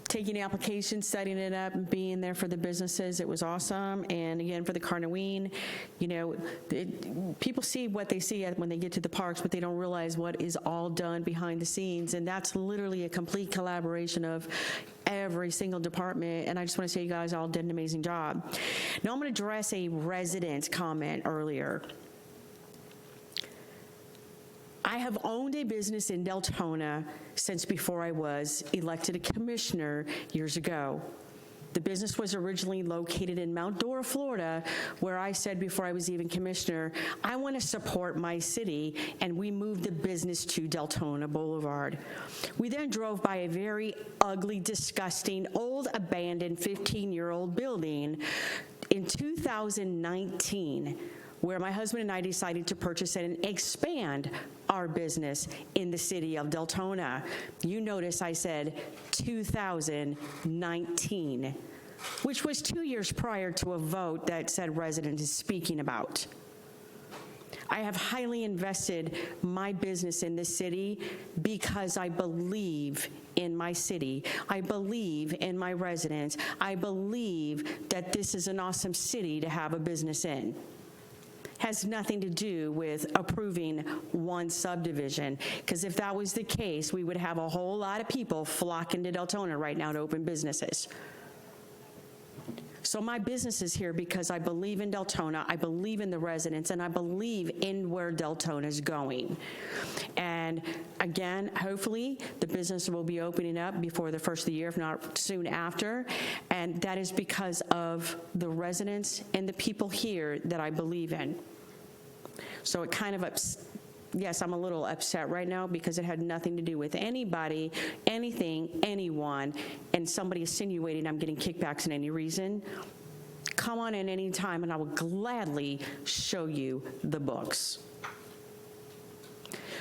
taking the application, setting it up, and being there for the businesses. It was awesome. And again, for the Carnoween, you know, people see what they see when they get to the parks, but they don't realize what is all done behind the scenes. And that's literally a complete collaboration of every single department. And I just want to say you guys all did an amazing job. Now I'm going to address a resident comment earlier. I have owned a business in Deltona since before I was elected a commissioner years ago. The business was originally located in Mount Dora, Florida, where I said before I was even commissioner, I want to support my city, and we moved the business to Deltona Boulevard. We then drove by a very ugly, disgusting, old, abandoned 15-year-old building in 2019, where my husband and I decided to purchase and expand our business in the city of Deltona. You notice I said 2019, which was 2 years prior to a vote that said resident is speaking about. I have highly invested my business in this city because I believe in my city. I believe in my residents. I believe that this is an awesome city to have a business in. Has nothing to do with approving one subdivision, because if that was the case, we would have a whole lot of people flocking to Deltona right now to open businesses. So my business is here because I believe in Deltona, I believe in the residents, and I believe in where Deltona is going. And again, hopefully the business will be opening up before the first of the year, if not soon after. And that is because of the residents and the people here that I believe in. So it kind of yes, I'm a little upset right now because it had nothing to do with anybody, anything, anyone, and somebody insinuating I'm getting kickbacks in any reason. Come on in any time and I will gladly show you the books.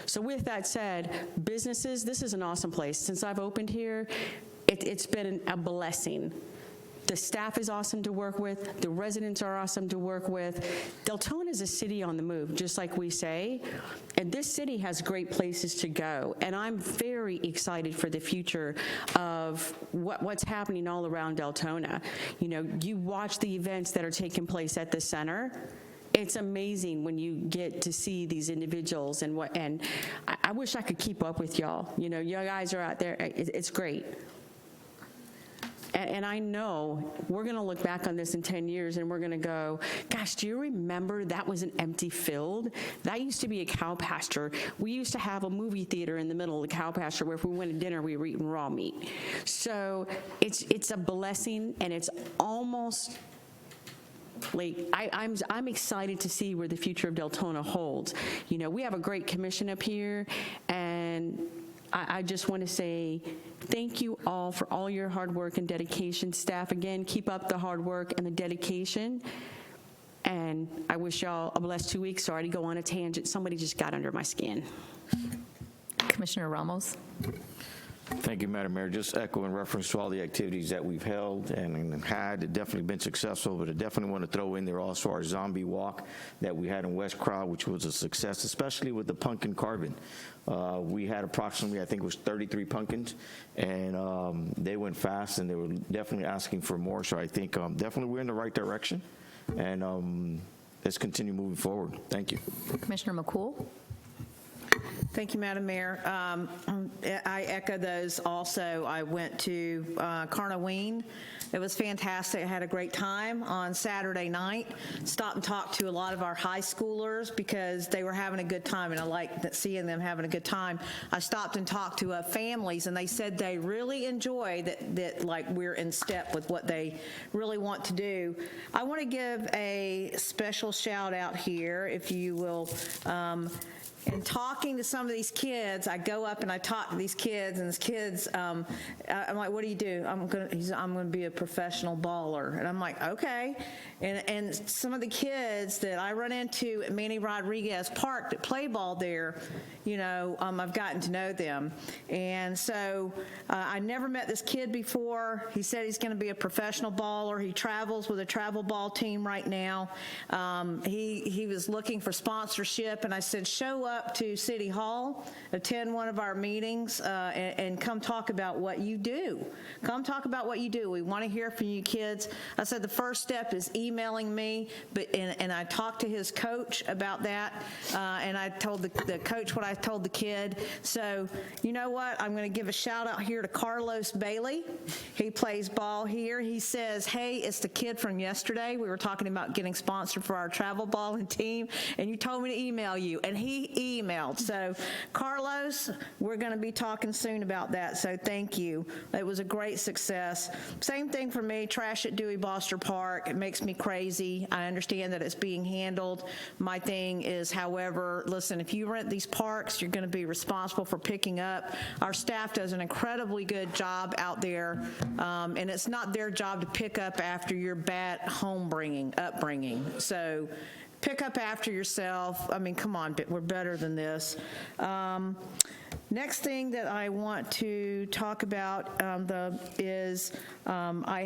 So with that said, businesses, this is an awesome place. Since I've opened here, it's been a blessing. The staff is awesome to work with. The residents are awesome to work with. Deltona is a city on the move, just like we say, and this city has great places to go. And I'm very excited for the future of what's happening all around Deltona. You know, you watch the events that are taking place at the center. It's amazing when you get to see these individuals and I wish I could keep up with y'all. You know, you guys are out there. It's great. And I know we're going to look back on this in 10 years and we're going to go, gosh, do you remember that was an empty field? That used to be a cow pasture. We used to have a movie theater in the middle of the cow pasture where if we went to dinner, we were eating raw meat. So it's a blessing, and it's almost like I'm excited to see where the future of Deltona holds. You know, we have a great commission up here, and I just want to say thank you all for all your hard work and dedication. Staff, again, keep up the hard work and the dedication. And I wish y'all a blessed 2 weeks. Sorry to go on a tangent. Somebody just got under my skin. Commissioner Ramos. Thank you, Madam Mayor. Just echo in reference to all the activities that we've held and had. It's definitely been successful, but I definitely want to throw in there also our zombie walk that we had in West Crowd, which was a success, especially with the pumpkin carving. We had approximately, I think it was 33 pumpkins, and they went fast, and they were definitely asking for more. So I think definitely we're in the right direction, and let's continue moving forward. Thank you. Commissioner McCool. Thank you, Madam Mayor. I echo those also. I went to Carnoween. It was fantastic. I had a great time on Saturday night. Stopped and talked to a lot of our high schoolers because they were having a good time, and I like seeing them having a good time. I stopped and talked to families, and they said they really enjoy that like we're in step with what they really want to do. I want to give a special shout out here, if you will, and talking to some of these kids, I go up and I talk to these kids, and these kids, I'm like, what do you do? I'm going to be a professional baller. And I'm like, okay. And some of the kids that I run into at Manny Rodriguez Park that play ball there, you know, I've gotten to know them. And so I never met this kid before. He said he's going to be a professional baller. He travels with a travel ball team right now. He was looking for sponsorship, and I said, show up to City Hall, attend one of our meetings, and come talk about what you do. Come talk about what you do. We want to hear from you kids. I said the first step is emailing me, and I talked to his coach about that, and I told the coach what I told the kid. So you know what? I'm going to give a shout out here to Carlos Bailey. He plays ball here. He says, hey, it's the kid from yesterday. We were talking about getting sponsored for our travel ball and team, and you told me to email you, and he emailed. So Carlos, we're going to be talking soon about that, so thank you. It was a great success. Same thing for me, trash at Dewey Boster Park. It makes me crazy. I understand that it's being handled. My thing is, however, listen, if you rent these parks, you're going to be responsible for picking up. Our staff does an incredibly good job out there, and it's not their job to pick up after your bad upbringing. So pick up after yourself. I mean, come on, we're better than this. Next thing that I want to talk about is I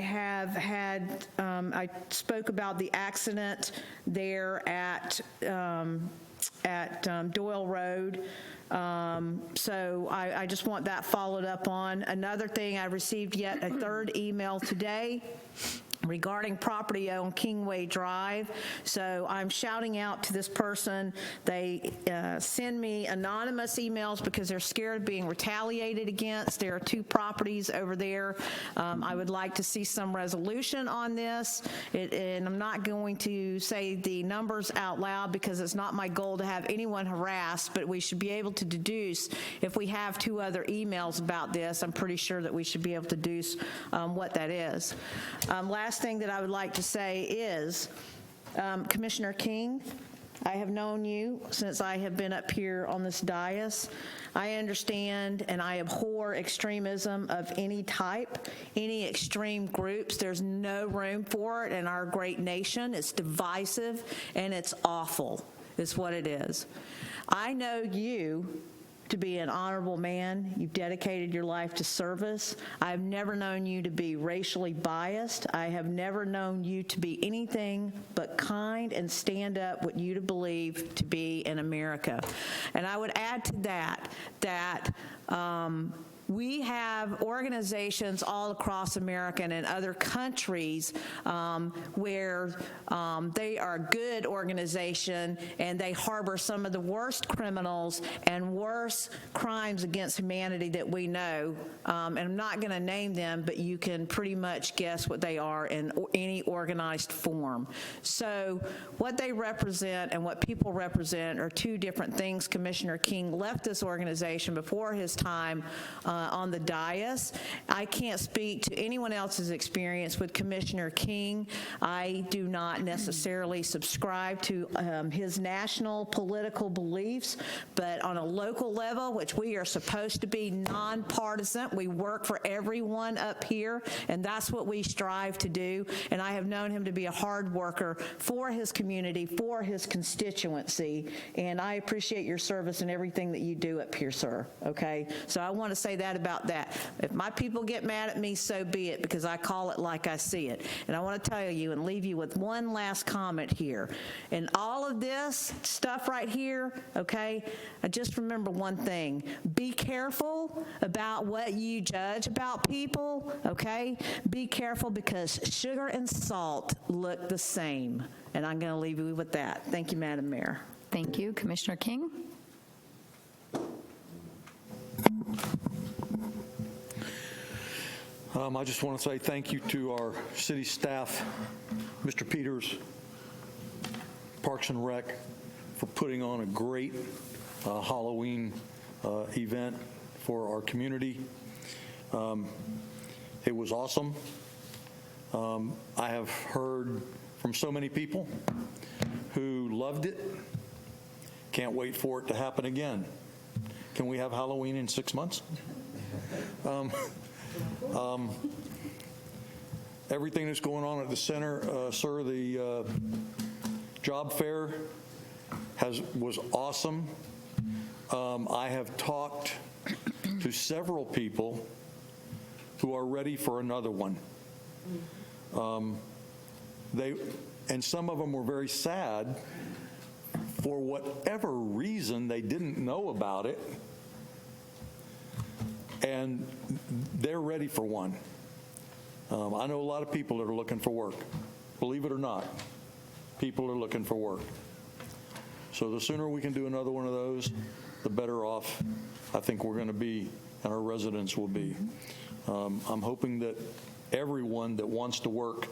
spoke about the accident there at Doyle Road. So I just want that followed up on. Another thing, I received yet a third email today regarding property on Kingway Drive. So I'm shouting out to this person. They send me anonymous emails because they're scared of being retaliated against. There are 2 properties over there. I would like to see some resolution on this. And I'm not going to say the numbers out loud because it's not my goal to have anyone harassed, but we should be able to deduce if we have 2 other emails about this. I'm pretty sure that we should be able to deduce what that is. Last thing that I would like to say is, Commissioner King, I have known you since I have been up here on this dais. I understand and I abhor extremism of any type, any extreme groups. There's no room for it in our great nation. It's divisive and it's awful, is what it is. I know you to be an honorable man. You've dedicated your life to service. I've never known you to be racially biased. I have never known you to be anything but kind and stand up what you to believe to be in America. And I would add to that we have organizations all across America and in other countries where they are a good organization and they harbor some of the worst criminals and worst crimes against humanity that we know. And I'm not going to name them, but you can pretty much guess what they are in any organized form. So what they represent and what people represent are 2 different things. Commissioner King left this organization before his time on the dais. I can't speak to anyone else's experience with Commissioner King. I do not necessarily subscribe to his national political beliefs, but on a local level, which we are supposed to be nonpartisan, we work for everyone up here, and that's what we strive to do. And I have known him to be a hard worker for his community, for his constituency, and I appreciate your service and everything that you do up here, sir, okay? So I want to say that about that. If my people get mad at me, so be it, because I call it like I see it. And I want to tell you and leave you with one last comment here. In all of this stuff right here, okay, I just remember one thing. Be careful about what you judge about people, okay? Be careful, because sugar and salt look the same. And I'm going to leave you with that. Thank you, Madam Mayor. Thank you. Commissioner King? I just want to say thank you to our city staff, Mr. Peters, Parks and Rec, for putting on a great Halloween event for our community. It was awesome. I have heard from so many people who loved it, can't wait for it to happen again. Can we have Halloween in 6 months? Everything that's going on at the center, sir, the job fair was awesome. I have talked to several people who are ready for another one. And some of them were very sad for whatever reason they didn't know about it, and they're ready for one. I know a lot of people that are looking for work. Believe it or not, people are looking for work. So the sooner we can do another one of those, the better off I think we're going to be, and our residents will be. I'm hoping that everyone that wants to work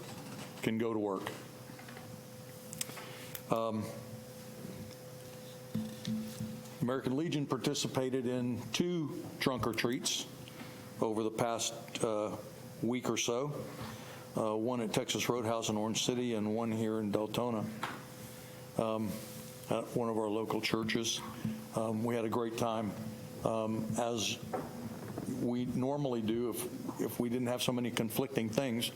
can go to work. American Legion participated in 2 trunk or treats over the past week or so, one at Texas Roadhouse in Orange City and one here in Deltona at one of our local churches. We had a great time, as we normally do if we didn't have so many conflicting things.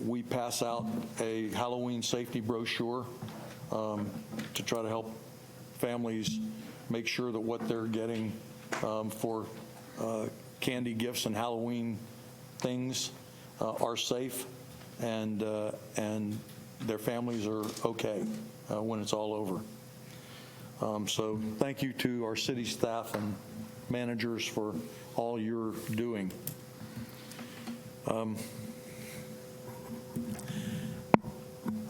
We pass out a Halloween safety brochure to try to help families make sure that what they're getting for candy gifts and Halloween things are safe, and their families are okay when it's all over. So thank you to our city staff and managers for all you're doing.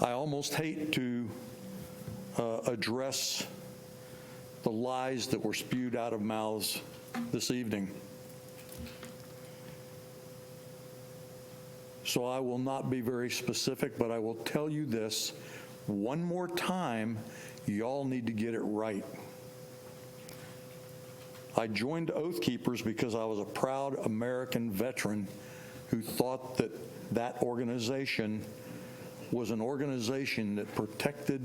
I almost hate to address the lies that were spewed out of mouths this evening. So I will not be very specific, but I will tell you this one more time: y'all need to get it right. I joined Oath Keepers because I was a proud American veteran who thought that that organization was an organization that protected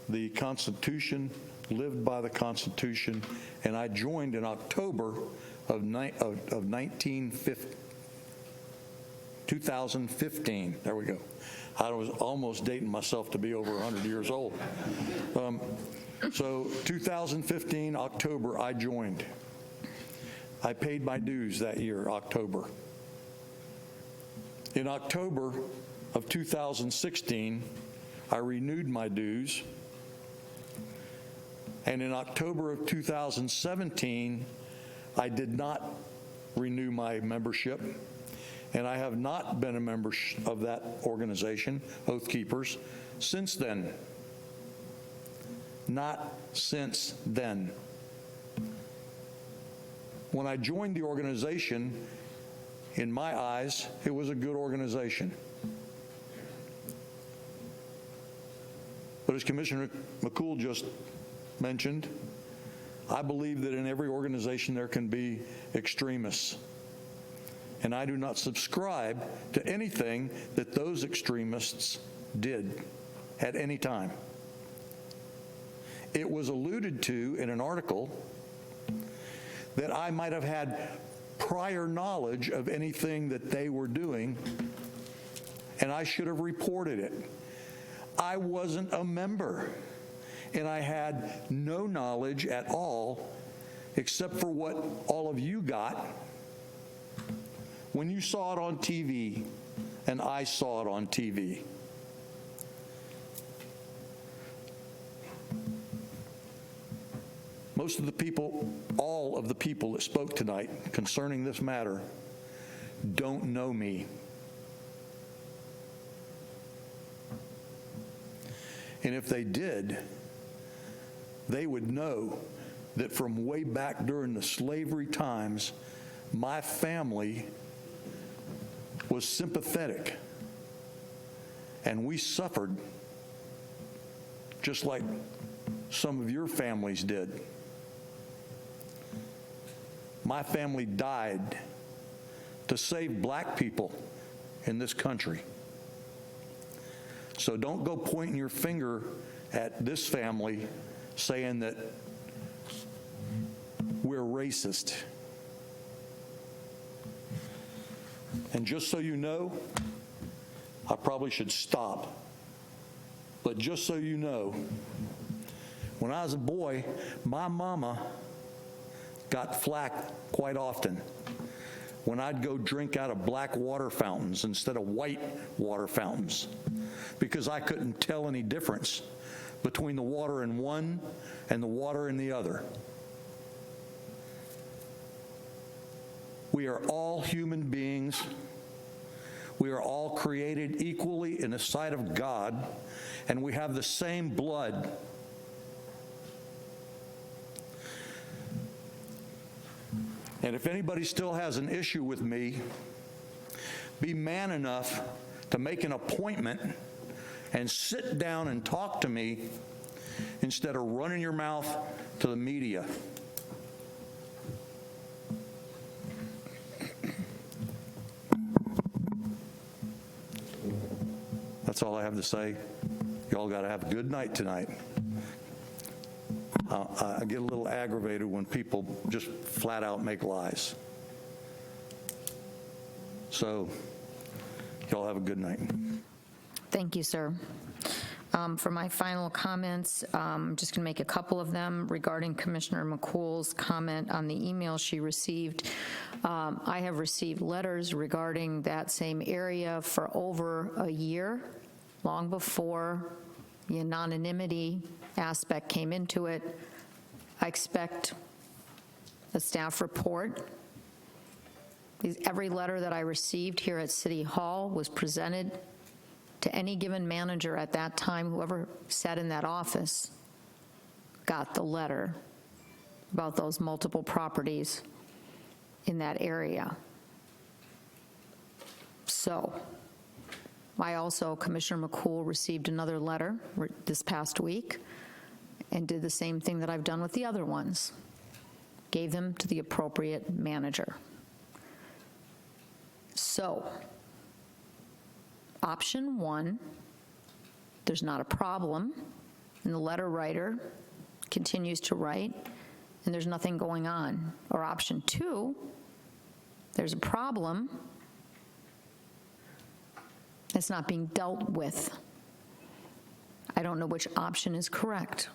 the Constitution, lived by the Constitution, and I joined in October of 2015. There we go. I was almost dating myself to be over 100 years old. So 2015, October, I joined. I paid my dues that year, October. In October of 2016, I renewed my dues. And in October of 2017, I did not renew my membership. And I have not been a member of that organization, Oath Keepers, since then. Not since then. When I joined the organization, in my eyes, it was a good organization. But as Commissioner McCool just mentioned, I believe that in every organization there can be extremists. And I do not subscribe to anything that those extremists did at any time. It was alluded to in an article that I might have had prior knowledge of anything that they were doing, and I should have reported it. I wasn't a member, and I had no knowledge at all except for what all of you got when you saw it on TV, and I saw it on TV. Most of the people, all of the people that spoke tonight concerning this matter don't know me. And if they did, they would know that from way back during the slavery times, my family was sympathetic, and we suffered just like some of your families did. My family died to save black people in this country. So don't go pointing your finger at this family saying that we're racist. And just so you know, I probably should stop, but just so you know, when I was a boy, my mama got flack quite often when I'd go drink out of black water fountains instead of white water fountains, because I couldn't tell any difference between the water in one and the water in the other. We are all human beings. We are all created equally in the sight of God, and we have the same blood. And if anybody still has an issue with me, be man enough to make an appointment and sit down and talk to me instead of running your mouth to the media. That's all I have to say. Y'all got to have a good night tonight. I get a little aggravated when people just flat out make lies. So, y'all have a good night. Thank you, sir. For my final comments, I'm just going to make a couple of them regarding Commissioner McCool's comment on the email she received. I have received letters regarding that same area for over a year, long before the anonymity aspect came into it. I expect a staff report. Every letter that I received here at City Hall was presented to any given manager at that time. Whoever sat in that office got the letter about those multiple properties in that area. So I also, Commissioner McCool, received another letter this past week and did the same thing that I've done with the other ones. Gave them to the appropriate manager. So, option one, there's not a problem, and the letter writer continues to write, and there's nothing going on. Or option two, there's a problem, it's not being dealt with. I don't know which option is correct,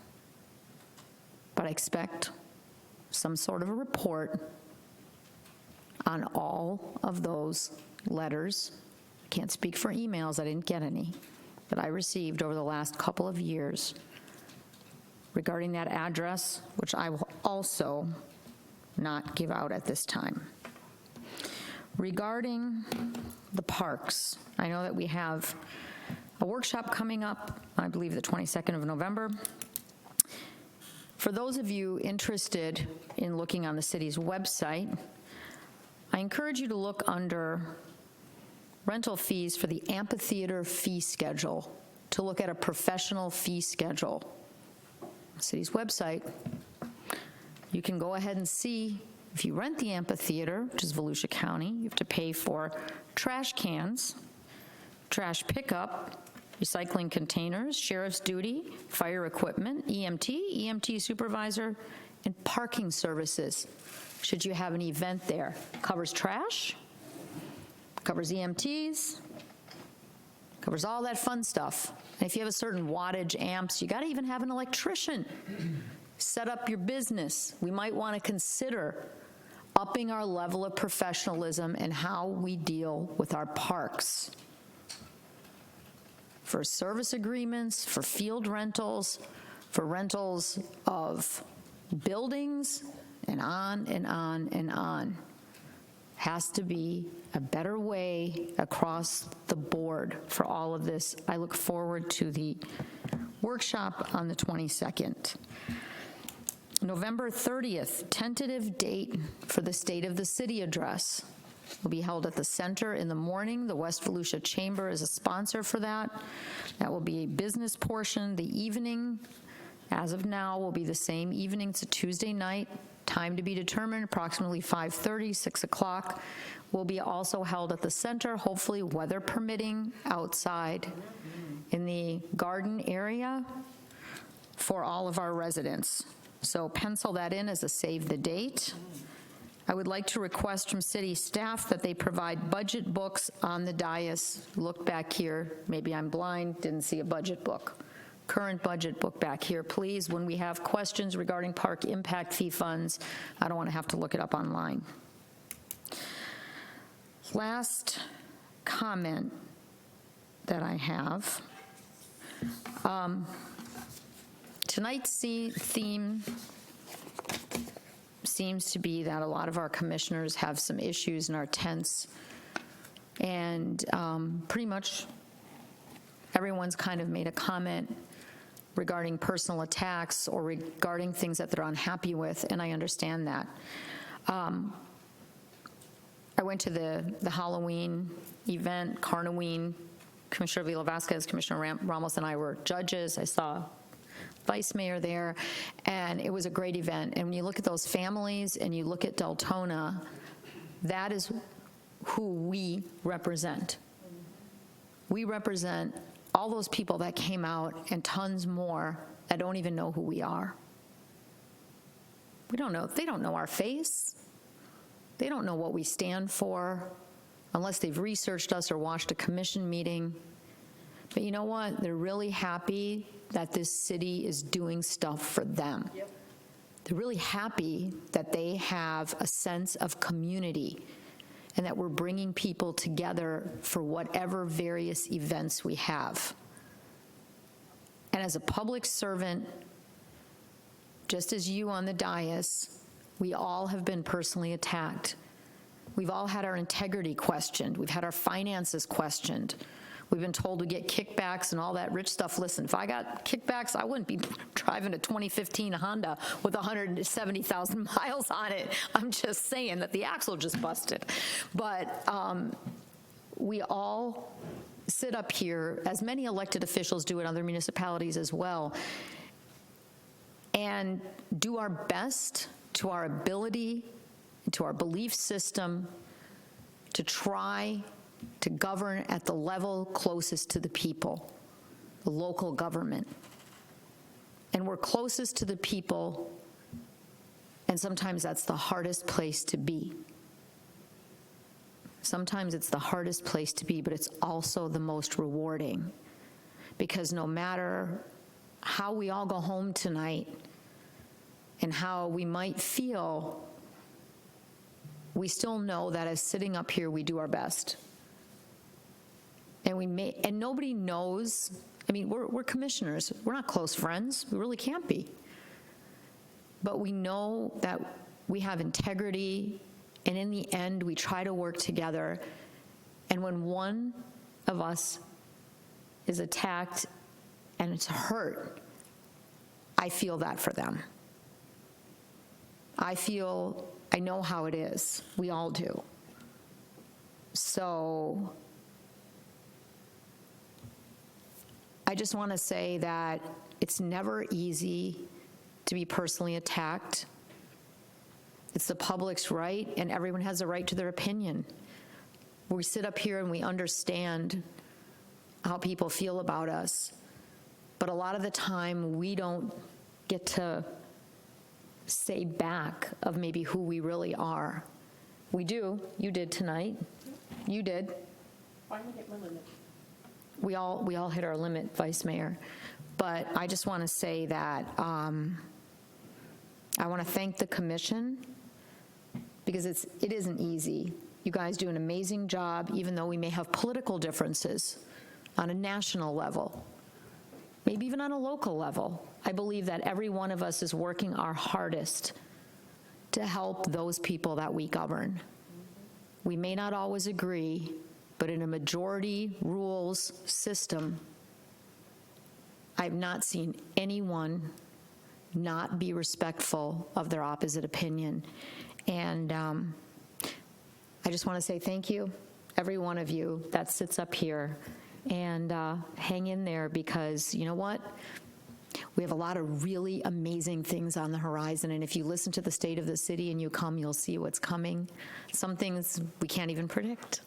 but I expect some sort of a report on all of those letters. I can't speak for emails, I didn't get any, that I received over the last couple of years regarding that address, which I will also not give out at this time. Regarding the parks, I know that we have a workshop coming up, I believe the 22nd of November. For those of you interested in looking on the city's website, I encourage you to look under rental fees for the amphitheater fee schedule, to look at a professional fee schedule. The city's website, you can go ahead and see if you rent the amphitheater, which is Volusia County, you have to pay for trash cans, trash pickup, recycling containers, sheriff's duty, fire equipment, EMT supervisor, and parking services. Should you have an event there, covers trash, covers EMTs, covers all that fun stuff. And if you have a certain wattage amps, you got to even have an electrician. Set up your business. We might want to consider upping our level of professionalism and how we deal with our parks. For service agreements, for field rentals, for rentals of buildings, and on and on and on. Has to be a better way across the board for all of this. I look forward to the workshop on the 22nd. November 30th, tentative date for the State of the City address. Will be held at the center in the morning. The West Volusia Chamber is a sponsor for that. That will be a business portion. The evening, as of now, will be the same evening. It's a Tuesday night. Time to be determined, approximately 5:30, 6 o'clock. Will be also held at the center, hopefully weather permitting, outside in the garden area. for all of our residents. So pencil that in as a save the date. I would like to request from city staff that they provide budget books on the dais. Look back here. Maybe I'm blind, didn't see a budget book. Current budget book back here, please. When we have questions regarding park impact fee funds, I don't want to have to look it up online. Last comment that I have. Tonight's theme seems to be that a lot of our commissioners have some issues in our tents, and pretty much everyone's kind of made a comment regarding personal attacks or regarding things that they're unhappy with, and I understand that. I went to the Halloween event, Carnoween. Commissioner Vila Vasquez, Commissioner Ramos, and I were judges. I saw Vice Mayor there, and it was a great event. And when you look at those families and you look at Deltona, that is who we represent. We represent all those people that came out and tons more that don't even know who we are. We don't know. They don't know our face. They don't know what we stand for unless they've researched us or watched a commission meeting. But you know what? They're really happy that this city is doing stuff for them. Yep. They're really happy that they have a sense of community and that we're bringing people together for whatever various events we have. And as a public servant, just as you on the dais, we all have been personally attacked. We've all had our integrity questioned. We've had our finances questioned. We've been told we get kickbacks and all that rich stuff. Listen, if I got kickbacks, I wouldn't be driving a 2015 Honda with 170,000 miles on it. I'm just saying that the axle just busted. But we all sit up here, as many elected officials do in other municipalities as well, and do our best to our ability, to our belief system, to try to govern at the level closest to the people, the local government. And we're closest to the people, and sometimes that's the hardest place to be. Sometimes it's the hardest place to be, but it's also the most rewarding, because no matter how we all go home tonight and how we might feel, we still know that as sitting up here, we do our best. And nobody knows. I mean, we're commissioners. We're not close friends. We really can't be. But we know that we have integrity, and in the end, we try to work together. And when one of us is attacked and it's hurt, I feel that for them. I know how it is. We all do. So I just want to say that it's never easy to be personally attacked. It's the public's right, and everyone has a right to their opinion. We sit up here and we understand how people feel about us, but a lot of the time we don't get to say back of maybe who we really are. We do. You did tonight. You did. Finally hit my limit. We all hit our limit, Vice Mayor. But I just want to say that I want to thank the commission, because it isn't easy. You guys do an amazing job, even though we may have political differences on a national level, maybe even on a local level. I believe that every one of us is working our hardest to help those people that we govern. We may not always agree, but in a majority rules system, I've not seen anyone not be respectful of their opposite opinion. And I just want to say thank you, every one of you that sits up here, and hang in there, because you know what? We have a lot of really amazing things on the horizon, and if you listen to the state of the city and you come, you'll see what's coming. Some things we can't even predict.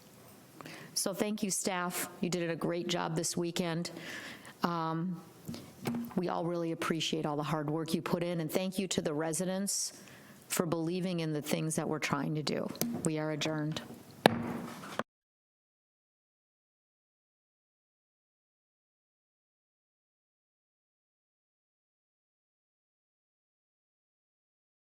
So thank you, staff. You did a great job this weekend. We all really appreciate all the hard work you put in, and thank you to the residents for believing in the things that we're trying to do. We are adjourned.